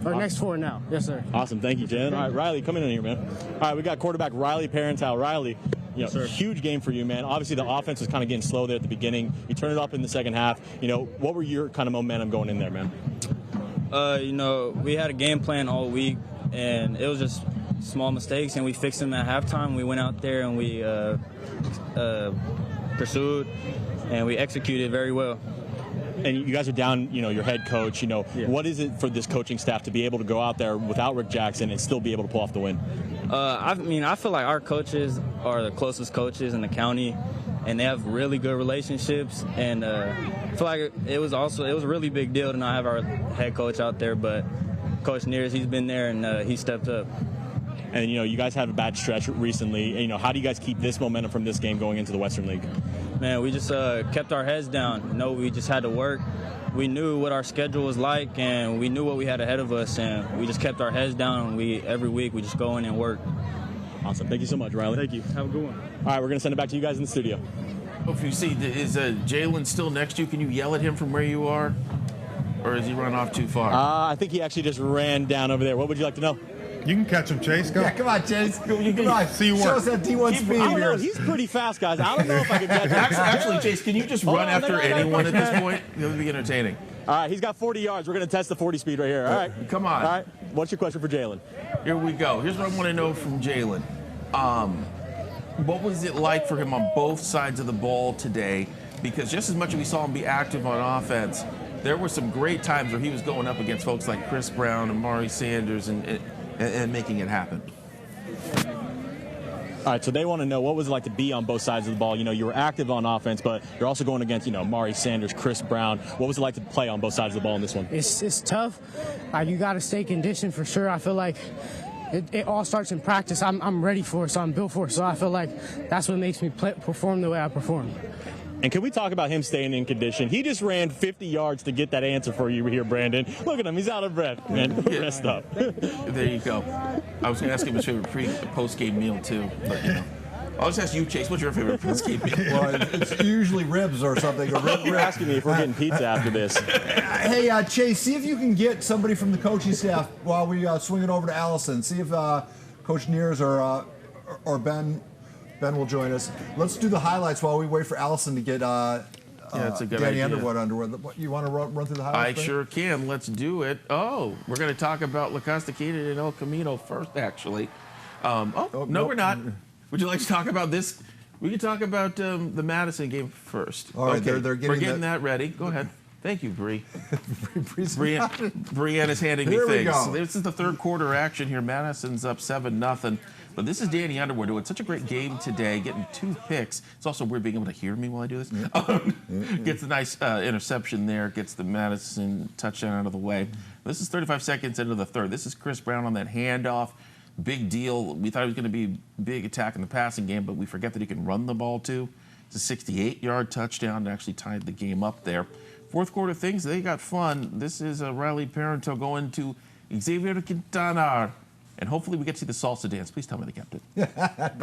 Or next 4 now. Yes, sir. Awesome. Thank you, Jalen. All right, Riley, come in here, man. All right, we got quarterback Riley Parental. Riley, huge game for you, man. Obviously, the offense was kind of getting slow there at the beginning. You turned it up in the second half. What were your kind of momentum going in there, man? We had a game plan all week, and it was just small mistakes, and we fixed them at halftime. We went out there and we pursued, and we executed very well. And you guys are down, your head coach. What is it for this coaching staff to be able to go out there without Rick Jackson and still be able to pull off the win? I feel like our coaches are the closest coaches in the county, and they have really good relationships. And I feel like it was a really big deal to not have our head coach out there, but Coach Nears, he's been there and he stepped up. And, you guys had a bad stretch recently. How do you guys keep this momentum from this game going into the Western League? Man, we just kept our heads down. We just had to work. We knew what our schedule was like, and we knew what we had ahead of us, and we just kept our heads down. And every week we just go in and work. Awesome. Thank you so much, Riley. Thank you. Have a good one. All right, we're going to send it back to you guys in the studio. If you see, is Jalen still next to you? Can you yell at him from where you are? Or has he run off too far? I think he actually just ran down over there. What would you like to know? You can catch him, Chase. Go. Yeah, come on, Chase. Come on. See you work. Show us that D1 speed I don't know. here. He's pretty fast, guys. I don't know if I can catch him. Actually, Chase, can you just run after anyone at this point? It would be entertaining. All right, he's got 40 yards. We're going to test the 40 speed right here. All right. Come on. All right. What's your question for Jalen? Here we go. Here's what I want to know from Jalen. What was it like for him on both sides of the ball today? Because just as much as we saw him be active on offense, there were some great times where he was going up against folks like Chris Brown and Mari Sanders and making it happen. All right, so they want to know what was it like to be on both sides of the ball. You were active on offense, but you're also going against, Mari Sanders, Chris Brown. What was it like to play on both sides of the ball in this one? It's tough. You got to stay conditioned for sure. I feel like it all starts in practice. I'm ready for it, so I'm built for it. So I feel like that's what makes me perform the way I perform. And can we talk about him staying in condition? He just ran 50 yards to get that answer for you here, Brandon. Look at him. He's out of breath, man. Rest up. There you go. I was going to ask him his favorite post-game meal, too. But, I'll just ask you, Chase, what's your favorite post-game meal? Well, it's usually ribs or something. You're asking me if we're getting pizza after this. Hey, Chase, see if you can get somebody from the coaching staff while we swing it over to Allison. See if Coach Nears or Ben will join us. Let's do the highlights while we wait for Allison to get it's a good Danny idea. Underwood. You want to run through the highlights? I sure can. Let's do it. Oh, we're going to talk about La Costa Queta and El Camino first, actually. No, we're not. Would you like to talk about this? We can talk about the Madison game first. All right, okay. we're getting that ready. Go ahead. Thank you, Bree. Brianna's handing me Here we things. go. So this is the third quarter action here. Madison's up 7-0. But this is Danny Underwood doing such a great game today, getting 2 picks. It's also weird being able to hear me while I do this. Gets a nice interception there, gets the Madison touchdown out of the way. This is 35 seconds into the third. This is Chris Brown on that handoff. Big deal. We thought it was going to be a big attack in the passing game, but we forget that he can run the ball too. It's a 68-yard touchdown that actually tied the game up there. Fourth quarter things, they got fun. This is Riley Parento going to Xavier Quintana. And hopefully we get to see the salsa dance. Please tell me the captain. That's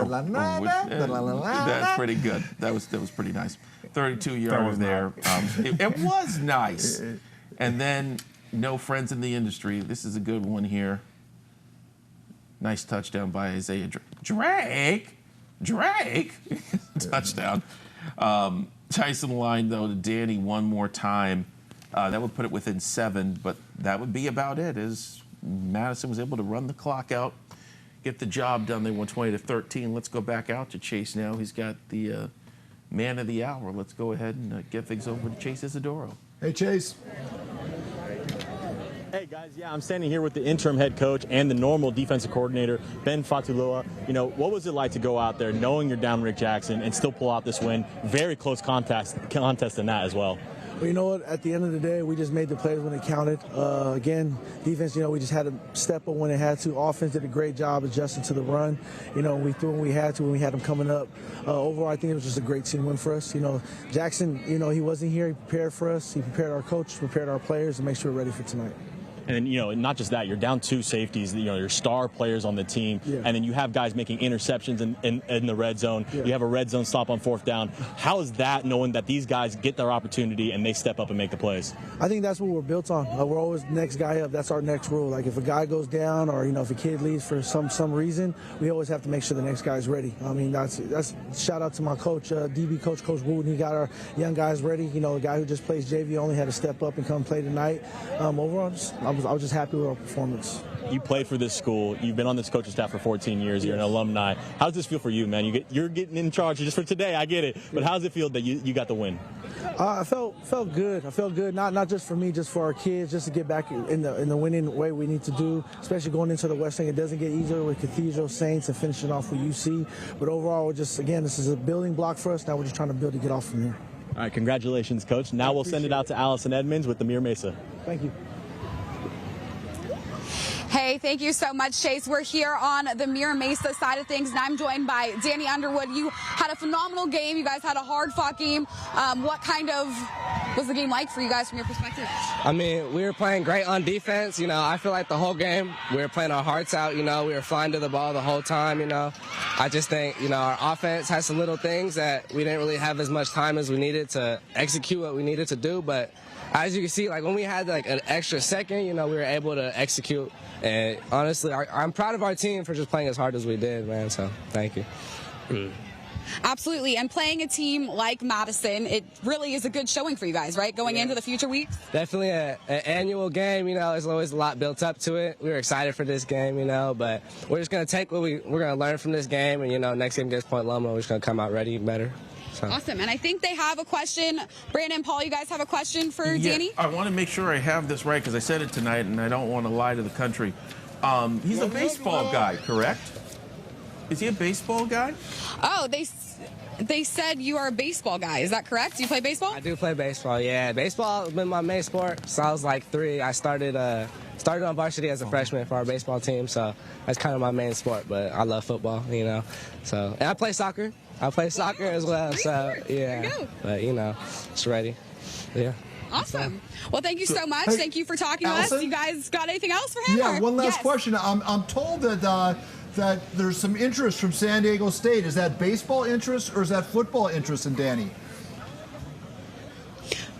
pretty good. That was pretty nice. 32-yarder there. It was nice. And then no friends in the industry. This is a good one here. Nice touchdown by Isaiah Drake. Touchdown. Tyson line, though, to Danny one more time. That would put it within 7, but that would be about it, as Madison was able to run the clock out, get the job done. They won 20-13. Let's go back out to Chase now. He's got the man of the hour. Let's go ahead and get things over to Chase Isidoro. Hey, Chase. Hey guys, yeah, I'm standing here with the interim head coach and the normal defensive coordinator, Ben Fatuloa. You know, what was it like to go out there knowing you're down Rick Jackson and still pull out this win? Very close contest in that as well. Well, you know what? At the end of the day, we just made the plays when it counted. Again, defense, you know, we just had to step up when it had to. Offense did a great job adjusting to the run. You know, we threw when we had to, when we had them coming up. Overall, I think it was just a great team win for us. You know, Jackson, you know, he wasn't here. He prepared for us. He prepared our coach, prepared our players to make sure we're ready for tonight. And then, you know, not just that, you're down 2 safeties, you know, your star players on the team, and then you have guys making interceptions in the red zone. You have a red zone stop on 4th down. How is that, knowing that these guys get their opportunity and they step up and make the plays? I think that's what we're built on. We're always the next guy up. That's our next rule. Like if a guy goes down, or you know, if a kid leaves for some reason, we always have to make sure the next guy's ready. I mean, that's shout out to my coach, DB coach, Coach Wooten. He got our young guys ready. You know, the guy who just plays JV only had to step up and come play tonight. Overall, I was just happy with our performance. You played for this school. You've been on this coaching staff for 14 years. You're an alumni. How does this feel for you, man? You're getting in charge just for today. I get it. But how does it feel that you got the win? I felt good. I felt good, not just for me, just for our kids, just to get back in the winning way we need to do, especially going into the West End. It doesn't get easier with Cathedral, Saints, and finishing off with UC. But overall, we're just, again, this is a building block for us. Now we're just trying to build to get off from here. All right, congratulations, Coach. Now we'll send it out to Allison Edmonds with the Mira Mesa. Thank you. Hey, thank you so much, Chase. We're here on the Mira Mesa side of things, and I'm joined by Danny Underwood. You had a phenomenal game. You guys had a hard-fought game. What kind of was the game like for you guys from your perspective? I mean, we were playing great on defense. You know, I feel like the whole game we were playing our hearts out. You know, we were flying to the ball the whole time. You know, I just think, you know, our offense has some little things that we didn't really have as much time as we needed to execute what we needed to do. But as you can see, like when we had like an extra second, you know, we were able to execute. And honestly, I'm proud of our team for just playing as hard as we did, man. So thank you. Absolutely. And playing a team like Madison, it really is a good showing for you guys, right? Going into the future weeks? Definitely an annual game. You know, there's always a lot built up to it. We were excited for this game, you know, but we're just going to take what we're going to learn from this game. And, you know, next game against Point Loma, we're just going to come out ready better. So. Awesome. And I think they have a question. Brandon, Paul, you guys have a question for Danny? I want to make sure I have this right because I said it tonight and I don't want to lie to the country. He's a baseball guy, correct? Is he a baseball guy? Oh, they said you are a baseball guy. Is that correct? Do you play baseball? I do play baseball, yeah. Baseball has been my main sport. So I was like 3. I started on varsity as a freshman for our baseball team, so that's kind of my main sport. But I love football, you know. So, and I play soccer. I play soccer as well, so yeah. But you know, it's ready. Yeah. Awesome. Well, thank you so much. Hey, thank you for talking Allison? to us. You guys got anything else for him? Yeah, or? one last Yes. question. I'm told that there's some interest from San Diego State. Is that baseball interest or is that football interest in Danny?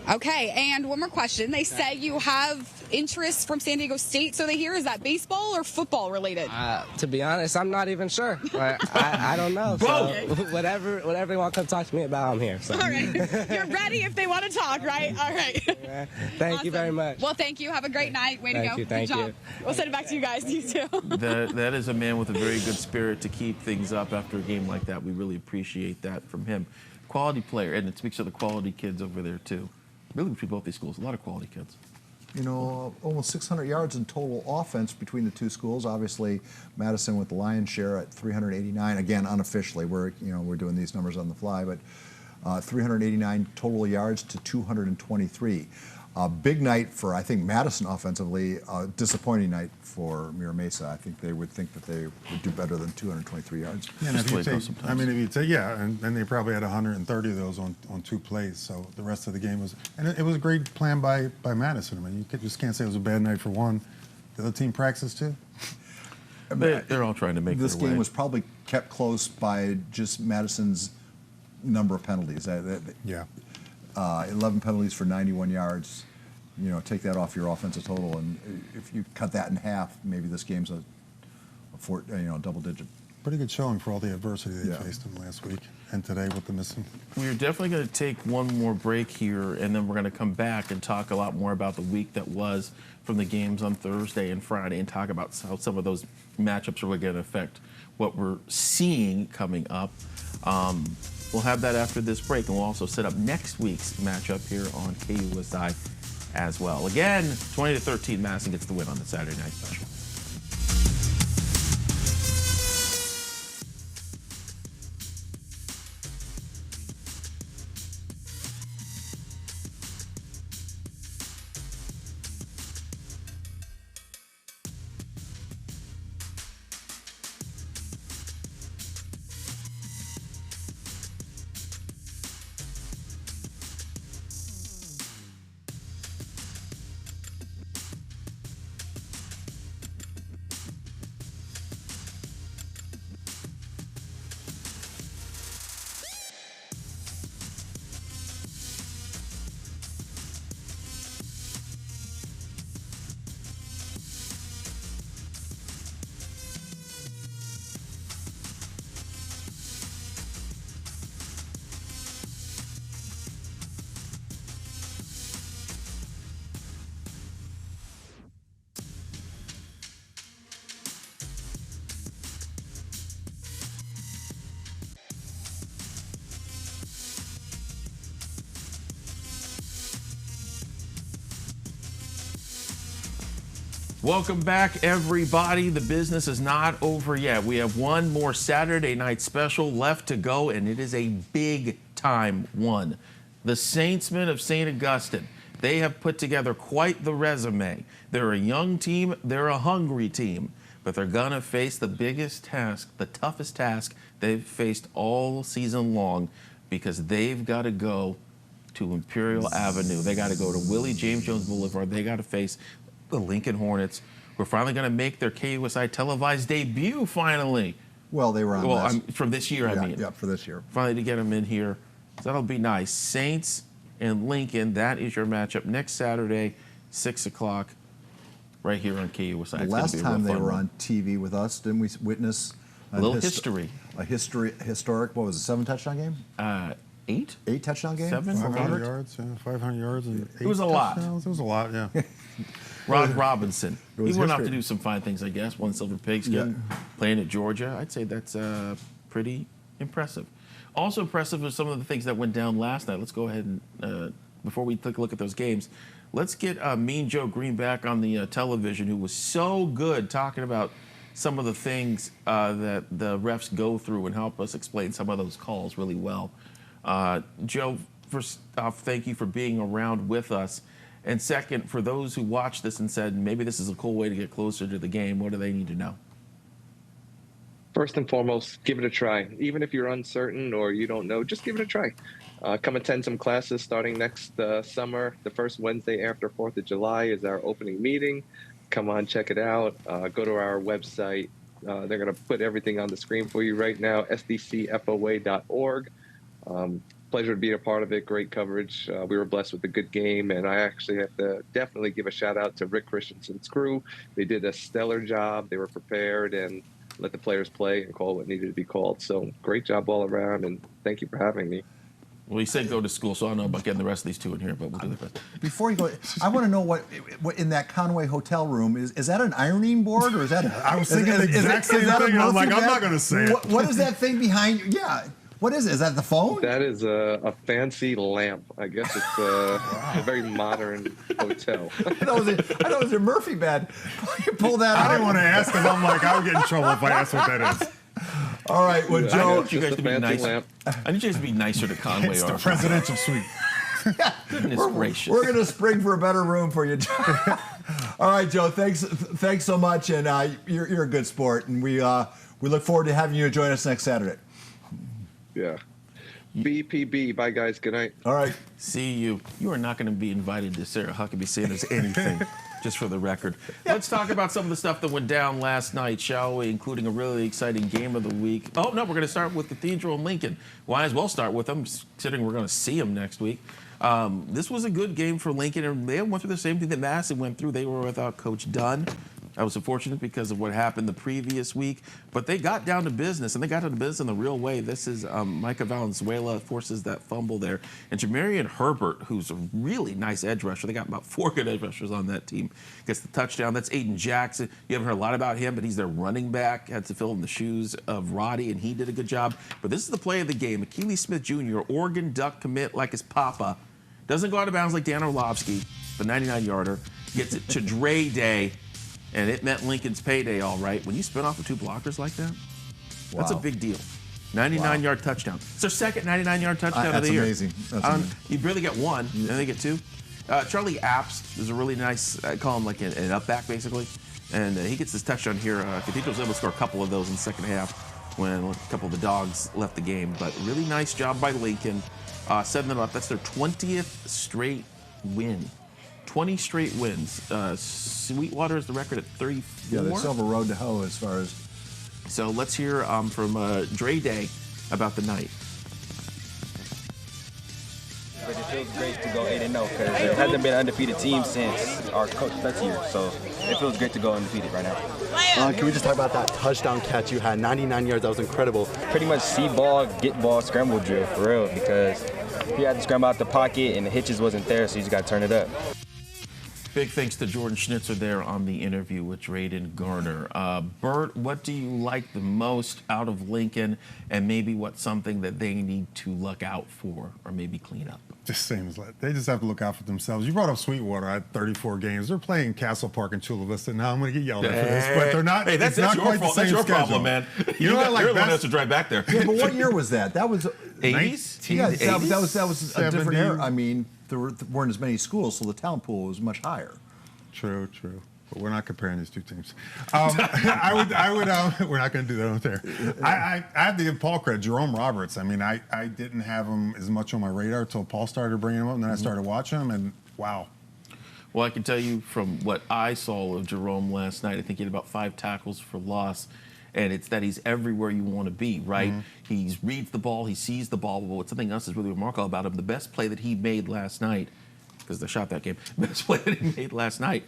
Okay, and one more question. They say you have interest from San Diego State, so they hear, is that baseball or football related? To be honest, I'm not even sure. I don't know. So whatever you want to come talk to me about, I'm here. So. All right. You're ready if they want to talk, right? All right. Thank you very much. Well, thank you. Have a great night. Way to go. Thank Good job. you. We'll send it back to you guys. You too. That is a man with a very good spirit to keep things up after a game like that. We really appreciate that from him. Quality player, and it speaks to the quality kids over there, too. Really, between both these schools, a lot of quality kids. You know, almost 600 yards in total offense between the two schools. Obviously, Madison with the lion's share at 389. Again, unofficially, we're doing these numbers on the fly, but 389 total yards to 223. A big night for, I think, Madison offensively. Disappointing night for Mira Mesa. I think they would think that they would do better than 223 yards. Yeah, and if you take, and they probably had 130 of those on 2 plays. So the rest of the game was, and it was a great plan by Madison. I mean, you just can't say it was a bad night for one. The other team practiced too. They're all trying to make this their game way. was probably kept close by just Madison's number of penalties. 11 penalties for 91 yards. Take that off your offensive total, and if you cut that in half, maybe this game's a double digit. Pretty good showing for all the adversity they faced them last week and today with the missing. We're definitely going to take one more break here, and then we're going to come back and talk a lot more about the week that was from the games on Thursday and Friday, and talk about how some of those matchups are really going to affect what we're seeing coming up. We'll have that after this break, and we'll also set up next week's matchup here on KUSI as well. Again, 20-13, Madison gets the win on the Saturday night special. Welcome back, everybody. The business is not over yet. We have one more Saturday night special left to go, and it is a big-time one. The Saintsmen of St. Augustine. They have put together quite the resume. They're a young team. They're a hungry team. But they're going to face the biggest task, the toughest task they've faced all season long, because they've got to go to Imperial Avenue. They got to go to Willie James Jones Boulevard. They got to face the Lincoln Hornets. We're finally going to make their KUSI televised debut, finally. Well, they were on from this year, I mean. Yeah, for this year. Finally to get them in here. So that'll be nice. Saints and Lincoln, that is your matchup next Saturday, 6 o'clock, right here on KUSI. The last time they were on TV with us, didn't we witness a little history? A historic, what was it, 7 touchdown game? 8? 8 touchdown game? 7? 500 yards, 500 yards. And 8 it was a lot. It was a lot, yeah. Rod Robinson. He went history. off to do some fine things, I guess. Won Silver Pigskin, playing at Georgia. I'd say that's pretty impressive. Also impressive are some of the things that went down last night. Let's go ahead and, before we take a look at those games, let's get Mean Joe Green back on the television, who was so good talking about some of the things that the refs go through and help us explain some of those calls really well. Joe, first off, thank you for being around with us. And second, for those who watched this and said, maybe this is a cool way to get closer to the game, what do they need to know? First and foremost, give it a try. Even if you're uncertain or you don't know, just give it a try. Come attend some classes starting next summer. The first Wednesday after 4th of July is our opening meeting. Come on, check it out. Go to our website. They're going to put everything on the screen for you right now, sdcfoa.org. Pleasure to be a part of it. Great coverage. We were blessed with a good game, and I actually have to definitely give a shout out to Rick Christensen's crew. They did a stellar job. They were prepared and let the players play and call what needed to be called. So great job all around, and thank you for having me. Well, he said go to school, so I don't know about getting the rest of these two in here, but we'll do the best. Before you go, I want to know what in that Conway hotel room is that an ironing board or is that? I was thinking the exact same thing. I'm like, I'm not going to say it. What is that thing behind you? Yeah. What is it? Is that the phone? That is a fancy lamp. I guess it's a very modern hotel. I thought it was a Murphy bed. You pull that out. I didn't want to ask because I'm like, I'll get in trouble if I ask what that is. All right, well, Joe, I need you guys to be nicer. I need you guys to be nicer to Conway. It's the presidential suite. We're going to spring for a better room for you, Joe. All right, Joe. Thanks so much, and you're a good sport, and we look forward to having you join us next Saturday. Yeah. BPB. Bye, guys. Good night. All right. See you. You are not going to be invited to Sarah Huckabee Sanders anything, just for the record. Let's talk about some of the stuff that went down last night, shall we? Including a really exciting game of the week. Oh, no, we're going to start with Cathedral and Lincoln. Might as well start with them, considering we're going to see them next week. This was a good game for Lincoln, and they went through the same thing that Madison went through. They were without Coach Dunn. I was unfortunate because of what happened the previous week, but they got down to business, and they got down to business in the real way. This is Micah Valenzuela forces that fumble there, and Jamarian Herbert, who's a really nice edge rusher. They got about 4 good edge rushers on that team. Gets the touchdown. That's Aiden Jackson. You haven't heard a lot about him, but he's their running back. Had to fill in the shoes of Roddy, and he did a good job. But this is the play of the game. Akili Smith Jr., Oregon Duck commit like his papa. Doesn't go out of bounds like Dan Orlovsky, the 99-yarder. Gets it to Dre Day. And it meant Lincoln's payday, all right. When you spin off of 2 blockers like that, that's a big deal. 99-yard touchdown. It's their second 99-yard touchdown of the year. Amazing. That's amazing. You barely get 1, and they get 2. Charlie Apps is a really nice, I call him like an up back, basically. And he gets this touchdown here. Cathedral was able to score a couple of those in the second half when a couple of the dogs left the game. But really nice job by Lincoln, setting them up. That's their 20th straight win. 20 straight wins. Sweetwater is the record at 34. Yeah, they still have a road to hoe as far as. So let's hear from Dre Day about the night. But it feels great to go 8-0 because there hasn't been an undefeated team since our coach Betts year. So it feels great to go undefeated right now. Can we just talk about that touchdown catch you had? 99 yards, that was incredible. Pretty much see ball, get ball, scramble drill for real because he had to scramble out the pocket and the hitches wasn't there, so you just got to turn it up. Big thanks to Jordan Schnitzer there on the interview with Drayden Garner. Bert, what do you like the most out of Lincoln, and maybe what's something that they need to look out for or maybe clean up? Just same as that. They just have to look out for themselves. You brought up Sweetwater at 34 games. They're playing Castle Park in Chula Vista. Now I'm going to get yelled at for this, but they're not. Hey, that's not your quite fault. the same That's your schedule. problem, man. You know what I like You're the one that has best? to drive back there. Yeah, but what year was that? That was 80s? Yeah, 80s? that was a different era. I mean, there weren't as many schools, so the talent pool was much higher. True. But we're not comparing these 2 teams. I would. We're not going to do that on there. I have to give Paul credit. Jerome Roberts. I mean, I didn't have him as much on my radar until Paul started bringing him up, and then I started watching him, and wow. Well, I can tell you from what I saw of Jerome last night, I think he had about 5 tackles for loss. And it's that he's everywhere you want to be, right? He reads the ball, he sees the ball. But what's something else is really remarkable about him, the best play that he made last night, because they shot that game, best play that he made last night,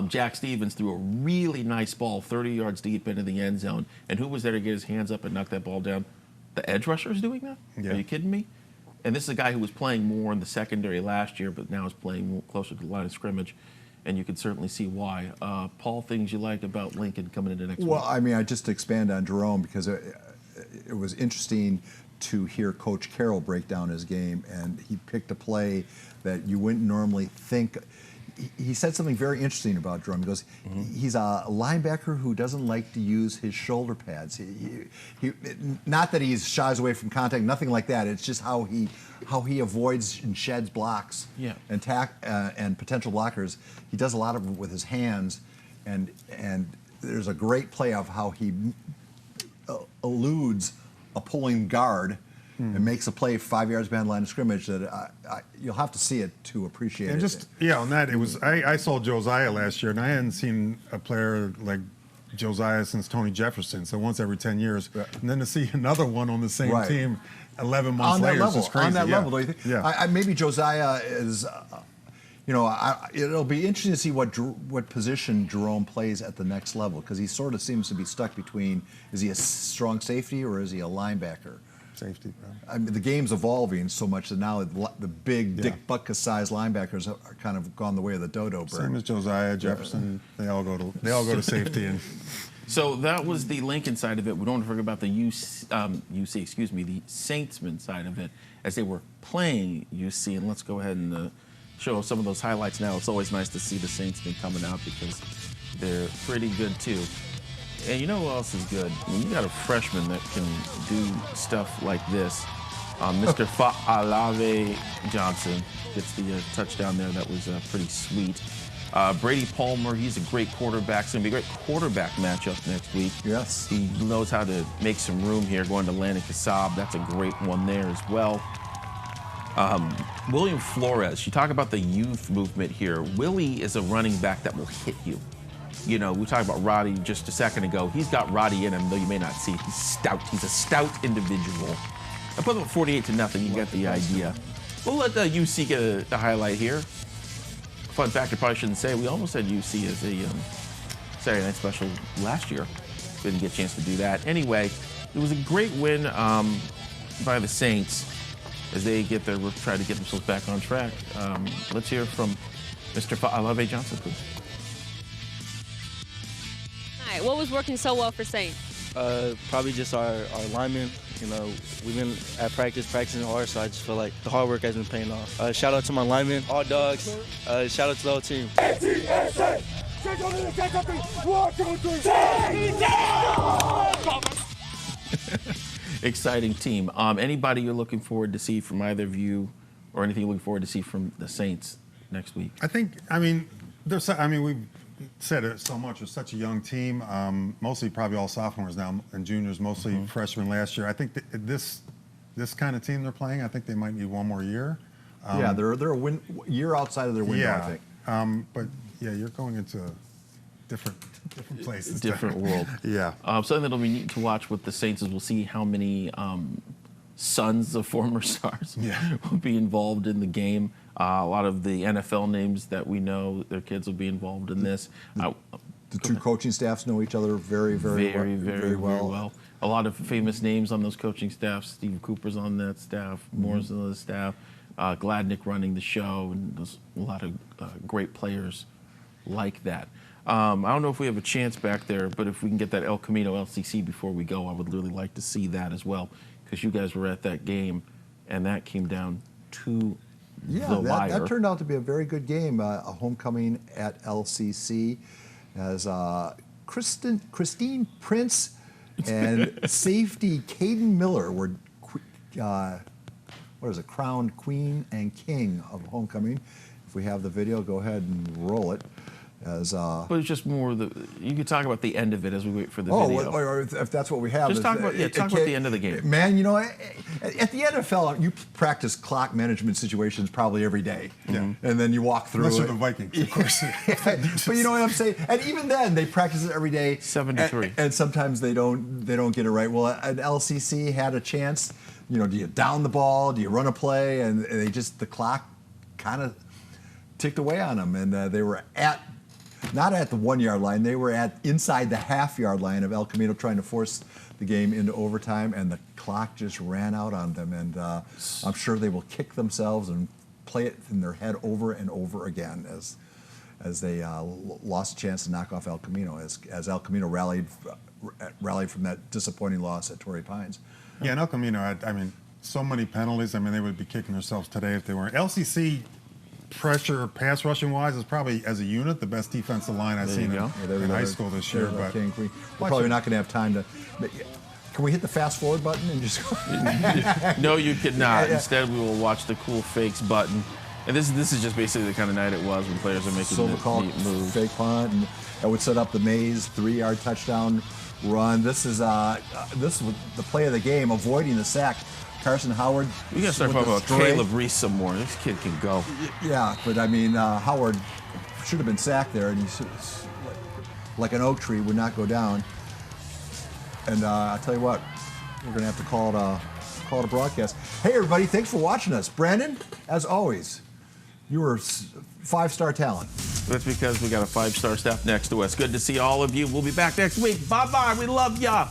Jack Stevens threw a really nice ball 30 yards deep into the end zone. And who was there to get his hands up and knock that ball down? The edge rusher is doing that? Yeah. Are you kidding me? And this is a guy who was playing more in the secondary last year, but now is playing more closer to the line of scrimmage. And you can certainly see why. Paul, things you liked about Lincoln coming into next week? Well, I mean, I just expand on Jerome because it was interesting to hear Coach Carroll break down his game, and he picked a play that you wouldn't normally think. He said something very interesting about Jerome. He goes, he's a linebacker who doesn't like to use his shoulder pads. He not that he shies away from contact, nothing like that. It's just how he avoids and sheds blocks and potential blockers. He does a lot of it with his hands, and there's a great play of how he eludes a pulling guard and makes a play 5 yards behind the line of scrimmage that you'll have to see it to appreciate and it. On that, it was I saw Josiah last year, and I hadn't seen a player like Josiah since Tony Jefferson. So once every 10 years, and then to see another one on the same team 11 months later is just crazy. On that level, don't you think? Yeah. Maybe Josiah is. It'll be interesting to see what position Jerome plays at the next level, because he sort of seems to be stuck between, is he a strong safety or is he a linebacker? Safety. I mean, the game's evolving so much that now the big Dick Butkus-sized linebackers are kind of gone the way of the dodo bird. Same as Josiah, Jefferson. They all go to safety. And so that was the Lincoln side of it. We don't want to forget about the the Saintsman side of it as they were playing UC. And let's go ahead and show some of those highlights now. It's always nice to see the Saintsmen coming out because they're pretty good too. And you know who else is good? When you got a freshman that can do stuff like this, Mr. Fa'alave Johnson gets the touchdown there. That was pretty sweet. Brady Palmer, he's a great quarterback. It's going to be a great quarterback matchup next week. Yes. He knows how to make some room here going to Landon Kassab. That's a great one there as well. William Flores, you talk about the youth movement here. Willie is a running back that will hit you. You know, we talked about Roddy just a second ago. He's got Roddy in him, though you may not see it. He's stout. He's a stout individual. I put them 48-0. You get the idea. We'll let UC get a highlight here. Fun fact, I probably shouldn't say, we almost had UC as a Saturday Night Special last year. Didn't get a chance to do that. Anyway, it was a great win by the Saints as they try to get themselves back on track. Let's hear from Mr. Fa'alave Johnson, please. All right, what was working so well for Saints? Probably just our linemen. You know, we've been at practicing hard, so I just feel like the hard work has been paying off. Shout out to my linemen, all dogs. Shout out to the whole team. Exciting team. Anybody you're looking forward to see from either of you, or anything you're looking forward to see from the Saints next week? We've said it so much. It's such a young team. Mostly probably all sophomores now and juniors, mostly freshmen last year. I think this kind of team they're playing, I think they might need one more year. They're a year outside of their window, I think. But yeah, you're going into different places. Different world. Yeah. Something that'll be neat to watch with the Saints is we'll see how many sons of former stars will be involved in the game. A lot of the NFL names that we know, their kids will be involved in this. The two coaching staffs know each other very well. A lot of famous names on those coaching staffs. Steve Cooper's on that staff. Moore's on the staff. Gladnick running the show, and there's a lot of great players like that. I don't know if we have a chance back there, but if we can get that El Camino LCC before we go, I would really like to see that as well, because you guys were at that game, and that came down to the wire. That turned out to be a very good game, a homecoming at LCC, as Christine Prince and safety Caden Miller were, crowned queen and king of homecoming. If we have the video, go ahead and roll it. But it's just more you could talk about the end of it as we wait for the video. Or if that's what we have. Just talk about the end of the game. Man, you know, at the NFL, you practice clock management situations probably every day. Yeah. And then you walk through Unless it. you're the Vikings, of course. But you know what I'm saying? And even then, they practice it every day. 7-3. And sometimes they don't get it right. Well, an LCC had a chance. You know, do you down the ball? Do you run a play? And the clock kind of ticked away on them. And they were not at the 1 yard line. They were inside the half-yard line of El Camino, trying to force the game into overtime, and the clock just ran out on them. And I'm sure they will kick themselves and play it in their head over and over again as they lost a chance to knock off El Camino, as El Camino rallied from that disappointing loss at Torrey Pines. Yeah, and El Camino, so many penalties. They would be kicking themselves today if they weren't. LCC pressure, pass rushing wise, is probably, as a unit, the best defensive line I've seen in high school this year. But we're probably not going to have time to. Can we hit the fast forward button and just go? No, you could not. Instead, we will watch the cool fakes button. And this is just basically the kind of night it was when players are making neat moves. Fake punt, and that would set up the Mays 3-yard touchdown run. This is the play of the game, avoiding the sack. Carson Howard. We got to start talking about Caleb Reese some more. This kid can go. Yeah, but Howard should have been sacked there, and he's like an oak tree, would not go down. And I'll tell you what, we're going to have to call it a broadcast. Hey, everybody, thanks for watching us. Brandon, as always, you were 5-star talent. That's because we got a 5-star staff next to us. Good to see all of you. We'll be back next week. Bye-bye. We love ya.